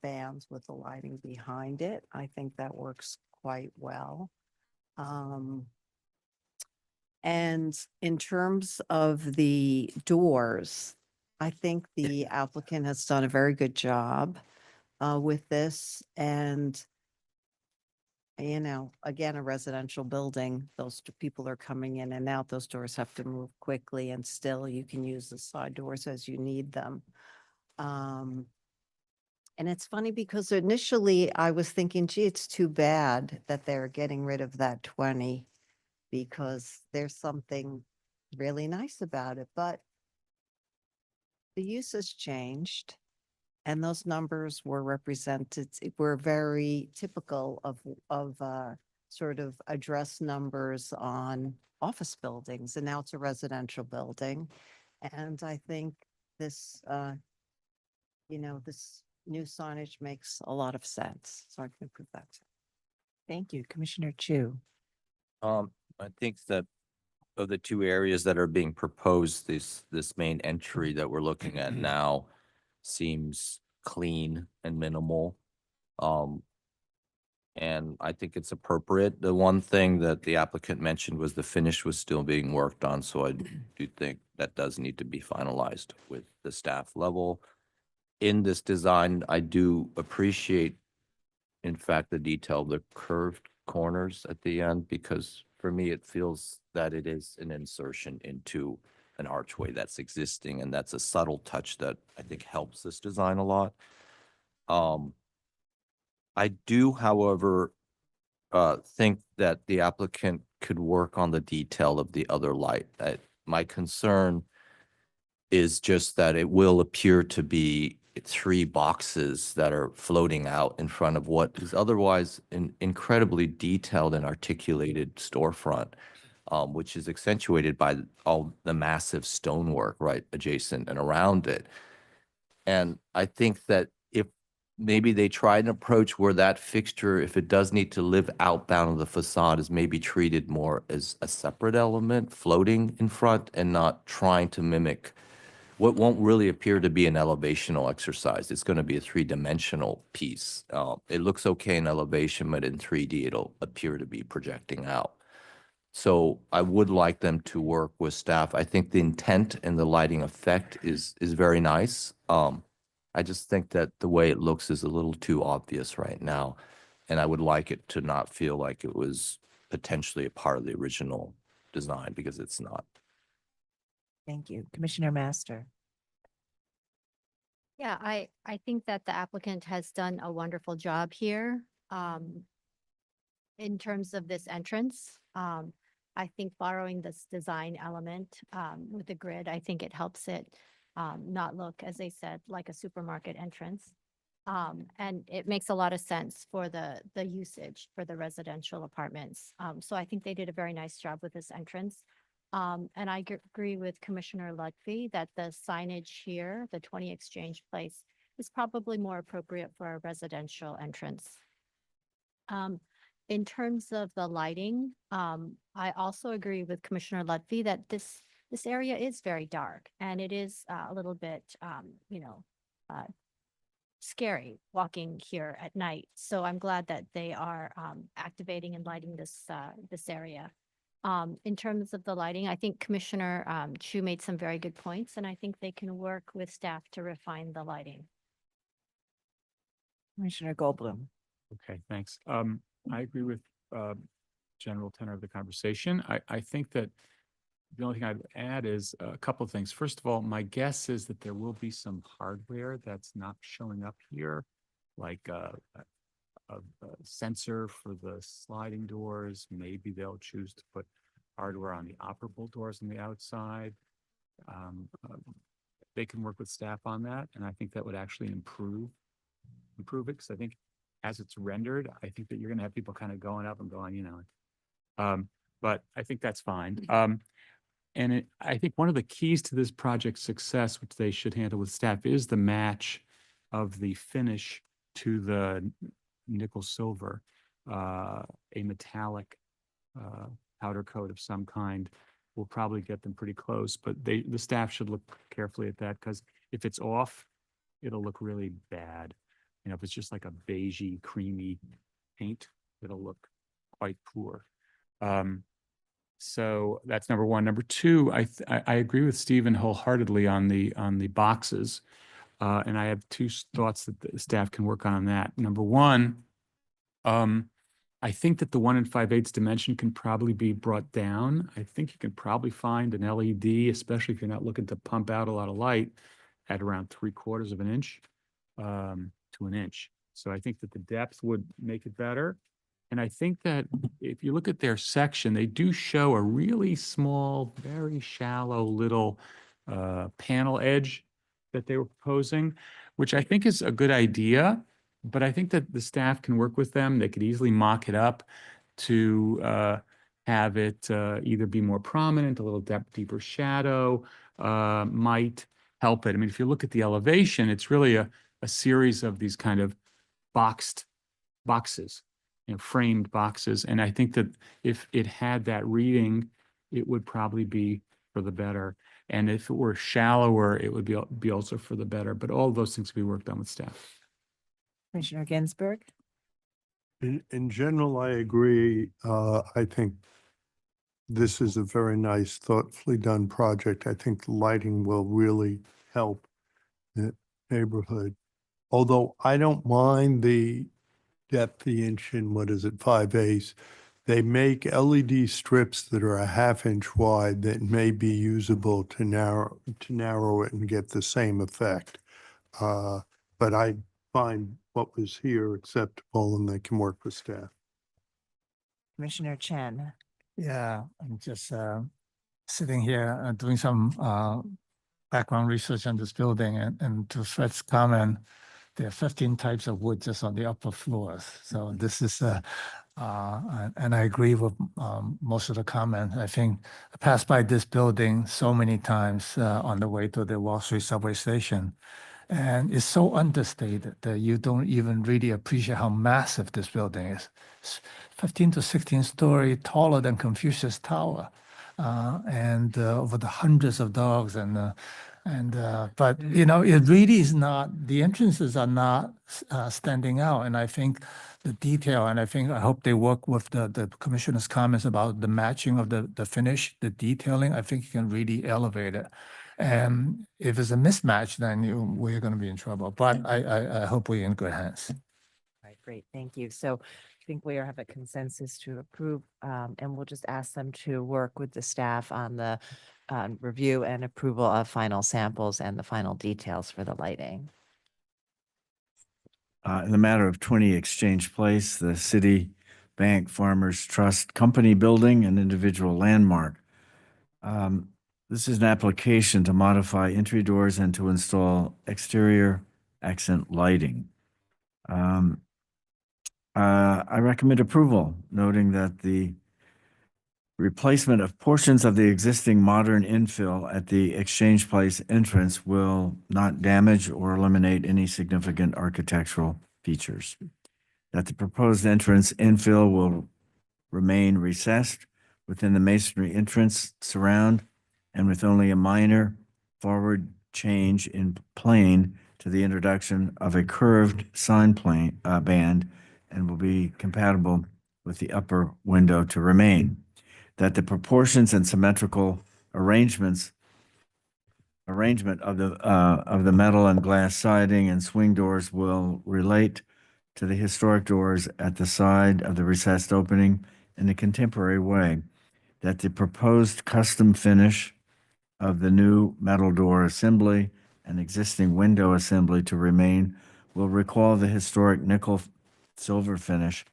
Speaker 13: bands with the lighting behind it. I think that works quite well. And in terms of the doors, I think the applicant has done a very good job with this. And, you know, again, a residential building, those people are coming in and out. Those doors have to move quickly, and still you can use the side doors as you need them. And it's funny because initially I was thinking, gee, it's too bad that they're getting rid of that 20 because there's something really nice about it. But the use has changed, and those numbers were very typical of sort of address numbers on office buildings, and now it's a residential building. And I think this, this new signage makes a lot of sense. So I can approve that.
Speaker 1: Thank you. Commissioner Chu.
Speaker 14: I think that of the two areas that are being proposed, this main entry that we're looking at now seems clean and minimal. And I think it's appropriate. The one thing that the applicant mentioned was the finish was still being worked on, so I do think that does need to be finalized with the staff level. In this design, I do appreciate, in fact, the detail of the curved corners at the end, because for me, it feels that it is an insertion into an archway that's existing, and that's a subtle touch that I think helps this design a lot. I do, however, think that the applicant could work on the detail of the other light. My concern is just that it will appear to be 3 boxes that are floating out in front of what is otherwise an incredibly detailed and articulated storefront, which is accentuated by all the massive stonework right adjacent and around it. And I think that if maybe they try an approach where that fixture, if it does need to live outbound of the facade, is maybe treated more as a separate element floating in front and not trying to mimic what won't really appear to be an elevational exercise. It's going to be a three-dimensional piece. It looks okay in elevation, but in 3D, it'll appear to be projecting out. So I would like them to work with staff. I think the intent and the lighting effect is very nice. I just think that the way it looks is a little too obvious right now. And I would like it to not feel like it was potentially a part of the original design, because it's not.
Speaker 1: Thank you. Commissioner Master.
Speaker 15: Yeah, I think that the applicant has done a wonderful job here in terms of this entrance. I think borrowing this design element with the grid, I think it helps it not look, as I said, like a supermarket entrance. And it makes a lot of sense for the usage for the residential apartments. So I think they did a very nice job with this entrance. And I agree with Commissioner Lutfi that the signage here, the 20 Exchange Place, is probably more appropriate for a residential entrance. In terms of the lighting, I also agree with Commissioner Lutfi that this area is very dark, and it is a little bit, scary walking here at night. So I'm glad that they are activating and lighting this area. In terms of the lighting, I think Commissioner Chu made some very good points, and I think they can work with staff to refine the lighting.
Speaker 1: Commissioner Goldblum.
Speaker 9: Okay, thanks. I agree with general tenor of the conversation. I think that the only thing I'd add is a couple of things. First of all, my guess is that there will be some hardware that's not showing up here, like a sensor for the sliding doors. Maybe they'll choose to put hardware on the operable doors on the outside. They can work with staff on that, and I think that would actually improve it, because I think as it's rendered, I think that you're going to have people kind of going up and going, but I think that's fine. And I think one of the keys to this project's success, which they should handle with staff, is the match of the finish to the nickel silver, a metallic powder coat of some kind will probably get them pretty close, but the staff should look carefully at that, because if it's off, it'll look really bad. If it's just like a beigey, creamy paint, it'll look quite poor. So that's number one. Number two, I agree with Stephen wholeheartedly on the boxes. And I have two thoughts that the staff can work on that. Number one, I think that the 1 5/8 dimension can probably be brought down. I think you can probably find an LED, especially if you're not looking to pump out a lot of light, at around 3/4 of an inch to an inch. So I think that the depth would make it better. And I think that if you look at their section, they do show a really small, very shallow little panel edge that they were proposing, which I think is a good idea. But I think that the staff can work with them. They could easily mock it up to have it either be more prominent, a little deeper shadow might help it. I mean, if you look at the elevation, it's really a series of these kind of boxes, framed boxes. And I think that if it had that reading, it would probably be for the better. And if it were shallower, it would be also for the better. But all of those things can be worked on with staff.
Speaker 1: Commissioner Ginsburg.
Speaker 3: In general, I agree. I think this is a very nice, thoughtfully done project. I think the lighting will really help the neighborhood. Although I don't mind the depth, the inch and 5/8. They make LED strips that are a 1/2 inch wide that may be usable to narrow it and get the same effect. But I find what was here acceptable, and they can work with staff.
Speaker 1: Commissioner Chen.
Speaker 11: Yeah, I'm just sitting here doing some background research on this building, and to Fred's comment, there are 15 types of wood just on the upper floors. So this is, and I agree with most of the comments. I think I passed by this building so many times on the way to the Wall Street subway station. And it's so understated that you don't even really appreciate how massive this building is. It's 15 to 16 story taller than Confucius Tower. And over the hundreds of dogs but you know, it really is not, the entrances are not standing out. And I think the detail, and I hope they work with the commissioner's comments about the matching of the finish, the detailing. I think you can really elevate it. And if it's a mismatch, then we're going to be in trouble. But I hope we're in good hands.
Speaker 1: Right, great, thank you. So I think we have a consensus to approve, and we'll just ask them to work with the staff on the review and approval of final samples and the final details for the lighting.
Speaker 8: In the matter of 20 Exchange Place, the City Bank Farmers Trust Company Building, an individual landmark. This is an application to modify entry doors and to install exterior accent lighting. I recommend approval, noting that the replacement of portions of the existing modern infill at the Exchange Place entrance will not damage or eliminate any significant architectural features. That the proposed entrance infill will remain recessed within the masonry entrance surround and with only a minor forward change in plane to the introduction of a curved sign plane band, and will be compatible with the upper window to remain. That the proportions and symmetrical arrangement of the metal and glass siding and swing doors will relate to the historic doors at the side of the recessed opening in a contemporary way. That the proposed custom finish of the new metal door assembly and existing window assembly to remain will recall the historic nickel silver finish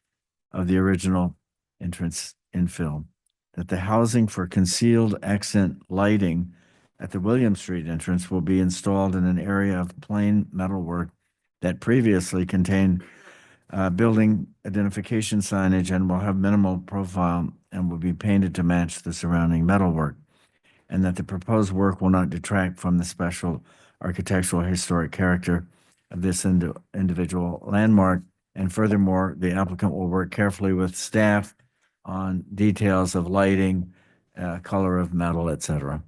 Speaker 8: of the original entrance infill. That the housing for concealed accent lighting at the William Street entrance will be installed in an area of plain metalwork that previously contained building identification signage and will have minimal profile and will be painted to match the surrounding metalwork. And that the proposed work will not detract from the special architectural historic character of this individual landmark. And furthermore, the applicant will work carefully with staff on details of lighting, color of metal, etc.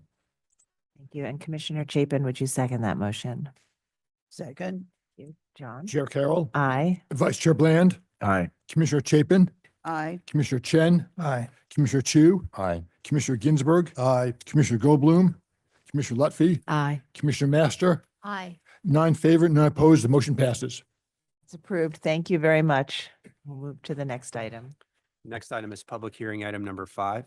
Speaker 1: Thank you. And Commissioner Chapin, would you second that motion?
Speaker 12: Second.
Speaker 1: Thank you. John?
Speaker 5: Chair Carroll.
Speaker 1: Aye.
Speaker 5: Vice Chair Bland.
Speaker 8: Aye.
Speaker 5: Commissioner Chapin.
Speaker 12: Aye.
Speaker 5: Commissioner Chen.
Speaker 11: Aye.
Speaker 5: Commissioner Chu.
Speaker 14: Aye.
Speaker 5: Commissioner Ginsburg. Aye. Commissioner Goldblum. Commissioner Lutfi.
Speaker 1: Aye.
Speaker 5: Commissioner Master.
Speaker 15: Aye.
Speaker 5: 9 favor, none opposed. The motion passes.
Speaker 1: It's approved. Thank you very much. We'll move to the next item.
Speaker 4: Next item is public hearing item number 5,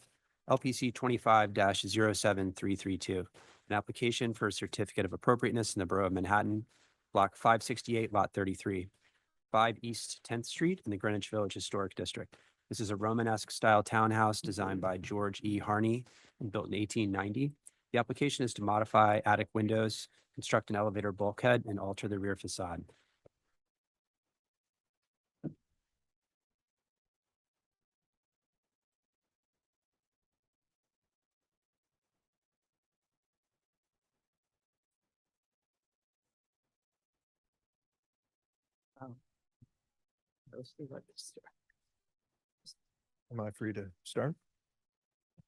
Speaker 4: LPC 25-07332, an application for a certificate of appropriateness in the Borough of Manhattan, Block 568, Lot 33, 5 East 10th Street in the Greenwich Village Historic District. This is a Romanesque style townhouse designed by George E. Harney and built in 1890. The application is to modify attic windows, construct an elevator bulkhead, and alter the rear facade.
Speaker 22: Am I free to start?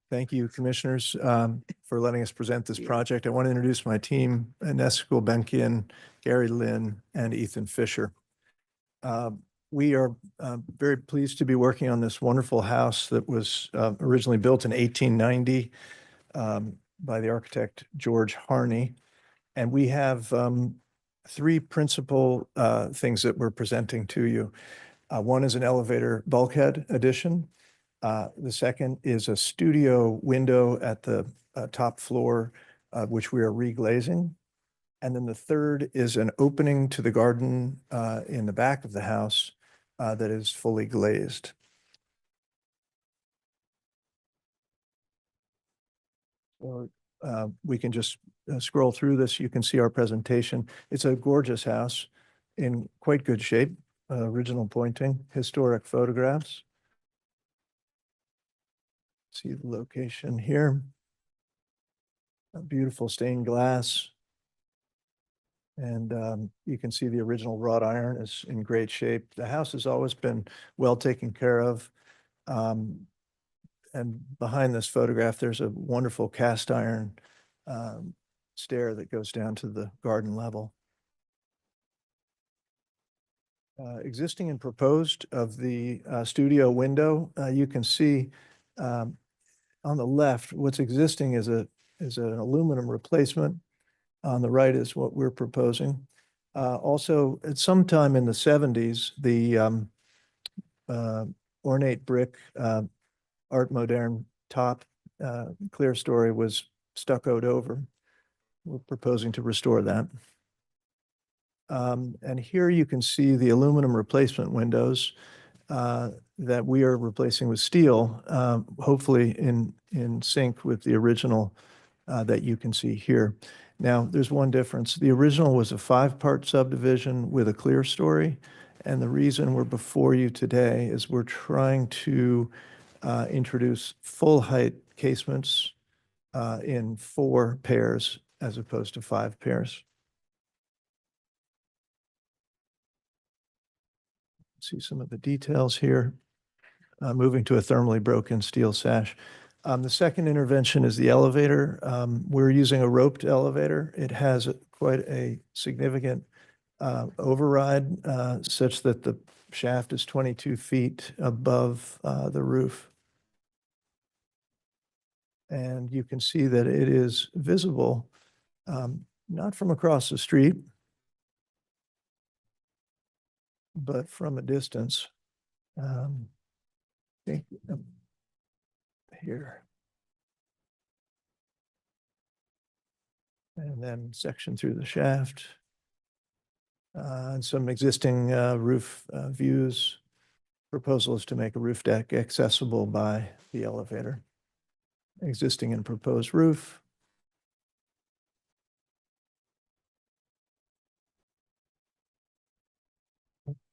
Speaker 22: Thank you, commissioners, for letting us present this project. I want to introduce my team, Ines Gulbenkian, Gary Lynn, and Ethan Fisher. We are very pleased to be working on this wonderful house that was originally built in 1890 by the architect George Harney. And we have 3 principal things that we're presenting to you. One is an elevator bulkhead addition. The second is a studio window at the top floor, which we are reglazing. And then the third is an opening to the garden in the back of the house that is fully glazed. So we can just scroll through this. You can see our presentation. It's a gorgeous house in quite good shape. Original pointing, historic photographs. See the location here. A beautiful stained glass. And you can see the original wrought iron is in great shape. The house has always been well taken care of. And behind this photograph, there's a wonderful cast iron stair that goes down to the garden level. Existing and proposed of the studio window, you can see on the left, what's existing is an aluminum replacement. On the right is what we're proposing. Also, at some time in the 70s, the ornate brick Art Moderne top clear story was stuccoed over. We're proposing to restore that. And here you can see the aluminum replacement windows that we are replacing with steel, hopefully in sync with the original that you can see here. Now, there's one difference. The original was a 5-part subdivision with a clear story. And the reason we're before you today is we're trying to introduce full height casements in 4 pairs as opposed to 5 pairs. See some of the details here. Moving to a thermally broken steel sash. The second intervention is the elevator. We're using a roped elevator. It has quite a significant override such that the shaft is 22 feet above the roof. And you can see that it is visible, not from across the street, but from a distance. I think here. And then section through the shaft. And some existing roof views. Proposal is to make a roof deck accessible by the elevator. Existing and proposed roof.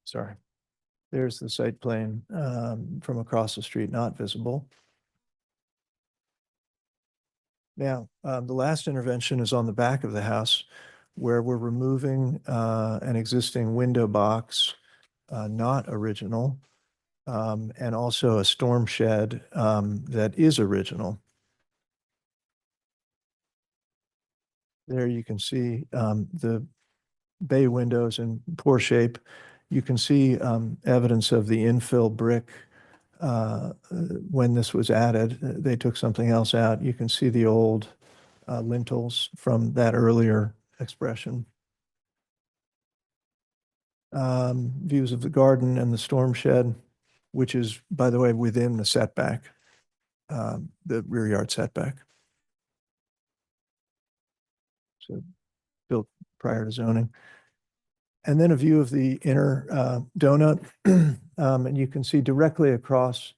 Speaker 22: Sorry. There's the site plan from across the street, not visible. Now, the last intervention is on the back of the house where we're removing an existing window box, not original, and also a storm shed that is original. There you can see the bay windows in poor shape. You can see evidence of the infill brick when this was added. They took something else out. You can see the old lintels from that earlier expression. Views of the garden and the storm shed, which is, by the way, within the setback, the rear yard setback. So built prior to zoning. And then a view of the inner donut. And you can see directly across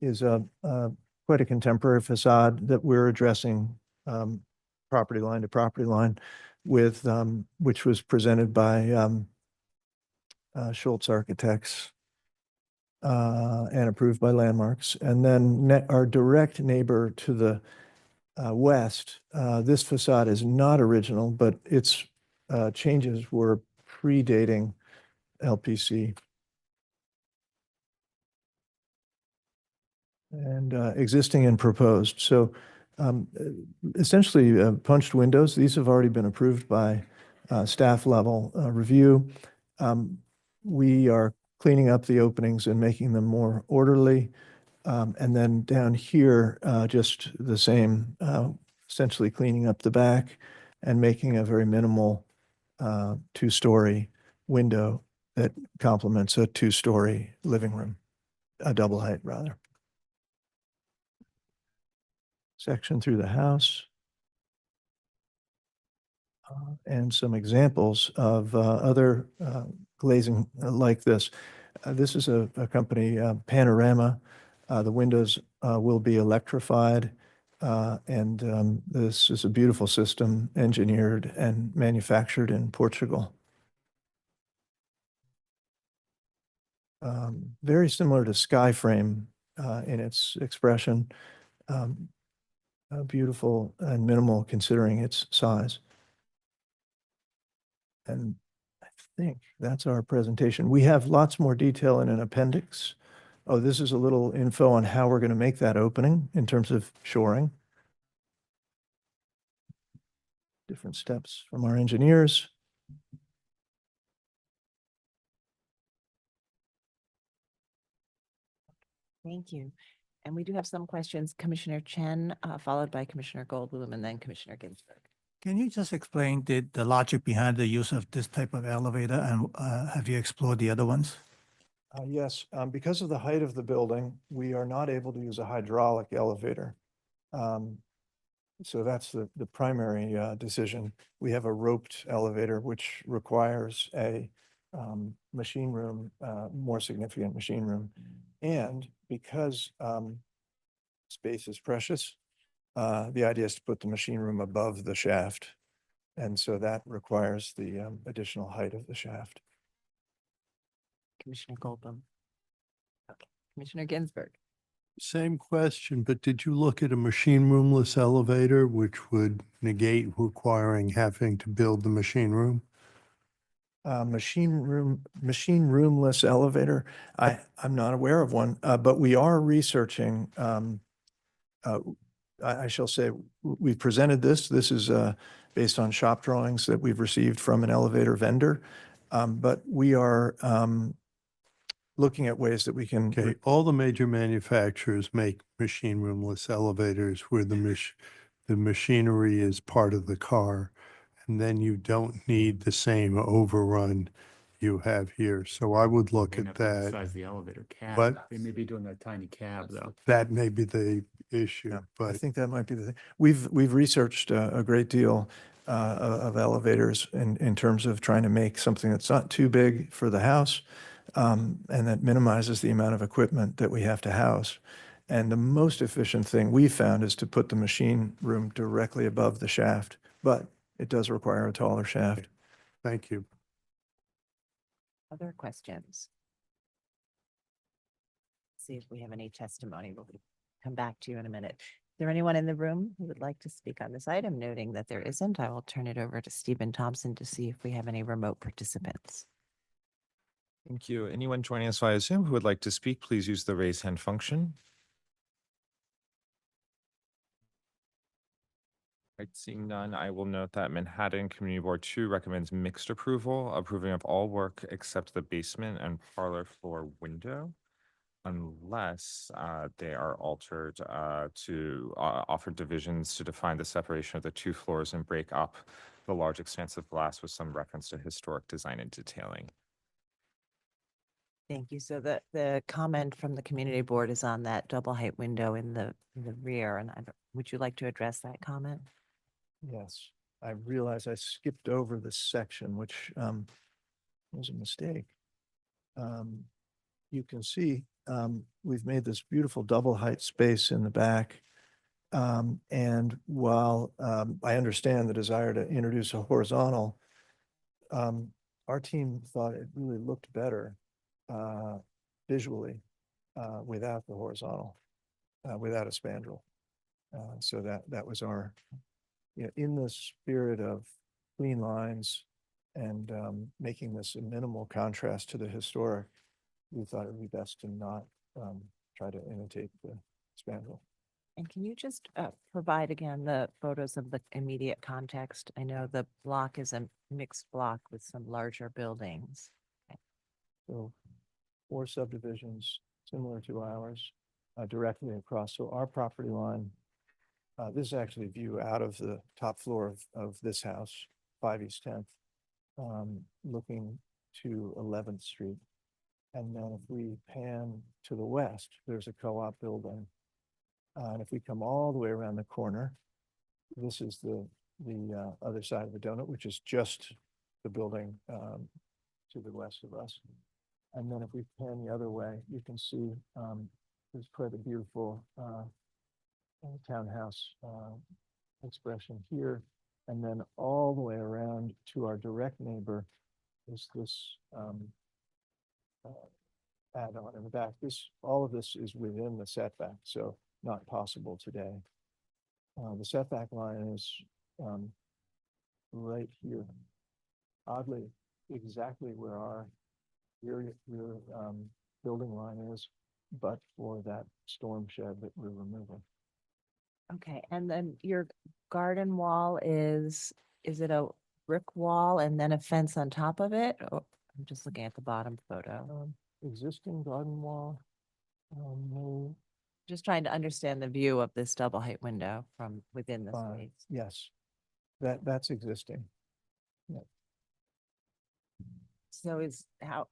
Speaker 22: is quite a contemporary facade that we're addressing property line to property line with, which was presented by Schultz Architects and approved by Landmarks. And then our direct neighbor to the west, this facade is not original, but its changes were predating LPC. And existing and proposed. So essentially punched windows. These have already been approved by staff level review. We are cleaning up the openings and making them more orderly. And then down here, just the same, essentially cleaning up the back and making a very minimal 2-story window that complements a 2-story living room, a double height rather. Section through the house. And some examples of other glazing like this. This is a company, Panorama. The windows will be electrified. And this is a beautiful system engineered and manufactured in Portugal. Very similar to Skyframe in its expression. Beautiful and minimal considering its size. And I think that's our presentation. We have lots more detail in an appendix. Oh, this is a little info on how we're going to make that opening in terms of shoring. Different steps from our engineers.
Speaker 1: Thank you. And we do have some questions. Commissioner Chen, followed by Commissioner Goldblum, and then Commissioner Ginsburg.
Speaker 11: Can you just explain the logic behind the use of this type of elevator, and have you explored the other ones?
Speaker 22: Yes, because of the height of the building, we are not able to use a hydraulic elevator. So that's the primary decision. We have a roped elevator, which requires a machine room, more significant machine room. And because space is precious, the idea is to put the machine room above the shaft. And so that requires the additional height of the shaft.
Speaker 1: Commissioner Goldblum. Okay. Commissioner Ginsburg.
Speaker 3: Same question, but did you look at a machine roomless elevator, which would negate requiring having to build the machine room?
Speaker 22: Machine roomless elevator. I'm not aware of one, but we are researching. I shall say, we've presented this. This is based on shop drawings that we've received from an elevator vendor. But we are looking at ways that we can.
Speaker 3: Okay, all the major manufacturers make machine roomless elevators where the machinery is part of the car, and then you don't need the same overrun you have here. So I would look at that.
Speaker 9: Besides the elevator cab.
Speaker 3: But
Speaker 9: They may be doing a tiny cab though.
Speaker 3: that may be the issue,
Speaker 22: I
Speaker 3: but
Speaker 22: think that might be the thing. We've researched a great deal of elevators in terms of trying to make something that's not too big for the house, and that minimizes the amount of equipment that we have to house. And the most efficient thing we found is to put the machine room directly above the shaft, but it does require a taller shaft.
Speaker 3: thank you.
Speaker 1: Other questions? See if we have any testimony. We'll come back to you in a minute. Is there anyone in the room who would like to speak on this item? Noting that there isn't, I will turn it over to Stephen Thompson to see if we have any remote participants.
Speaker 10: Thank you. Anyone joining us via Zoom who would like to speak, please use the raise hand function. Right, seeing none, I will note that Manhattan Community Board 2 recommends mixed approval, approving of all work except the basement and parlor floor window, unless they are altered to offer divisions to define the separation of the two floors and break up the large expanse of glass with some reference to historic design and detailing.
Speaker 1: Thank you. So the comment from the community board is on that double height window in the rear, and would you like to address that comment?
Speaker 22: Yes, I realize I skipped over this section, which was a mistake. You can see we've made this beautiful double height space in the back. And while I understand the desire to introduce a horizontal, our team thought it really looked better visually without the horizontal, without a spandrel. So that was our, in the spirit of clean lines and making this a minimal contrast to the historic, we thought it would be best to not try to imitate the spandrel.
Speaker 1: And can you just provide again the photos of the immediate context? I know the block is a mixed block with some larger buildings.
Speaker 22: So 4 subdivisions similar to ours directly across. So our property line, this is actually a view out of the top floor of this house, 5 East 10th, looking to 11th Street. And then if we pan to the west, there's a co-op building. And if we come all the way around the corner, this is the other side of the donut, which is just the building to the west of us. And then if we pan the other way, you can see there's quite a beautiful townhouse expression here. And then all the way around to our direct neighbor is this add-on in the back. All of this is within the setback, so not possible today. The setback line is right here. oddly exactly where our rear building line is, but for that storm shed that we're removing.
Speaker 1: Okay, and then your garden wall is it a brick wall and then a fence on top of it? Or I'm just looking at the bottom photo.
Speaker 22: Existing garden wall. No,
Speaker 1: Just trying to understand the view of this double height window from within the space.
Speaker 22: yes, that's existing.
Speaker 1: So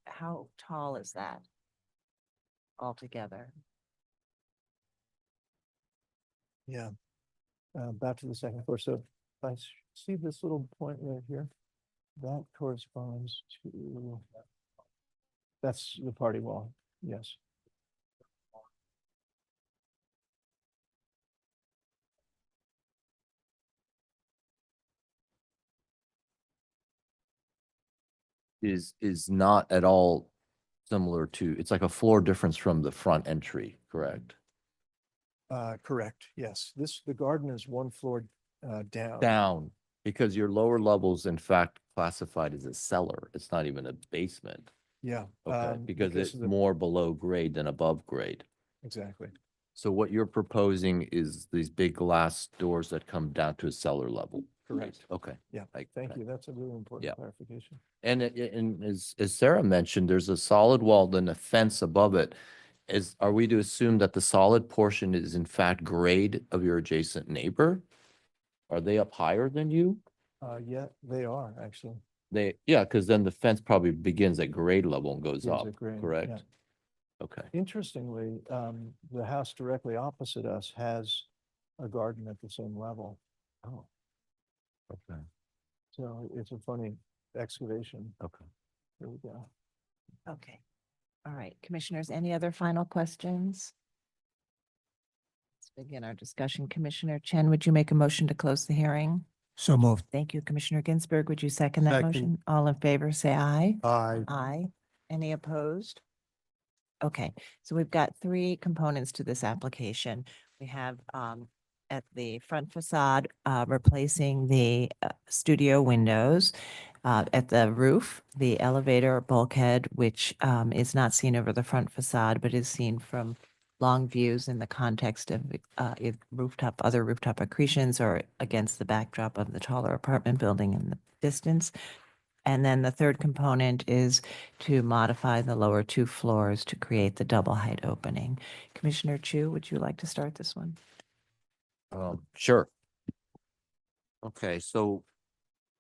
Speaker 1: how tall is that altogether?
Speaker 22: Yeah. Back to the second floor. So if I see this little point right here, that corresponds to, that's the party wall. Yes.
Speaker 14: Is not at all similar to, it's like a floor difference from the front entry, correct?
Speaker 22: Correct. Yes. The garden is one floor down.
Speaker 14: Down, because your lower levels in fact classified as a cellar. It's not even a basement.
Speaker 22: Yeah.
Speaker 14: Okay, because it's
Speaker 22: of the-
Speaker 14: more below grade than above grade.
Speaker 22: Exactly.
Speaker 14: So what you're proposing is these big glass doors that come down to a cellar level.
Speaker 22: Correct.
Speaker 14: Okay.
Speaker 22: Yeah. Thank you. That's a really important
Speaker 14: Yeah.
Speaker 22: clarification.
Speaker 14: And as Sarah mentioned, there's a solid wall, then a fence above it. Are we to assume that the solid portion is in fact grade of your adjacent neighbor? Are they up higher than you?
Speaker 22: Yeah, they are actually.
Speaker 14: Yeah, because then the fence probably begins at grade level and goes
Speaker 22: Begins
Speaker 14: up,
Speaker 22: at grade,
Speaker 14: correct?
Speaker 22: yeah.
Speaker 14: Okay.
Speaker 22: Interestingly, the house directly opposite us has a garden at the same level.
Speaker 14: Oh. Okay.
Speaker 22: So it's a funny excavation.
Speaker 14: Okay.
Speaker 22: Here we go.
Speaker 1: Okay. All right, commissioners, any other final questions? Let's begin our discussion. Commissioner Chen, would you make a motion to close the hearing?
Speaker 11: So moved.
Speaker 1: Thank you. Commissioner Ginsburg, would you second that
Speaker 3: Second.
Speaker 1: motion? All in favor, say aye.
Speaker 3: Aye.
Speaker 1: Aye. Any opposed? Okay, so we've got three components to this application. We have at the front facade, replacing the studio windows. At the roof, the elevator bulkhead, which is not seen over the front facade, but is seen from long views in the context of other rooftop accretions or against the backdrop of the taller apartment building in the distance. And then the third component is to modify the lower two floors to create the double height opening. Commissioner Chu, would you like to start this one?
Speaker 14: Sure. Okay, so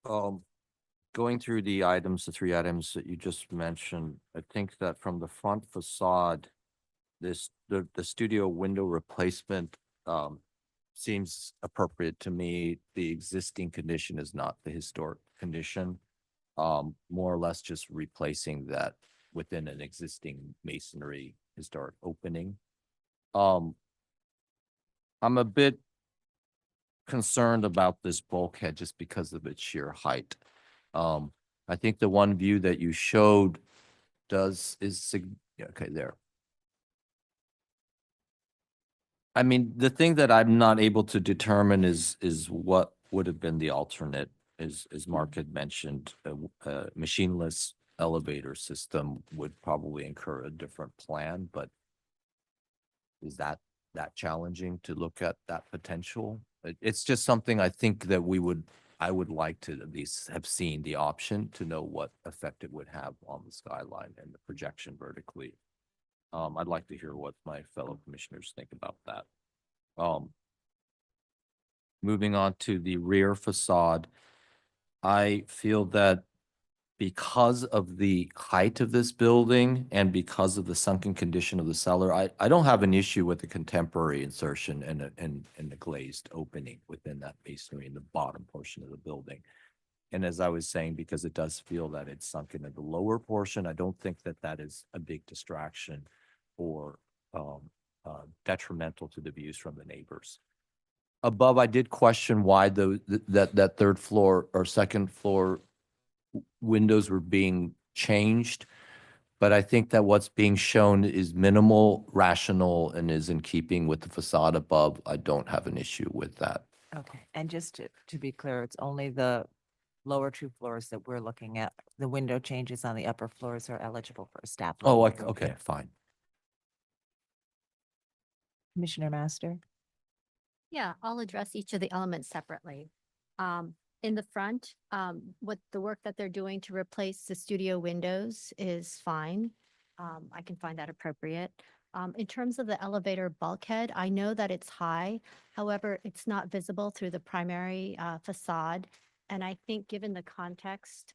Speaker 14: going through the items, the three items that you just mentioned, I think that from the front facade, the studio window replacement seems appropriate to me. The existing condition is not the historic condition. More or less just replacing that within an existing masonry historic opening. I'm a bit concerned about this bulkhead just because of its sheer height. I think the one view that you showed okay, there. I mean, the thing that I'm not able to determine is what would have been the alternate, as Mark had mentioned, a machineless elevator system would probably incur a different plan, but is that challenging to look at that potential? It's just something I think that I would like to at least have seen the option to know what effect it would have on the skyline and the projection vertically. I'd like to hear what my fellow commissioners think about that. Moving on to the rear facade, I feel that because of the height of this building and because of the sunken condition of the cellar, I don't have an issue with the contemporary insertion and the glazed opening within that masonry in the bottom portion of the building. And as I was saying, because it does feel that it's sunken in the lower portion, I don't think that that is a big distraction or detrimental to the views from the neighbors. Above, I did question why that third floor or second floor windows were being changed, but I think that what's being shown is minimal, rational, and is in keeping with the facade above. I don't have an issue with that.
Speaker 1: Okay, and just to be clear, it's only the lower two floors that we're looking at. The window changes on the upper floors are eligible for a staff.
Speaker 14: Oh,
Speaker 1: level approval.
Speaker 14: okay, fine.
Speaker 1: Commissioner Master?
Speaker 15: Yeah, I'll address each of the elements separately. In the front, what the work that they're doing to replace the studio windows is fine. I can find that appropriate. In terms of the elevator bulkhead, I know that it's high. However, it's not visible through the primary facade. And I think given the context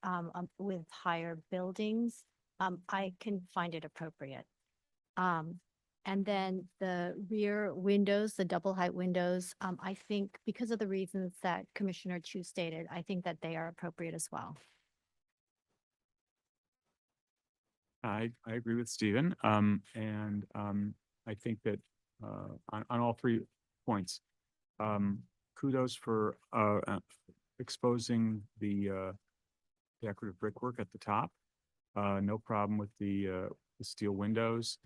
Speaker 15: with higher buildings, I can find it appropriate. And then the rear windows, the double height windows, I think because of the reasons that Commissioner Chu stated, I think that they are appropriate as well.
Speaker 9: I agree with Stephen. I think that on all 3 points, kudos for exposing the decorative brickwork at the top. No problem with the steel windows.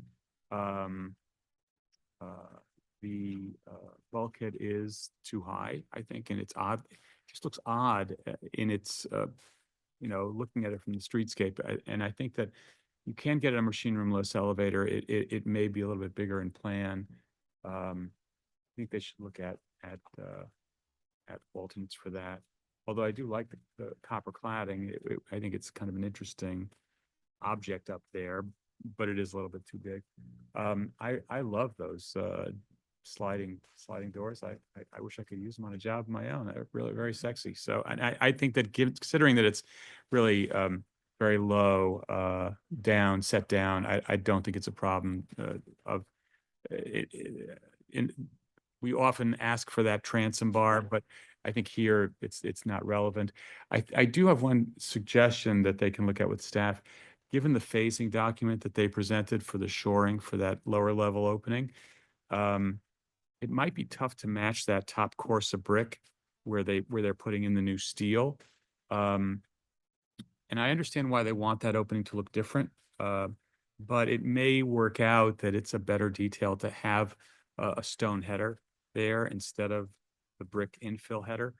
Speaker 9: The bulkhead is too high, I think, and it's odd. It just looks odd in its, looking at it from the streetscape. And I think that you can get a machine roomless elevator. It may be a little bit bigger in plan. I think they should look at alternates for that. Although I do like the copper cladding. I think it's kind of an interesting object up there, but it is a little bit too big. I love those sliding doors. I wish I could use them on a job of my own. They're really very sexy. So, and I think that considering that it's really very low set down, I don't think it's a problem of it. We often ask for that transom bar, but I think here it's not relevant. I do have one suggestion that they can look at with staff. Given the phasing document that they presented for the shoring for that lower level opening, it might be tough to match that top course of brick where they're putting in the new steel. And I understand why they want that opening to look different, but it may work out that it's a better detail to have a stone header there instead of the brick infill header.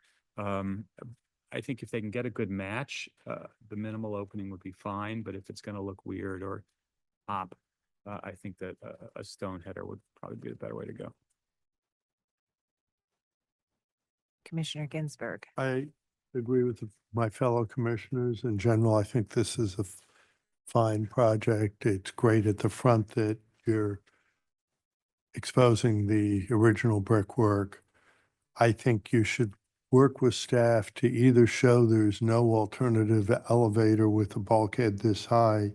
Speaker 9: I think if they can get a good match, the minimal opening would be fine, but if it's going to look weird or pop, I think that a stone header would probably be the better way to go.
Speaker 1: Commissioner Ginsburg?
Speaker 3: I agree with my fellow commissioners. In general, I think this is a fine project. It's great at the front that you're exposing the original brickwork. I think you should work with staff to either show there's no alternative elevator with a bulkhead this high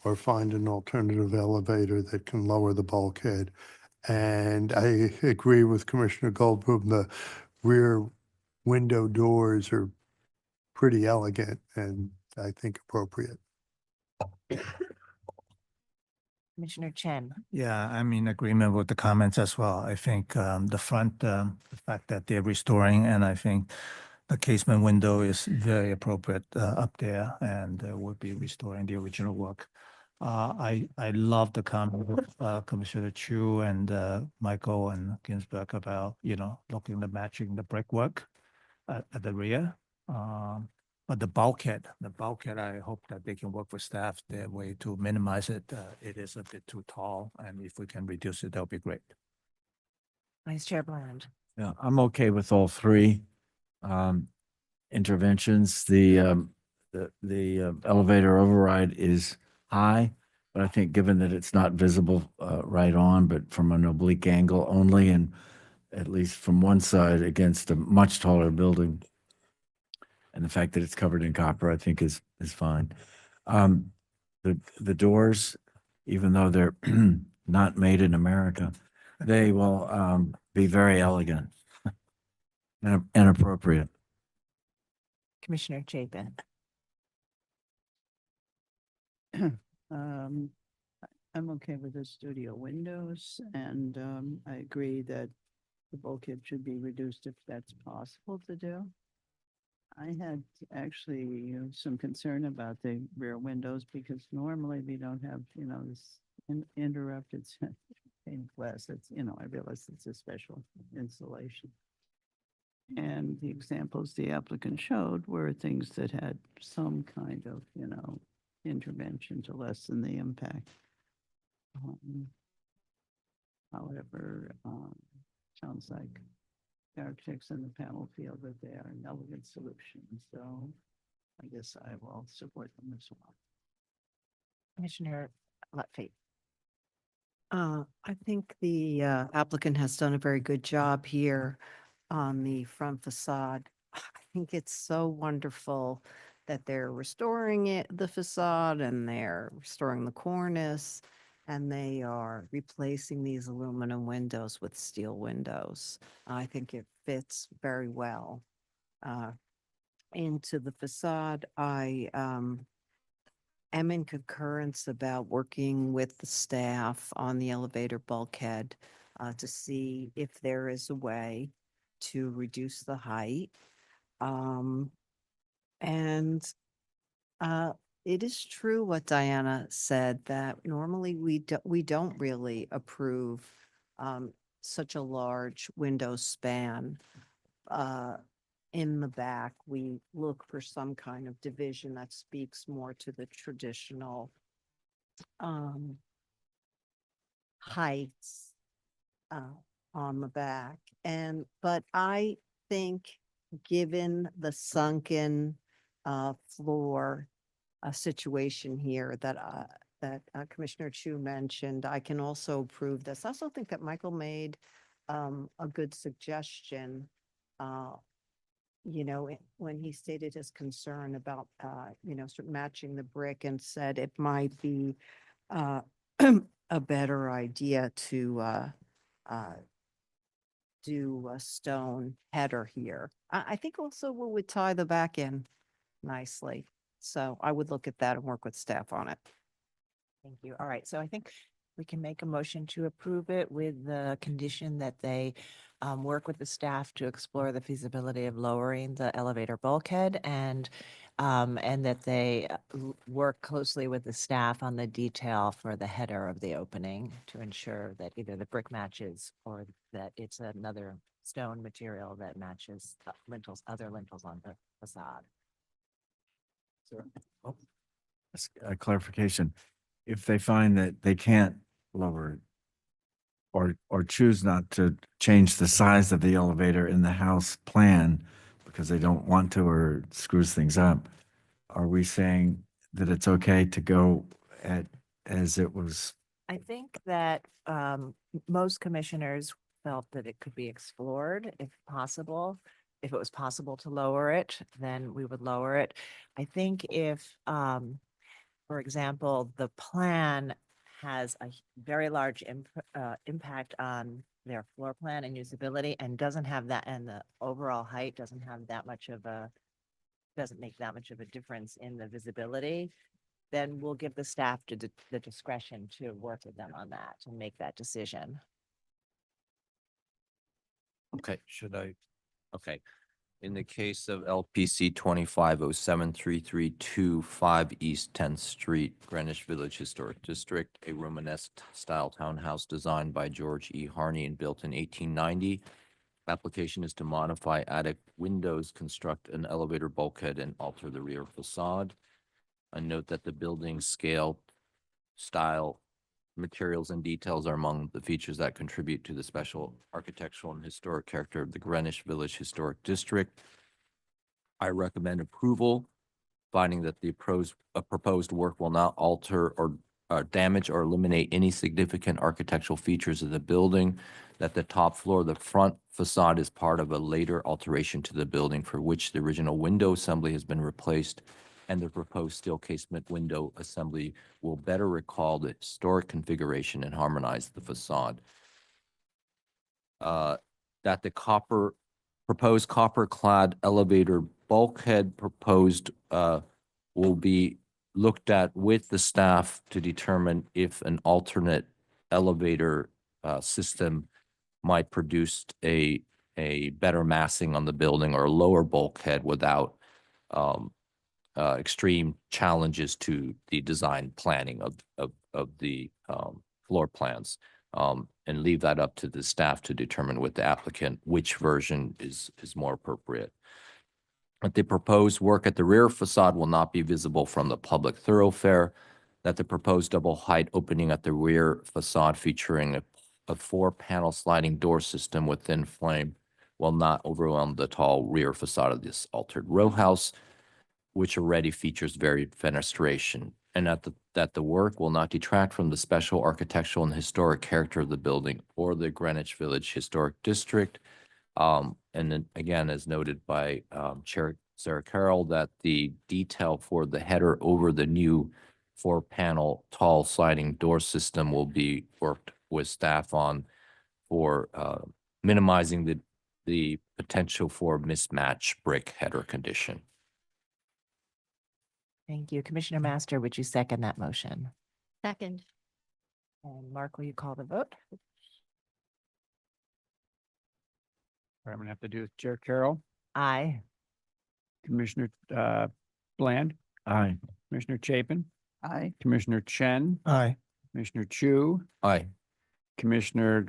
Speaker 3: or find an alternative elevator that can lower the bulkhead. And I agree with Commissioner Goldblum, the rear window doors are pretty elegant and I think appropriate.
Speaker 1: Commissioner Chen?
Speaker 11: Yeah, I'm in agreement with the comments as well. I think the front, the fact that they're restoring, and I think the casement window is very appropriate up there, and would be restoring the original work. I love the comment of Commissioner Chu and Michael and Ginsburg about, looking at matching the brickwork at the rear. But the bulkhead, I hope that they can work with staff their way to minimize it. It is a bit too tall, and if we can reduce it, that'll be great.
Speaker 1: Vice Chair Bland?
Speaker 8: Yeah, I'm okay with all 3 interventions. The elevator override is high, but I think given that it's not visible right on, but from an oblique angle only, and at least from one side against a much taller building, and the fact that it's covered in copper, I think is fine. The doors, even though they're not made in America, they will be very elegant and appropriate.
Speaker 1: Commissioner Chapin?
Speaker 12: I'm okay with the studio windows, and I agree that the bulkhead should be reduced if that's possible to do. I had actually some concern about the rear windows because normally we don't have, this interrupted stained glass. It's, I realize it's a special installation. And the examples the applicant showed were things that had some kind of, intervention to lessen the impact. However, sounds like the architects in the panel feel that they are an elegant solution, so I guess I will support them as well.
Speaker 1: Commissioner Lutfi.
Speaker 13: I think the applicant has done a very good job here on the front facade. I think it's so wonderful that they're restoring the facade, and they're restoring the cornice, and they are replacing these aluminum windows with steel windows. I think it fits very well into the facade. I am in concurrence about working with the staff on the elevator bulkhead to see if there is a way to reduce the height. And it is true what Diana said, that normally we don't really approve such a large window span. In the back, we look for some kind of division that speaks more to the traditional heights on the back. But I think, given the sunken floor situation here that Commissioner Chu mentioned, I can also approve this. I also think that Michael made a good suggestion. When he stated his concern about, sort of matching the brick, and said it might be a better idea to do a stone header here. I think also we would tie the back in nicely. So I would look at that and work with staff on it.
Speaker 1: Thank you. All right, so I think we can make a motion to approve it with the condition that they work with the staff to explore the feasibility of lowering the elevator bulkhead, and that they work closely with the staff on the detail for the header of the opening to ensure that either the brick matches or that it's another stone material that matches other lintels on the facade.
Speaker 8: A clarification. If they find that they can't lower it or choose not to change the size of the elevator in the house plan because they don't want to or it screws things up, are we saying that it's okay to go as it was?
Speaker 1: I think that most commissioners felt that it could be explored if possible. If it was possible to lower it, then we would lower it. I think if, for example, the plan has a very large impact on their floor plan and usability, and doesn't have that, and the overall height doesn't have that much of doesn't make that much of a difference in the visibility, then we'll give the staff the discretion to work with them on that and make that decision.
Speaker 14: Okay, okay. In the case of LPC 25073325 East 10th Street, Greenwich Village Historic District, a Romanesque style townhouse designed by George E. Harney and built in 1890. Application is to modify attic windows, construct an elevator bulkhead, and alter the rear facade. I note that the building scale, style, materials, and details are among the features that contribute to the special architectural and historic character of the Greenwich Village Historic District. I recommend approval, finding that the proposed work will not alter or damage or eliminate any significant architectural features of the building, that the top floor of the front facade is part of a later alteration to the building for which the original window assembly has been replaced, and the proposed steel casement window assembly will better recall the historic configuration and harmonize the facade. That the proposed copper-clad elevator bulkhead proposed will be looked at with the staff to determine if an alternate elevator system might produce a better massing on the building or a lower bulkhead without extreme challenges to the design planning of the floor plans. and leave that up to the staff to determine with the applicant which version is more appropriate. That the proposed work at the rear facade will not be visible from the public thoroughfare, that the proposed double height opening at the rear facade featuring a 4-panel sliding door system with thin frame will not overwhelm the tall rear facade of this altered row house, which already features varied fenestration, and that the work will not detract from the special architectural and historic character of the building or the Greenwich Village Historic District. And then again, as noted by Chair Sarah Carroll, that the detail for the header over the new 4-panel tall sliding door system will be worked with staff on for minimizing the potential for mismatch brick header condition.
Speaker 1: Thank you. Commissioner Master, would you second that motion?
Speaker 15: Second.
Speaker 1: And Mark, will you call the vote?
Speaker 18: All right, I'm gonna have to do with Chair Carroll,
Speaker 1: Aye.
Speaker 18: Commissioner Bland,
Speaker 8: Aye.
Speaker 18: Commissioner Chapin,
Speaker 12: Aye.
Speaker 18: Commissioner Chen,
Speaker 20: Aye.
Speaker 18: Commissioner Chu,
Speaker 14: Aye.
Speaker 18: Commissioner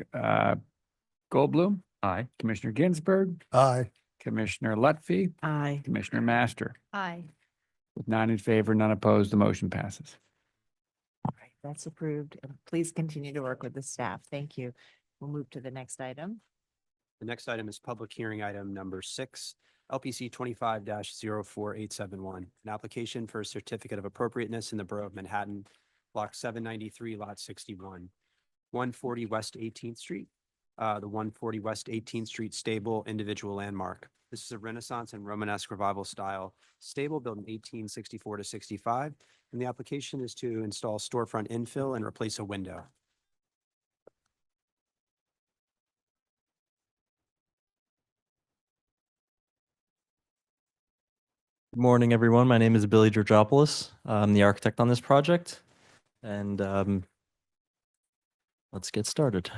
Speaker 18: Goldblum,
Speaker 8: Aye.
Speaker 18: Commissioner Ginsburg,
Speaker 3: Aye.
Speaker 18: Commissioner Lutfi,
Speaker 1: Aye.
Speaker 18: Commissioner Master.
Speaker 15: Aye.
Speaker 18: With 9 in favor, none opposed, the motion passes.
Speaker 1: All right, that's approved. And please continue to work with the staff. Thank you. We'll move to the next item.
Speaker 4: The next item is public hearing item number 6, LPC 25-04871, an application for a certificate of appropriateness in the Borough of Manhattan, Block 793, Lot 61, 140 West 18th Street, the 140 West 18th Street Stable Individual Landmark. This is a Renaissance and Romanesque revival style stable built in 1864 to 65, and the application is to install storefront infill and replace a window.
Speaker 6: Good morning, everyone. My name is Billy Georgopoulos. I'm the architect on this project, and let's get started.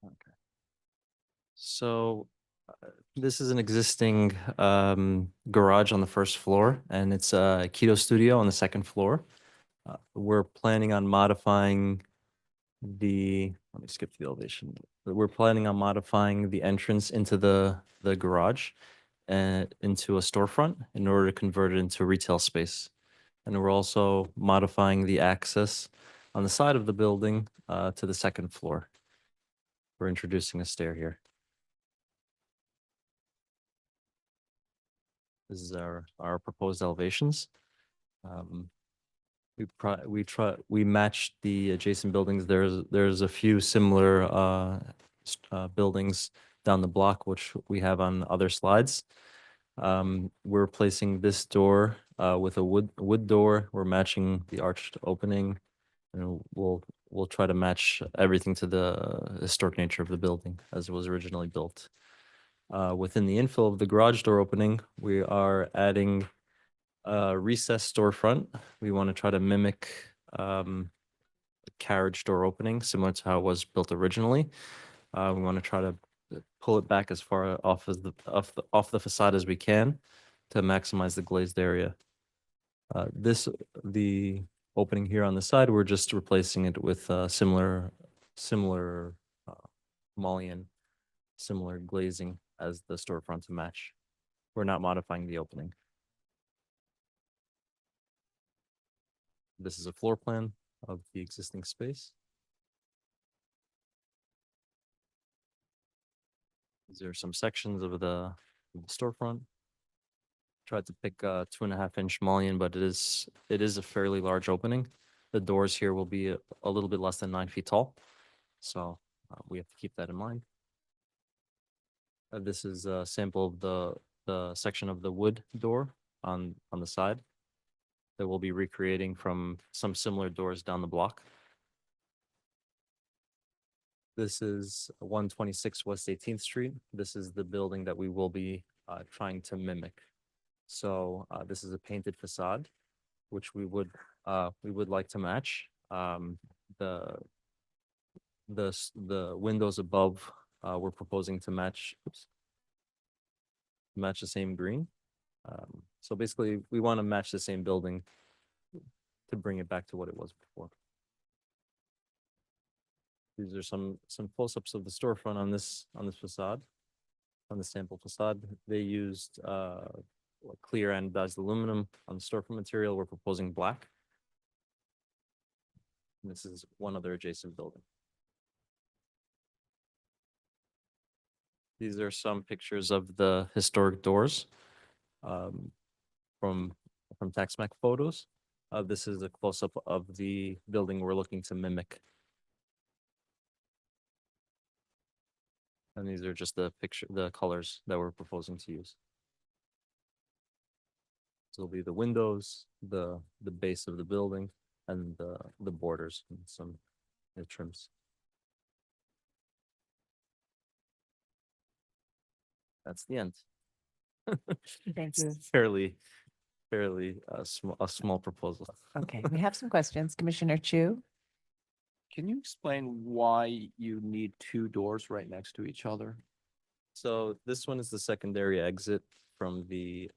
Speaker 6: Okay. So this is an existing garage on the first floor, and it's a keto studio on the second floor. We're planning on modifying let me skip the elevation. We're planning on modifying the entrance into the garage and into a storefront in order to convert it into retail space. And we're also modifying the access on the side of the building to the second floor. We're introducing a stair here. This is our proposed elevations. We matched the adjacent buildings. There's a few similar buildings down the block, which we have on other slides. We're replacing this door with a wood door. We're matching the arched opening, and we'll try to match everything to the historic nature of the building as it was originally built. Within the infill of the garage door opening, we are adding a recessed storefront. We want to try to mimic a carriage door opening, similar to how it was built originally. We want to try to pull it back as far off the facade as we can to maximize the glazed area. The opening here on the side, we're just replacing it with similar mullion, similar glazing as the storefront to match. We're not modifying the opening. This is a floor plan of the existing space. These are some sections of the storefront. Tried to pick a 2.5-inch mullion, but it is a fairly large opening. The doors here will be a little bit less than 9 feet tall, so we have to keep that in mind. This is a sample of the section of the wood door on the side that we'll be recreating from some similar doors down the block. This is 126 West 18th Street. This is the building that we will be trying to mimic. So this is a painted facade, which we would like to match. The windows above we're proposing to match the same green. So basically, we want to match the same building to bring it back to what it was before. These are some close-ups of the storefront on this facade, on the sample facade. They used clear anodized aluminum on the storefront material. We're proposing black. And this is one other adjacent building. These are some pictures of the historic doors from tax map photos. This is a close-up of the building we're looking to mimic. And these are just the colors that we're proposing to use. So it'll be the windows, the base of the building, and the borders and some trims. That's the end.
Speaker 1: Thank you.
Speaker 6: Fairly a small proposal.
Speaker 1: Okay, we have some questions. Commissioner Chu?
Speaker 14: Can you explain why you need two doors right next to each other?
Speaker 6: So this one is the secondary exit from the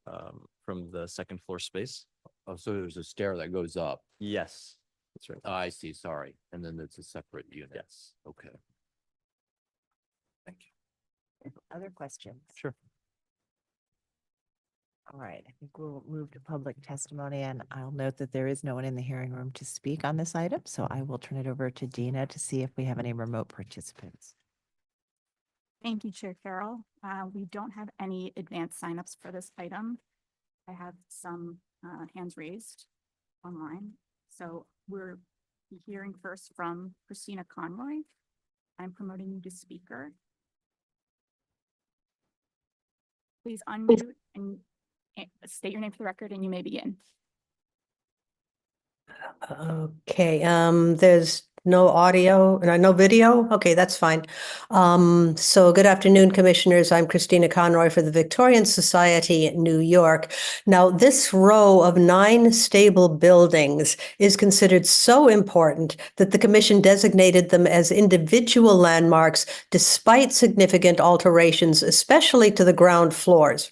Speaker 6: second floor space.
Speaker 14: Oh, so there's a stair that goes up.
Speaker 6: Yes, that's right.
Speaker 14: I see, sorry. And then it's a separate unit.
Speaker 6: Yes.
Speaker 14: Okay. Thank you.
Speaker 1: Other questions?
Speaker 6: Sure.
Speaker 1: All right, I think we'll move to public testimony, and I'll note that there is no one in the hearing room to speak on this item, so I will turn it over to Dina to see if we have any remote participants.
Speaker 7: Thank you, Chair Carroll. We don't have any advanced signups for this item. I have some hands raised online. So we're hearing first from Christina Conroy. I'm promoting you to speaker. Please unmute and state your name for the record, and you may begin.
Speaker 17: Okay, there's no audio and no video. Okay, that's fine. So good afternoon, commissioners. I'm Christina Conroy for the Victorian Society in New York. Now, this row of 9 stable buildings is considered so important that the commission designated them as individual landmarks despite significant alterations, especially to the ground floors.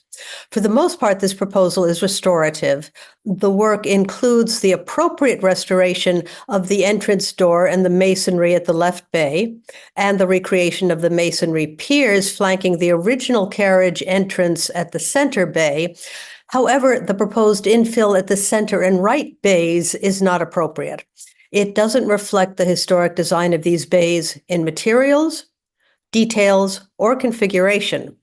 Speaker 17: For the most part, this proposal is restorative. The work includes the appropriate restoration of the entrance door and the masonry at the left bay, and the recreation of the masonry piers flanking the original carriage entrance at the center bay. However, the proposed infill at the center and right bays is not appropriate. It doesn't reflect the historic design of these bays in materials, details, or configuration.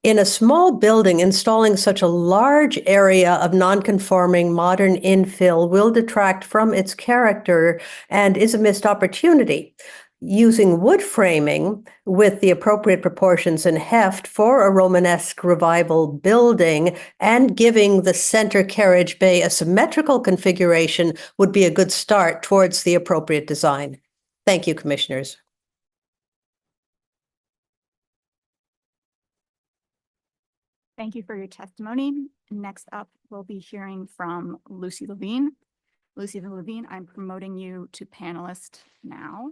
Speaker 17: In a small building, installing such a large area of nonconforming modern infill will detract from its character and is a missed opportunity. Using wood framing with the appropriate proportions and heft for a Romanesque revival building and giving the center carriage bay a symmetrical configuration would be a good start towards the appropriate design. Thank you, commissioners.
Speaker 7: Thank you for your testimony. Next up, we'll be hearing from Lucy Levine. Lucy Levine, I'm promoting you to panelist now.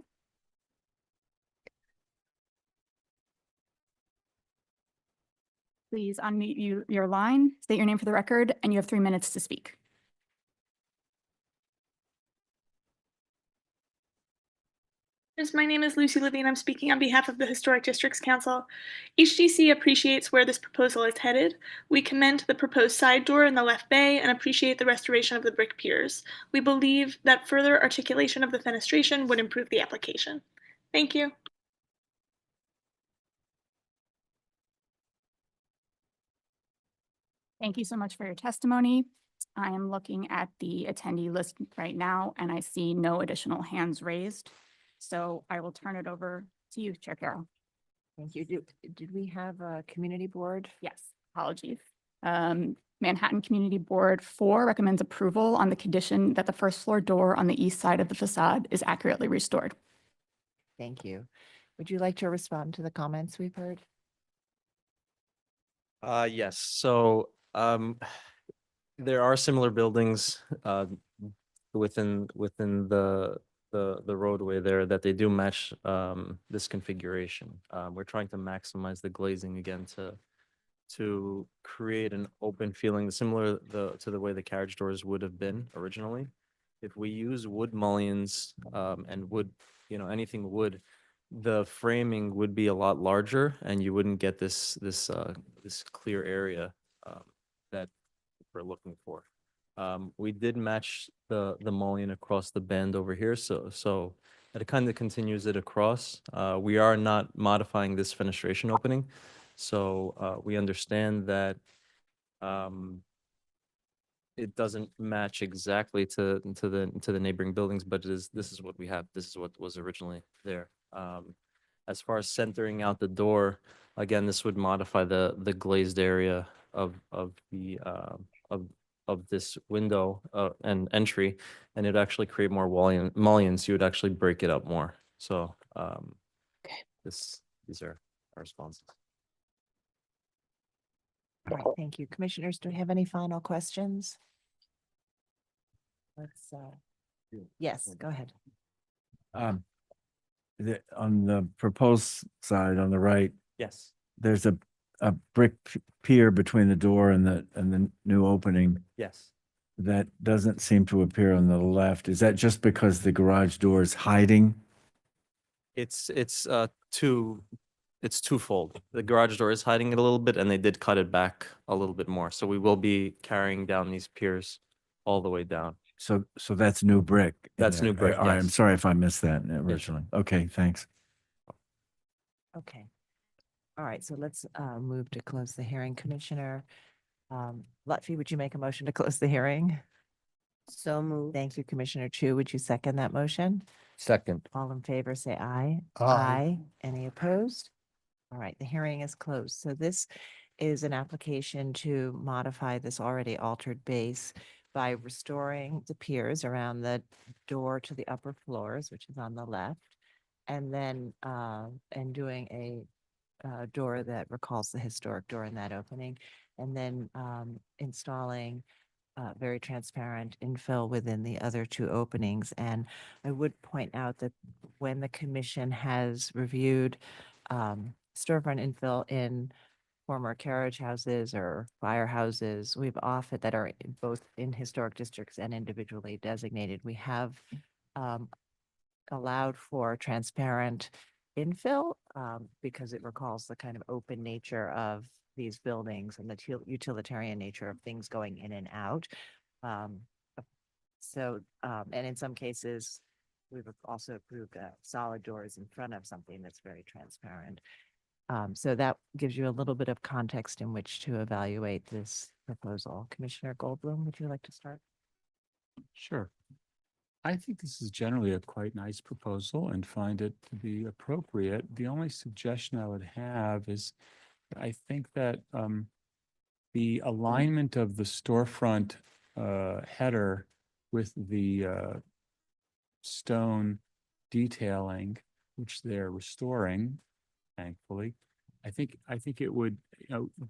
Speaker 7: Please unmute your line, state your name for the record, and you have 3 minutes to speak.
Speaker 16: My name is Lucy Levine. I'm speaking on behalf of the Historic Districts Council. HDC appreciates where this proposal is headed. We commend the proposed side door in the left bay and appreciate the restoration of the brick piers. We believe that further articulation of the fenestration would improve the application. Thank you.
Speaker 7: Thank you so much for your testimony. I am looking at the attendee list right now, and I see no additional hands raised. So I will turn it over to you, Chair Carroll.
Speaker 1: Thank you. Did we have a community board?
Speaker 7: Yes, apologies. Manhattan Community Board 4 recommends approval on the condition that the first floor door on the east side of the facade is accurately restored.
Speaker 1: Thank you. Would you like to respond to the comments we've heard?
Speaker 6: Yes, so there are similar buildings within the roadway there that they do match this configuration. We're trying to maximize the glazing again to to create an open feeling similar to the way the carriage doors would have been originally. If we use wood mullions and wood, anything wood, the framing would be a lot larger and you wouldn't get this clear area that we're looking for. We did match the mullion across the bend over here, so it kind of continues it across. We are not modifying this fenestration opening, so we understand that it doesn't match exactly to the neighboring buildings, but this is what we have. This is what was originally there. As far as centering out the door, again, this would modify the glazed area of the of this window and entry, and it'd actually create more mullions. You would actually break it up more. So these are our responses.
Speaker 1: All right, thank you. Commissioners, do we have any final questions? Let's, yes, go ahead.
Speaker 8: On the proposed side on the right,
Speaker 6: Yes.
Speaker 8: there's a brick pier between the door and the new opening
Speaker 6: Yes.
Speaker 8: that doesn't seem to appear on the left. Is that just because the garage door is hiding?
Speaker 6: It's twofold. The garage door is hiding it a little bit, and they did cut it back a little bit more. So we will be carrying down these piers all the way down.
Speaker 8: So that's new brick. in
Speaker 6: That's
Speaker 8: there.
Speaker 6: new brick,
Speaker 8: All right, I'm
Speaker 6: yes.
Speaker 8: sorry if I missed that originally. Okay, thanks.
Speaker 1: Okay. All right, so let's move to close the hearing. Commissioner Lutfi, would you make a motion to close the hearing?
Speaker 13: So moved.
Speaker 1: Thank you, Commissioner Chu. Would you second that motion?
Speaker 14: Second.
Speaker 1: All in favor, say aye.
Speaker 3: Aye.
Speaker 1: Any opposed? All right, the hearing is closed. So this is an application to modify this already altered base by restoring the piers around the door to the upper floors, which is on the left, and then and doing a door that recalls the historic door in that opening, and then installing very transparent infill within the other two openings. And I would point out that when the commission has reviewed storefront infill in former carriage houses or firehouses, we've often that are both in historic districts and individually designated, we have allowed for transparent infill because it recalls the kind of open nature of these buildings and the utilitarian nature of things going in and out. And in some cases, we've also approved solid doors in front of something that's very transparent. So that gives you a little bit of context in which to evaluate this proposal. Commissioner Goldblum, would you like to start?
Speaker 9: Sure. I think this is generally a quite nice proposal and find it to be appropriate. The only suggestion I would have is I think that the alignment of the storefront header with the stone detailing, which they're restoring, thankfully, I think it would,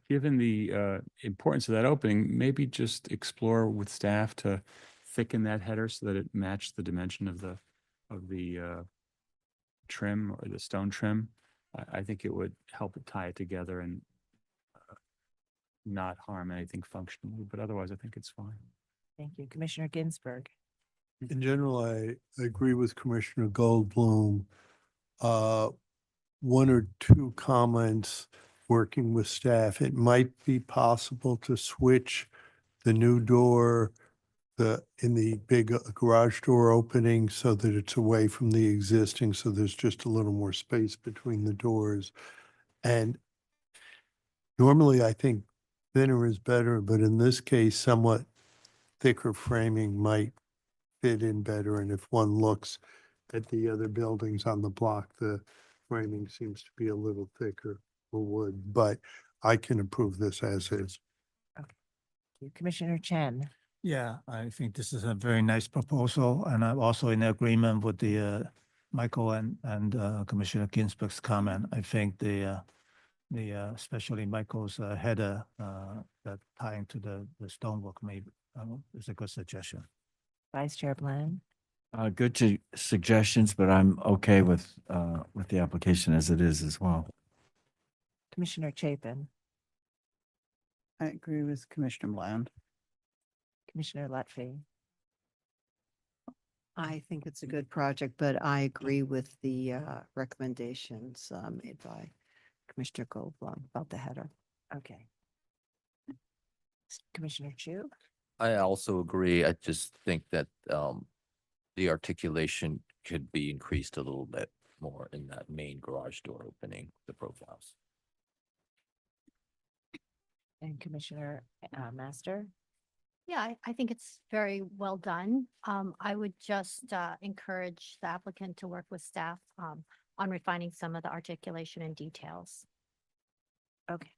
Speaker 9: given the importance of that opening, maybe just explore with staff to thicken that header so that it matched the dimension of the trim or the stone trim. I think it would help it tie it together and not harm anything functionally, but otherwise I think it's fine.
Speaker 1: Thank you. Commissioner Ginsburg.
Speaker 3: In general, I agree with Commissioner Goldblum. One or two comments working with staff. It might be possible to switch the new door in the big garage door opening so that it's away from the existing, so there's just a little more space between the doors. And normally I think thinner is better, but in this case, somewhat thicker framing might fit in better. And if one looks at the other buildings on the block, the framing seems to be a little thicker for wood, but I can approve this as is.
Speaker 1: Okay. Commissioner Chen.
Speaker 11: Yeah, I think this is a very nice proposal, and I'm also in agreement with the Michael and Commissioner Ginsburg's comment. I think the especially Michael's header that tying to the stonework maybe is a good suggestion.
Speaker 1: Vice Chair Bland.
Speaker 8: Good suggestions, but I'm okay with the application as it is as well.
Speaker 1: Commissioner Chapin.
Speaker 12: I agree with Commissioner Bland.
Speaker 1: Commissioner Lutfi.
Speaker 13: I think it's a good project, but I agree with the recommendations made by Commissioner Goldblum about the header.
Speaker 1: Okay. Commissioner Chu.
Speaker 14: I also agree. I just think that the articulation could be increased a little bit more in that main garage door opening, the profiles.
Speaker 1: And Commissioner Master.
Speaker 15: Yeah, I think it's very well done. I would just encourage the applicant to work with staff on refining some of the articulation and details.
Speaker 1: Okay.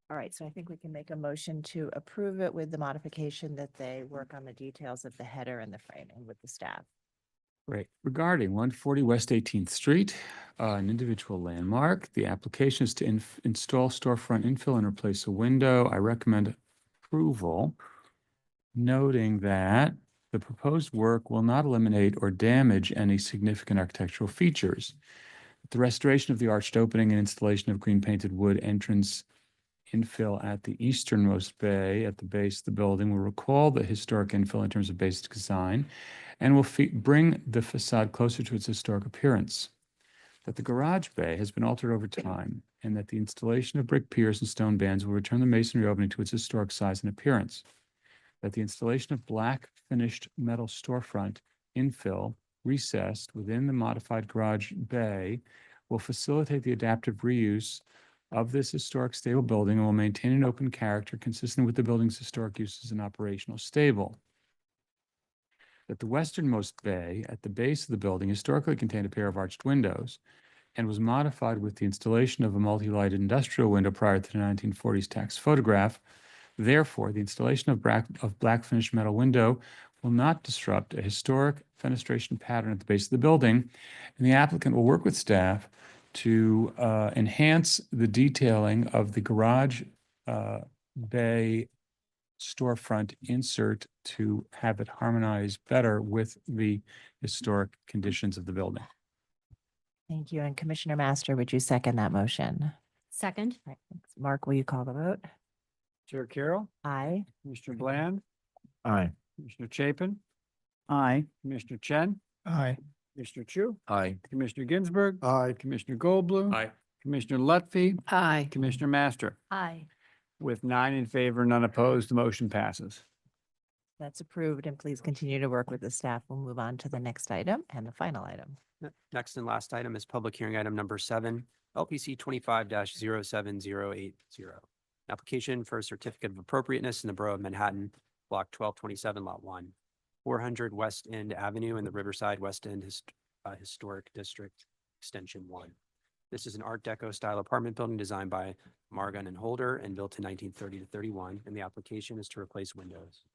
Speaker 1: All right, so I think we can make a motion to approve it with the modification that they work on the details of the header and the framing with the staff.
Speaker 9: Great. Regarding 140 West 18th Street, an individual landmark, the application is to install storefront infill and replace a window. I recommend approval, noting that the proposed work will not eliminate or damage any significant architectural features. The restoration of the arched opening and installation of green painted wood entrance infill at the easternmost bay at the base of the building will recall the historic infill in terms of basic design and will bring the facade closer to its historic appearance. That the garage bay has been altered over time and that the installation of brick piers and stone bands will return the masonry opening to its historic size and appearance. That the installation of black finished metal storefront infill recessed within the modified garage bay will facilitate the adaptive reuse of this historic stable building and will maintain an open character consistent with the building's historic uses and operational stable. That the westernmost bay at the base of the building historically contained a pair of arched windows and was modified with the installation of a multi-lighted industrial window prior to the 1940s tax photograph. Therefore, the installation of black finished metal window will not disrupt a historic fenestration pattern at the base of the building, and the applicant will work with staff to enhance the detailing of the garage bay storefront insert to have it harmonize better with the historic conditions of the building.
Speaker 1: Thank you. And Commissioner Master, would you second that motion?
Speaker 15: Second.
Speaker 1: All right, thanks. Mark, will you call the vote?
Speaker 18: Chair Carroll,
Speaker 1: Aye.
Speaker 18: Commissioner Bland,
Speaker 8: Aye.
Speaker 18: Commissioner Chapin,
Speaker 12: Aye.
Speaker 18: Commissioner Chen,
Speaker 11: Aye.
Speaker 18: Commissioner Chu,
Speaker 14: Aye.
Speaker 18: Commissioner Ginsburg,
Speaker 3: Aye.
Speaker 18: Commissioner Goldblum.
Speaker 9: Aye.
Speaker 18: Commissioner Lutfi,
Speaker 13: Aye.
Speaker 18: Commissioner Master.
Speaker 15: Aye.
Speaker 18: With 9 in favor, none opposed, the motion passes.
Speaker 1: That's approved, and please continue to work with the staff. We'll move on to the next item and the final item.
Speaker 4: Next and last item is public hearing item number 7, LPC 25-07080. Application for a certificate of appropriateness in the Borough of Manhattan, Block 1227, Lot 1, 400 West End Avenue in the Riverside West End Historic District, Extension 1. This is an Art Deco style apartment building designed by Margun and Holder and built in 1930 to 31, and the application is to replace windows.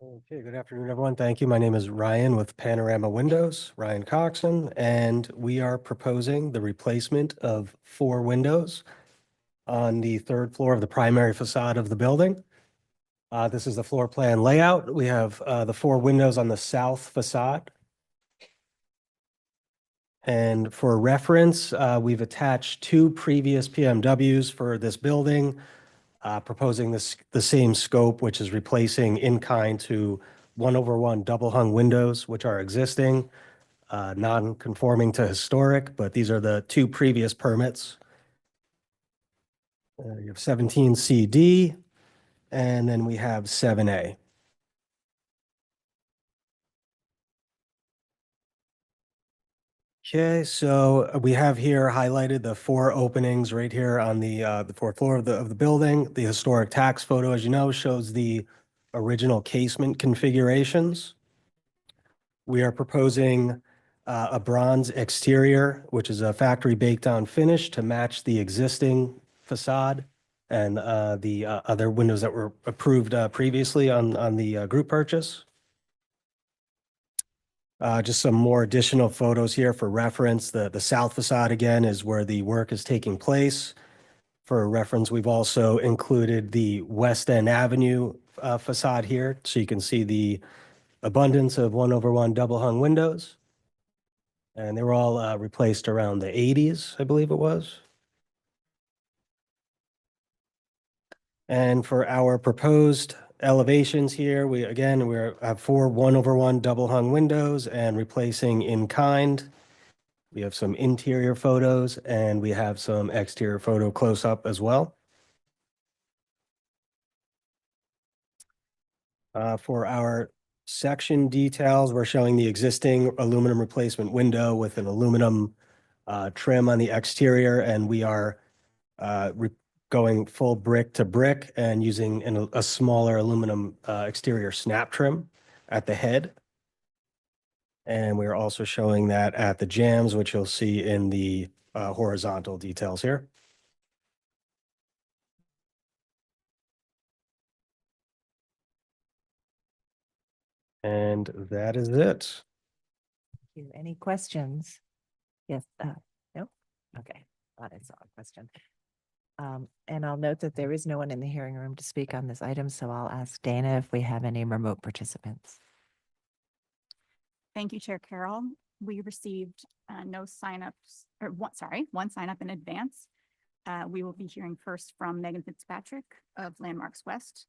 Speaker 2: Okay, good afternoon, everyone. Thank you. My name is Ryan with Panorama Windows, Ryan Coxon, and we are proposing the replacement of 4 windows on the 3rd floor of the primary facade of the building. This is the floor plan layout. We have the 4 windows on the south facade. And for reference, we've attached 2 previous PMWs for this building, proposing the same scope, which is replacing in-kind to 1/1 double-hung windows, which are existing, non-conforming to historic, but these are the 2 previous permits. You have 17 CD, and then we have 7A. Okay, so we have here highlighted the 4 openings right here on the 4th floor of the building. The historic tax photo, as you know, shows the original casement configurations. We are proposing a bronze exterior, which is a factory baked on finish to match the existing facade and the other windows that were approved previously on the group purchase. Just some more additional photos here for reference. The south facade again is where the work is taking place. For reference, we've also included the West End Avenue facade here, so you can see the abundance of 1/1 double hung windows. And they were all replaced around the 80s, I believe it was. And for our proposed elevations here, we have 4 1/1 double hung windows and replacing in kind. We have some interior photos and we have some exterior photo close up as well. For our section details, we're showing the existing aluminum replacement window with an aluminum trim on the exterior, and we are going full brick to brick and using a smaller aluminum exterior snap trim at the head. And we're also showing that at the jambs, which you'll see in the horizontal details here. And that is it.
Speaker 1: Thank you. Any questions? Yes, no? Okay, thought I saw a question. And I'll note that there is no one in the hearing room to speak on this item, so I'll ask Dana if we have any remote participants.
Speaker 7: Thank you, Chair Carroll. We received no signups, or one sign up in advance. We will be hearing first from Megan Fitzpatrick of Landmarks West.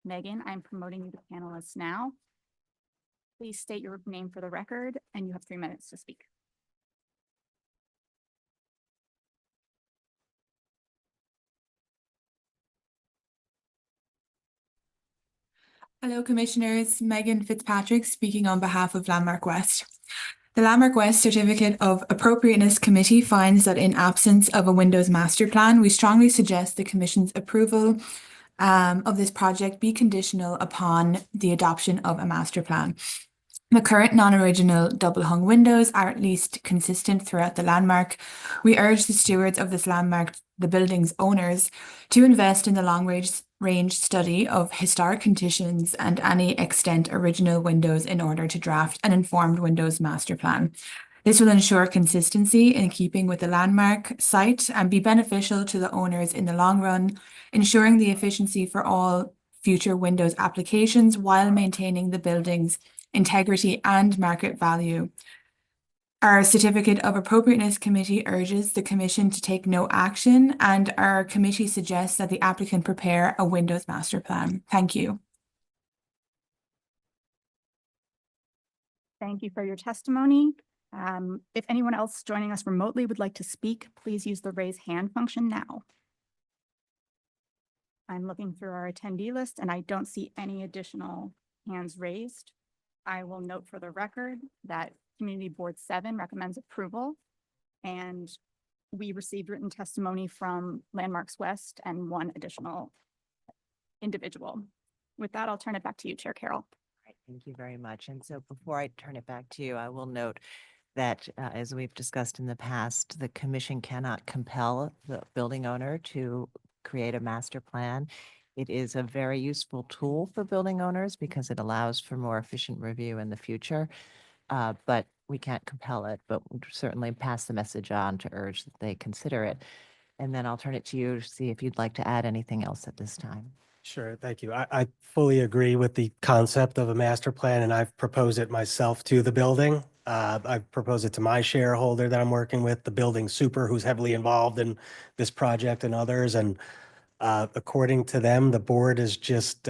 Speaker 7: Megan, I'm promoting you to panelist now. Please state your name for the record, and you have 3 minutes to speak.
Speaker 19: Hello, Commissioners. Megan Fitzpatrick speaking on behalf of Landmark West. The Landmark West Certificate of Appropriateness Committee finds that in absence of a Windows master plan, we strongly suggest the Commission's approval of this project be conditional upon the adoption of a master plan. The current non-original double hung windows are at least consistent throughout the landmark. We urge the stewards of this landmark, the building's owners, to invest in the long-range study of historic conditions and any extent original windows in order to draft an informed windows master plan. This will ensure consistency in keeping with the landmark site and be beneficial to the owners in the long run, ensuring the efficiency for all future windows applications while maintaining the building's integrity and market value. Our Certificate of Appropriateness Committee urges the Commission to take no action, and our committee suggests that the applicant prepare a Windows master plan. Thank you.
Speaker 7: Thank you for your testimony. If anyone else joining us remotely would like to speak, please use the raise hand function now. I'm looking through our attendee list and I don't see any additional hands raised. I will note for the record that Community Board 7 recommends approval, and we received written testimony from Landmarks West and 1 additional individual. With that, I'll turn it back to you, Chair Carroll.
Speaker 1: Right, thank you very much. And so before I turn it back to you, I will note that as we've discussed in the past, the Commission cannot compel the building owner to create a master plan. It is a very useful tool for building owners because it allows for more efficient review in the future. But we can't compel it, but we'll certainly pass the message on to urge that they consider it. And then I'll turn it to you to see if you'd like to add anything else at this time.
Speaker 2: Sure, thank you. I fully agree with the concept of a master plan, and I've proposed it myself to the building. I've proposed it to my shareholder that I'm working with, the building super, who's heavily involved in this project and others. And according to them, the board is just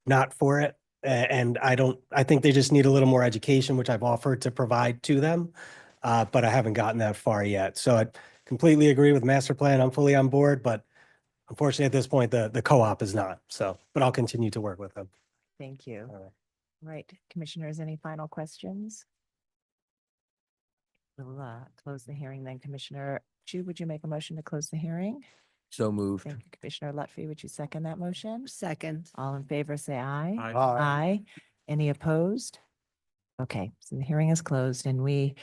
Speaker 2: not for it. And I think they just need a little more education, which I've offered to provide to them. But I haven't gotten that far yet. So I completely agree with master plan. I'm fully on board, but unfortunately at this point, the co-op is not. So, but I'll continue to work with them.
Speaker 1: Thank you.
Speaker 2: All right.
Speaker 1: Right, Commissioners, any final questions? We'll close the hearing then. Commissioner Chu, would you make a motion to close the hearing?
Speaker 14: So moved.
Speaker 1: Thank you. Commissioner Lutfi, would you second that motion?
Speaker 13: Second.
Speaker 1: All in favor, say aye.
Speaker 9: Aye.
Speaker 1: Aye. Any opposed? Okay, so the hearing is closed, and we,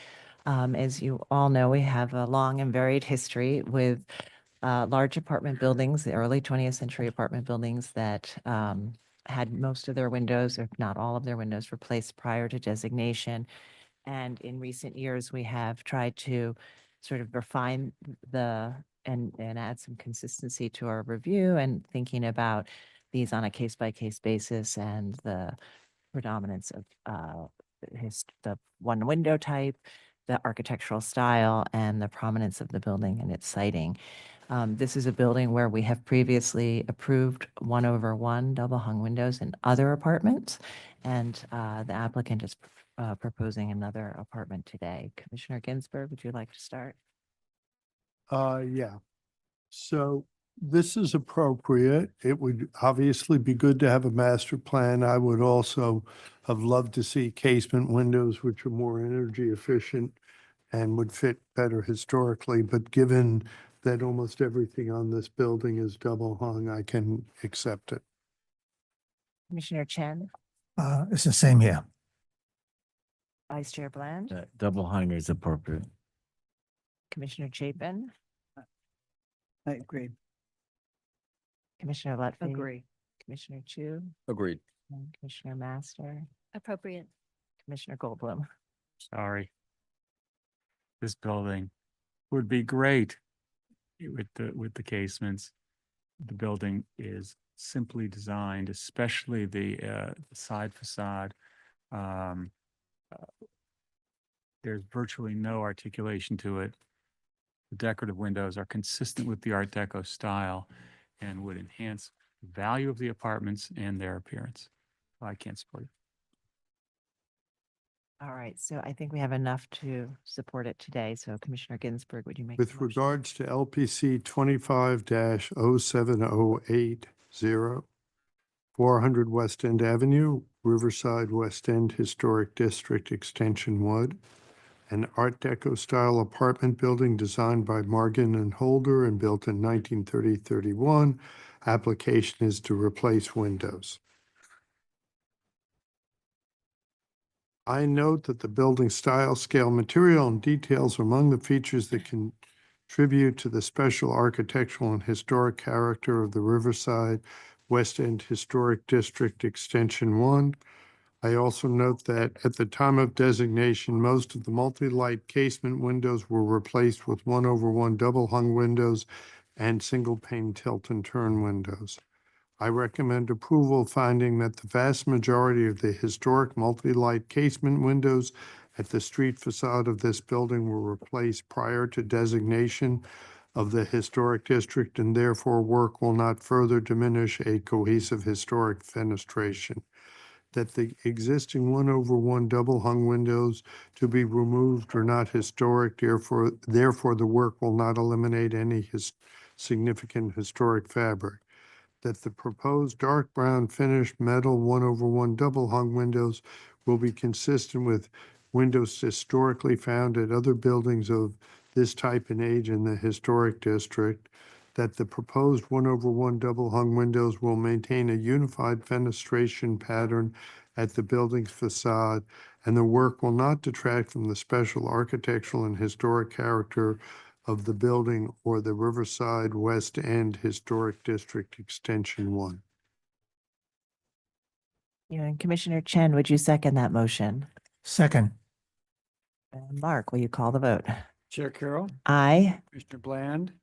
Speaker 1: as you all know, we have a long and varied history with large apartment buildings, the early 20th century apartment buildings that had most of their windows, if not all of their windows, replaced prior to designation. And in recent years, we have tried to sort of refine and add some consistency to our review and thinking about these on a case-by-case basis and the predominance of the one window type, the architectural style, and the prominence of the building and its siting. This is a building where we have previously approved 1/1 double hung windows in other apartments. And the applicant is proposing another apartment today. Commissioner Ginsburg, would you like to start?
Speaker 3: Yeah. So this is appropriate. It would obviously be good to have a master plan. I would also have loved to see casement windows, which are more energy efficient and would fit better historically. But given that almost everything on this building is double hung, I can accept it.
Speaker 1: Commissioner Chen,
Speaker 11: It's the same here.
Speaker 1: Vice Chair Bland,
Speaker 8: Double hung is appropriate.
Speaker 1: Commissioner Chapin,
Speaker 12: I agree.
Speaker 1: Commissioner Lutfi.
Speaker 12: Agree.
Speaker 1: Commissioner Chu,
Speaker 14: Agreed.
Speaker 1: and Commissioner Master,
Speaker 15: Appropriate.
Speaker 1: Commissioner Goldblum.
Speaker 9: Sorry. This building would be great with the casements. The building is simply designed, especially the side facade. There's virtually no articulation to it. The decorative windows are consistent with the Art Deco style and would enhance the value of the apartments and their appearance. I can't support it.
Speaker 1: All right, so I think we have enough to support it today. So Commissioner Ginsburg, would you make?
Speaker 3: With
Speaker 1: the motion?
Speaker 3: regards to LPC 25-07080, 400 West End Avenue, Riverside West End Historic District Extension 1, an Art Deco style apartment building designed by Morgan and Holder and built in 1930-31. Application is to replace windows. I note that the building style, scale, material, and details are among the features that contribute to the special architectural and historic character of the Riverside West End Historic District Extension 1. I also note that at the time of designation, most of the multi-light casement windows were replaced with 1/1 double hung windows and single pane tilt and turn windows. I recommend approval, finding that the vast majority of the historic multi-light casement windows at the street facade of this building were replaced prior to designation of the historic district, and therefore work will not further diminish a cohesive historic fenestration. That the existing 1/1 double hung windows to be removed are not historic, therefore the work will not eliminate any significant historic fabric. That the proposed dark brown finished metal 1/1 double hung windows will be consistent with windows historically found at other buildings of this type and age in the historic district. That the proposed 1/1 double hung windows will maintain a unified fenestration pattern at the building's facade, and the work will not detract from the special architectural and historic character of the building or the Riverside West End Historic District Extension 1.
Speaker 1: And Commissioner Chen, would you second that motion?
Speaker 11: Second.
Speaker 1: And Mark, will you call the vote?
Speaker 18: Chair Carroll,
Speaker 1: Aye.
Speaker 18: Commissioner Bland,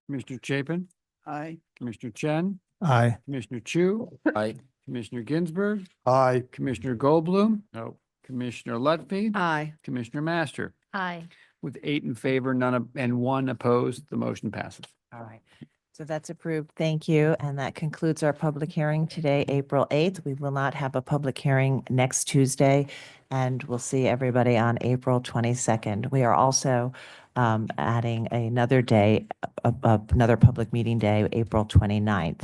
Speaker 18: Commissioner Chapin,
Speaker 12: Aye.
Speaker 18: Commissioner Chen,
Speaker 11: Aye.
Speaker 18: Commissioner Chu,
Speaker 14: Aye.
Speaker 18: Commissioner Ginsburg,
Speaker 3: Aye.
Speaker 18: Commissioner Goldblum,
Speaker 9: No.
Speaker 18: Commissioner Lutfi,
Speaker 13: Aye.
Speaker 18: Commissioner Master.
Speaker 15: Aye.
Speaker 18: With 8 in favor, and 1 opposed, the motion passes.
Speaker 1: All right. So that's approved. Thank you. And that concludes our public hearing today, April 8th. We will not have a public hearing next Tuesday, and we'll see everybody on April 22nd. We are also adding another day, another public meeting day, April 29th.